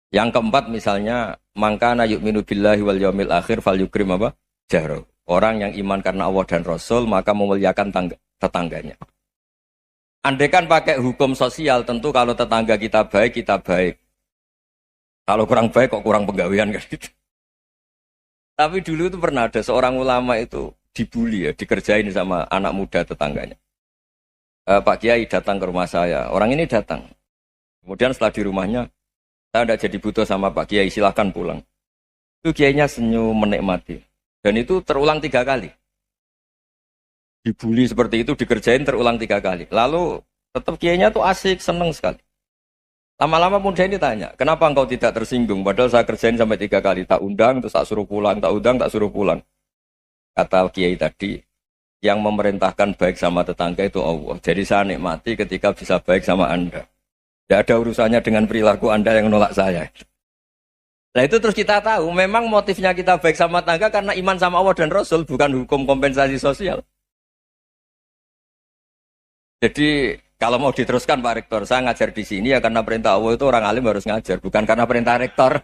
Yang keempat misalnya, mangkana yu'minu billahi wal yaumil akhir fal yukrim apa? Jahro. Orang yang iman karena Allah dan Rasul, maka memuliakan tetangganya. Andaikan pakai hukum sosial, tentu kalau tetangga kita baik, kita baik. Kalau kurang baik, kok kurang penggawean kan gitu. Tapi dulu itu pernah ada seorang ulama itu dibully ya, dikerjain sama anak muda tetangganya. Pak Kiai datang ke rumah saya, orang ini datang. Kemudian setelah di rumahnya, saya tidak jadi butuh sama Pak Kiai, silahkan pulang. Itu Kiainya senyum menikmati. Dan itu terulang 3 kali. Dibully seperti itu, dikerjain terulang 3 kali. Lalu tetap Kiainya tuh asik, seneng sekali. Lama-lama muda ini tanya, kenapa engkau tidak tersinggung? Padahal saya kerjain sampai 3 kali. Tak undang, terus tak suruh pulang, tak undang, tak suruh pulang. Kata Kiai tadi, yang memerintahkan baik sama tetangga itu Allah. Jadi saya nikmati ketika bisa baik sama Anda. Tidak ada urusannya dengan perilaku Anda yang menolak saya. Nah itu terus kita tahu, memang motifnya kita baik sama tetangga karena iman sama Allah dan Rasul, bukan hukum kompensasi sosial. Jadi kalau mau diteruskan Pak Rektor, saya ngajar di sini ya karena perintah Allah itu orang alim harus ngajar, bukan karena perintah Rektor.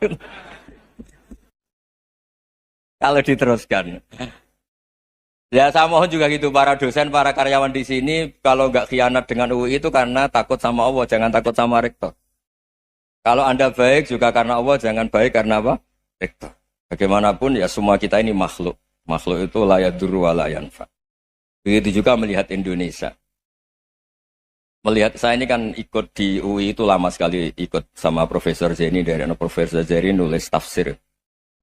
Kalau diteruskan. Ya saya mohon juga gitu para dosen, para karyawan di sini kalau nggak khianat dengan UI itu karena takut sama Allah, jangan takut sama rektor. Kalau Anda baik juga karena Allah, jangan baik karena apa? Rektor. Bagaimanapun ya semua kita ini makhluk. Makhluk itu la yadurru wa la yanfa. Begitu juga melihat Indonesia. Melihat saya ini kan ikut di UI itu lama sekali, ikut sama Profesor Zeni dari Profesor Zeni nulis tafsir.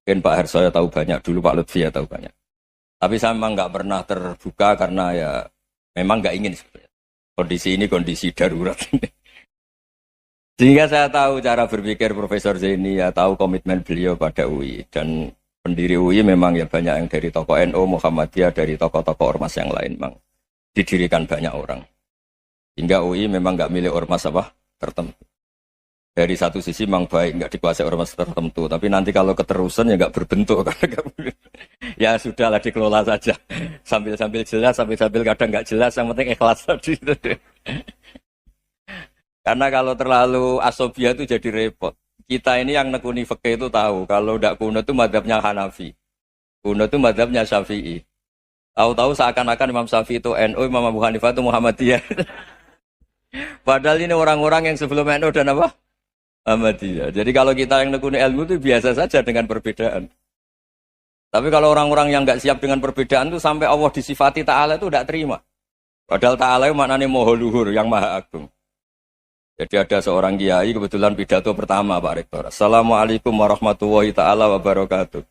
Mungkin Pak Harsoyo tahu banyak, dulu Pak Lutfi ya tahu banyak. Tapi saya memang nggak pernah terbuka karena ya memang nggak ingin sebenarnya. Kondisi ini kondisi darurat. Sehingga saya tahu cara berpikir Profesor Zeni, ya tahu komitmen beliau pada UI. Dan pendiri UI memang ya banyak yang dari tokoh NU, Muhammadiyah, dari tokoh-tokoh ormas yang lain memang didirikan banyak orang. Hingga UI memang nggak milik ormas apa tertentu. Dari satu sisi memang baik, nggak dikuasai ormas tertentu. Tapi nanti kalau keterusan ya nggak berbentuk. Ya sudahlah dikelola saja. Sambil-sambil jelas, sambil-sambil kadang nggak jelas, yang penting ikhlas tadi. Karena kalau terlalu asobia itu jadi repot. Kita ini yang nekuni fikih itu tahu, kalau tidak kuno itu mazhabnya Hanafi. Kuno itu mazhabnya Syafi'i. Tahu-tahu seakan-akan Imam Syafi'i itu NU, Imam Abu Hanifah itu Muhammadiyah. Padahal ini orang-orang yang sebelum NU dan apa? Muhammadiyah. Jadi kalau kita yang nekuni ilmu itu biasa saja dengan perbedaan. Tapi kalau orang-orang yang nggak siap dengan perbedaan itu sampai Allah disifati Ta'ala itu tidak terima. Padahal Ta'ala itu maknanya Maha Luhur, yang Maha Agung. Jadi ada seorang kiai kebetulan pidato pertama Pak Rektor. Assalamualaikum warahmatullahi ta'ala wabarakatuh.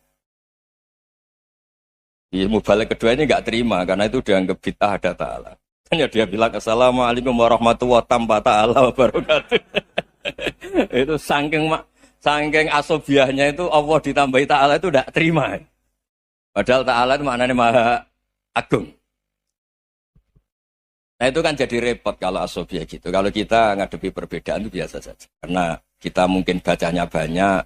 Di mubalik kedua ini nggak terima karena itu dianggap bid'ah ada ta'ala. Hanya dia bilang assalamualaikum warahmatullahi wabarakatuh. Itu saking asobiahnya itu Allah ditambahi ta'ala itu tidak terima. Padahal ta'ala itu maknanya maha agung. Nah itu kan jadi repot kalau asobiah gitu. Kalau kita ngadepi perbedaan itu biasa saja. Karena kita mungkin bacanya banyak,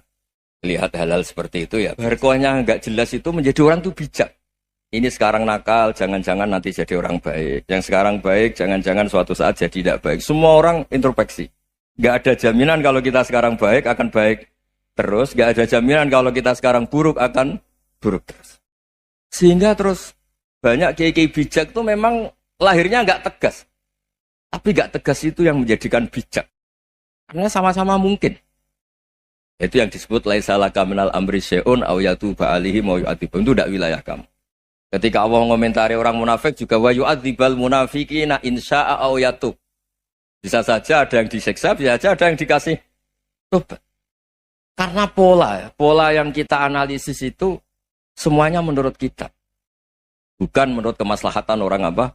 lihat hal-hal seperti itu ya. Berkohnya nggak jelas itu menjadi orang tuh bijak. Ini sekarang nakal, jangan-jangan nanti jadi orang baik. Yang sekarang baik, jangan-jangan suatu saat jadi tidak baik. Semua orang introspeksi. Nggak ada jaminan kalau kita sekarang baik akan baik terus. Nggak ada jaminan kalau kita sekarang buruk akan buruk terus. Sehingga terus banyak kiai-kiai bijak itu memang lahirnya nggak tegas. Tapi nggak tegas itu yang menjadikan bijak. Karena sama-sama mungkin. Itu yang disebut laisa laka minal amri syai'un aw yatuba alihi mau yu'adzibum. Itu tidak wilayah kamu. Ketika Allah mengomentari orang munafik juga wa yu'adzibal munafiqina insya'a aw yatub. Bisa saja ada yang disiksa, bisa saja ada yang dikasih tobat. Karena pola yang kita analisis itu semuanya menurut kita. Bukan menurut kemaslahatan orang apa?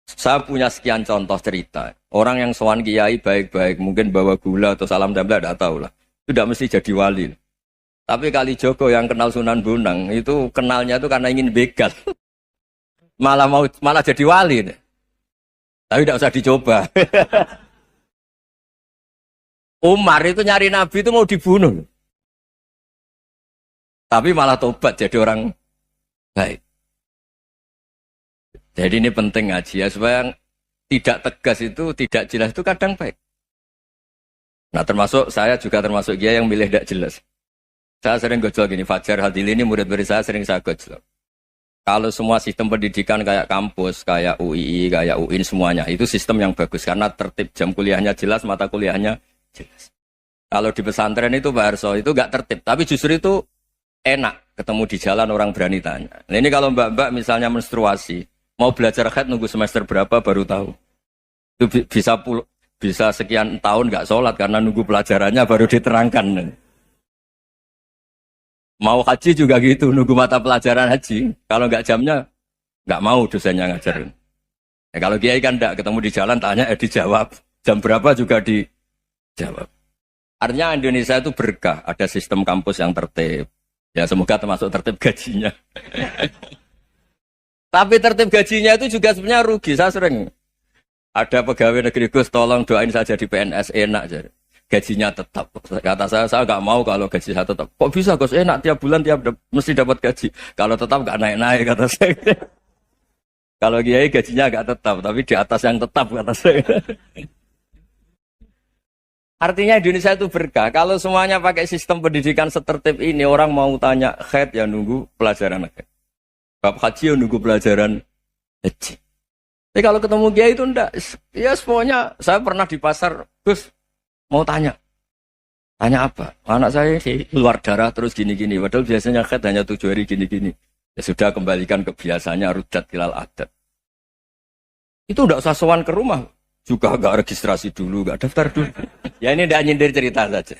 Saya punya sekian contoh cerita. Orang yang sowan kiai baik-baik, mungkin bawa gula atau salam tempel, tidak tahu lah. Itu tidak mesti jadi wali. Tapi kali Joko yang kenal Sunan Bonang, itu kenalnya itu karena ingin begal. malah jadi wali. Tapi tidak usah dicoba. Umar itu nyari Nabi itu mau dibunuh. Tapi malah tobat jadi orang baik. Jadi ini penting ngaji ya, supaya tidak tegas itu, tidak jelas itu kadang baik. Nah termasuk saya juga termasuk dia yang milih tidak jelas. Saya sering gojol gini, Fajar Hadil ini murid-murid saya sering saya gojol. Kalau semua sistem pendidikan kayak kampus, kayak UII, kayak UIN semuanya, itu sistem yang bagus. Karena tertib jam kuliahnya jelas, mata kuliahnya jelas. Kalau di pesantren itu Pak Harso, itu nggak tertib. Tapi justru itu enak, ketemu di jalan orang berani tanya. Nah ini kalau mbak-mbak misalnya menstruasi, mau belajar haid nunggu semester berapa baru tahu. Itu bisa sekian tahun nggak sholat karena nunggu pelajarannya baru diterangkan. Mau haji juga gitu, nunggu mata pelajaran haji. Kalau nggak jamnya, nggak mau dosennya ngajarin. Ya, kalau kiai kan nggak ketemu di jalan, tanya dijawab. Jam berapa juga dijawab. Artinya Indonesia itu berkah, ada sistem kampus yang tertib. Ya semoga termasuk tertib gajinya. Tapi tertib gajinya itu juga sebenarnya rugi. Saya sering ada pegawai negeri Gus, tolong doain saja di PNS enak jadi. Gajinya tetap. Kata saya nggak mau kalau gaji saya tetap. Kok bisa Gus enak tiap bulan mesti dapat gaji. Kalau tetap nggak naik-naik kata saya. Kalau kiai gajinya nggak tetap, tapi di atas yang tetap kata saya. Artinya Indonesia itu berkah. Kalau semuanya pakai sistem pendidikan setertib ini, orang mau tanya haid ya nunggu pelajaran haid. Bab haji ya nunggu pelajaran haji. Tapi kalau ketemu kiai itu enggak. Ya semuanya saya pernah di pasar, Gus mau tanya apa? Anak saya keluar darah terus gini-gini. Padahal biasanya haid hanya 7 hari gini-gini. Ya sudah kembalikan ke biasanya rudat hilal adat. Itu enggak usah sowan ke rumah. Juga enggak registrasi dulu, enggak daftar dulu. Ya ini enggak nyindir cerita saja.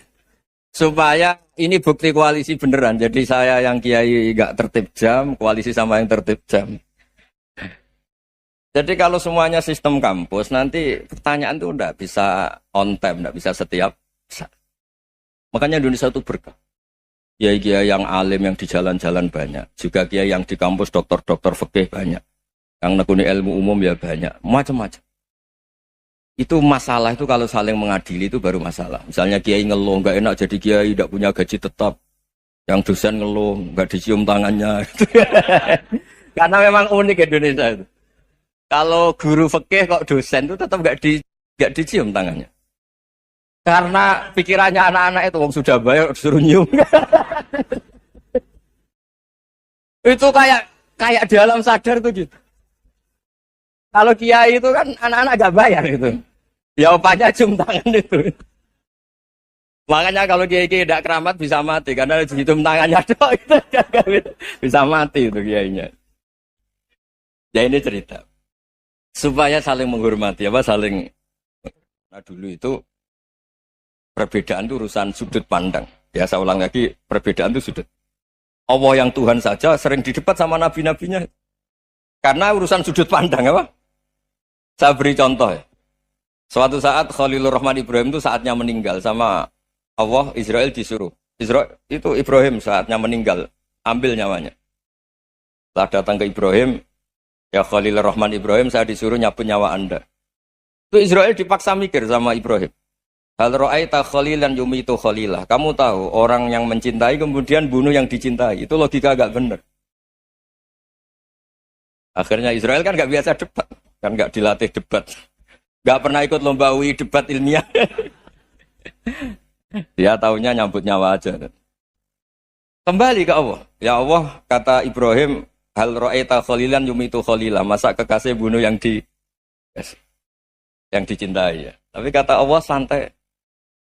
Supaya ini bukti koalisi beneran. Jadi saya yang kiai enggak tertib jam, koalisi sama yang tertib jam. Jadi kalau semuanya sistem kampus, nanti pertanyaan itu enggak bisa on time, enggak bisa setiap saat. Makanya Indonesia itu berkah. Kiai-kiai yang alim yang di jalan-jalan banyak. Juga kiai yang di kampus dokter-dokter fikih banyak. Yang nekuni ilmu umum ya banyak. Macam-macam. Itu masalah itu kalau saling mengadili itu baru masalah. Misalnya kiai ngeluh, enggak enak jadi kiai, enggak punya gaji tetap. Yang dosen ngeluh, enggak dicium tangannya. Karena memang unik Indonesia itu. Kalau guru fikih kok dosen itu tetap nggak dicium tangannya. Karena pikirannya anak-anak itu wong sudah bayar disuruh nyium. Itu kayak di alam sadar tuh gitu. Kalau kiai itu kan anak-anak nggak bayar itu. Ya opanya cium tangan itu. Makanya kalau kiai tidak keramat bisa mati karena dicium tangannya doang itu bisa mati itu kiainya. Ya ini cerita. Supaya saling menghormati, saling. Nah dulu itu perbedaan itu urusan sudut pandang. Ya saya ulang lagi, perbedaan itu sudut. Allah yang Tuhan saja sering didebat sama nabi-nabinya. Karena urusan sudut pandang apa? Saya beri contoh ya. Suatu saat Khalilur Rahman Ibrahim itu saatnya meninggal sama Allah, Israel disuruh. Israel itu Ibrahim saatnya meninggal, ambil nyawanya. Setelah datang ke Ibrahim, ya Khalilur Rahman Ibrahim, saya disuruh nyabut nyawa Anda. Itu Israel dipaksa mikir sama Ibrahim. Hal ra'aita khalilan yumitu khalilah. Kamu tahu orang yang mencintai kemudian bunuh yang dicintai. Itu logika agak benar. Akhirnya Israel kan gak biasa debat. Kan gak dilatih debat. Gak pernah ikut lomba UI debat ilmiah. Dia taunya nyambut nyawa aja. Kembali ke Allah. Ya Allah, kata Ibrahim, hal ra'aita khalilan yumitu khalilah. Masa kekasih bunuh yang dicintai ya. Tapi kata Allah santai.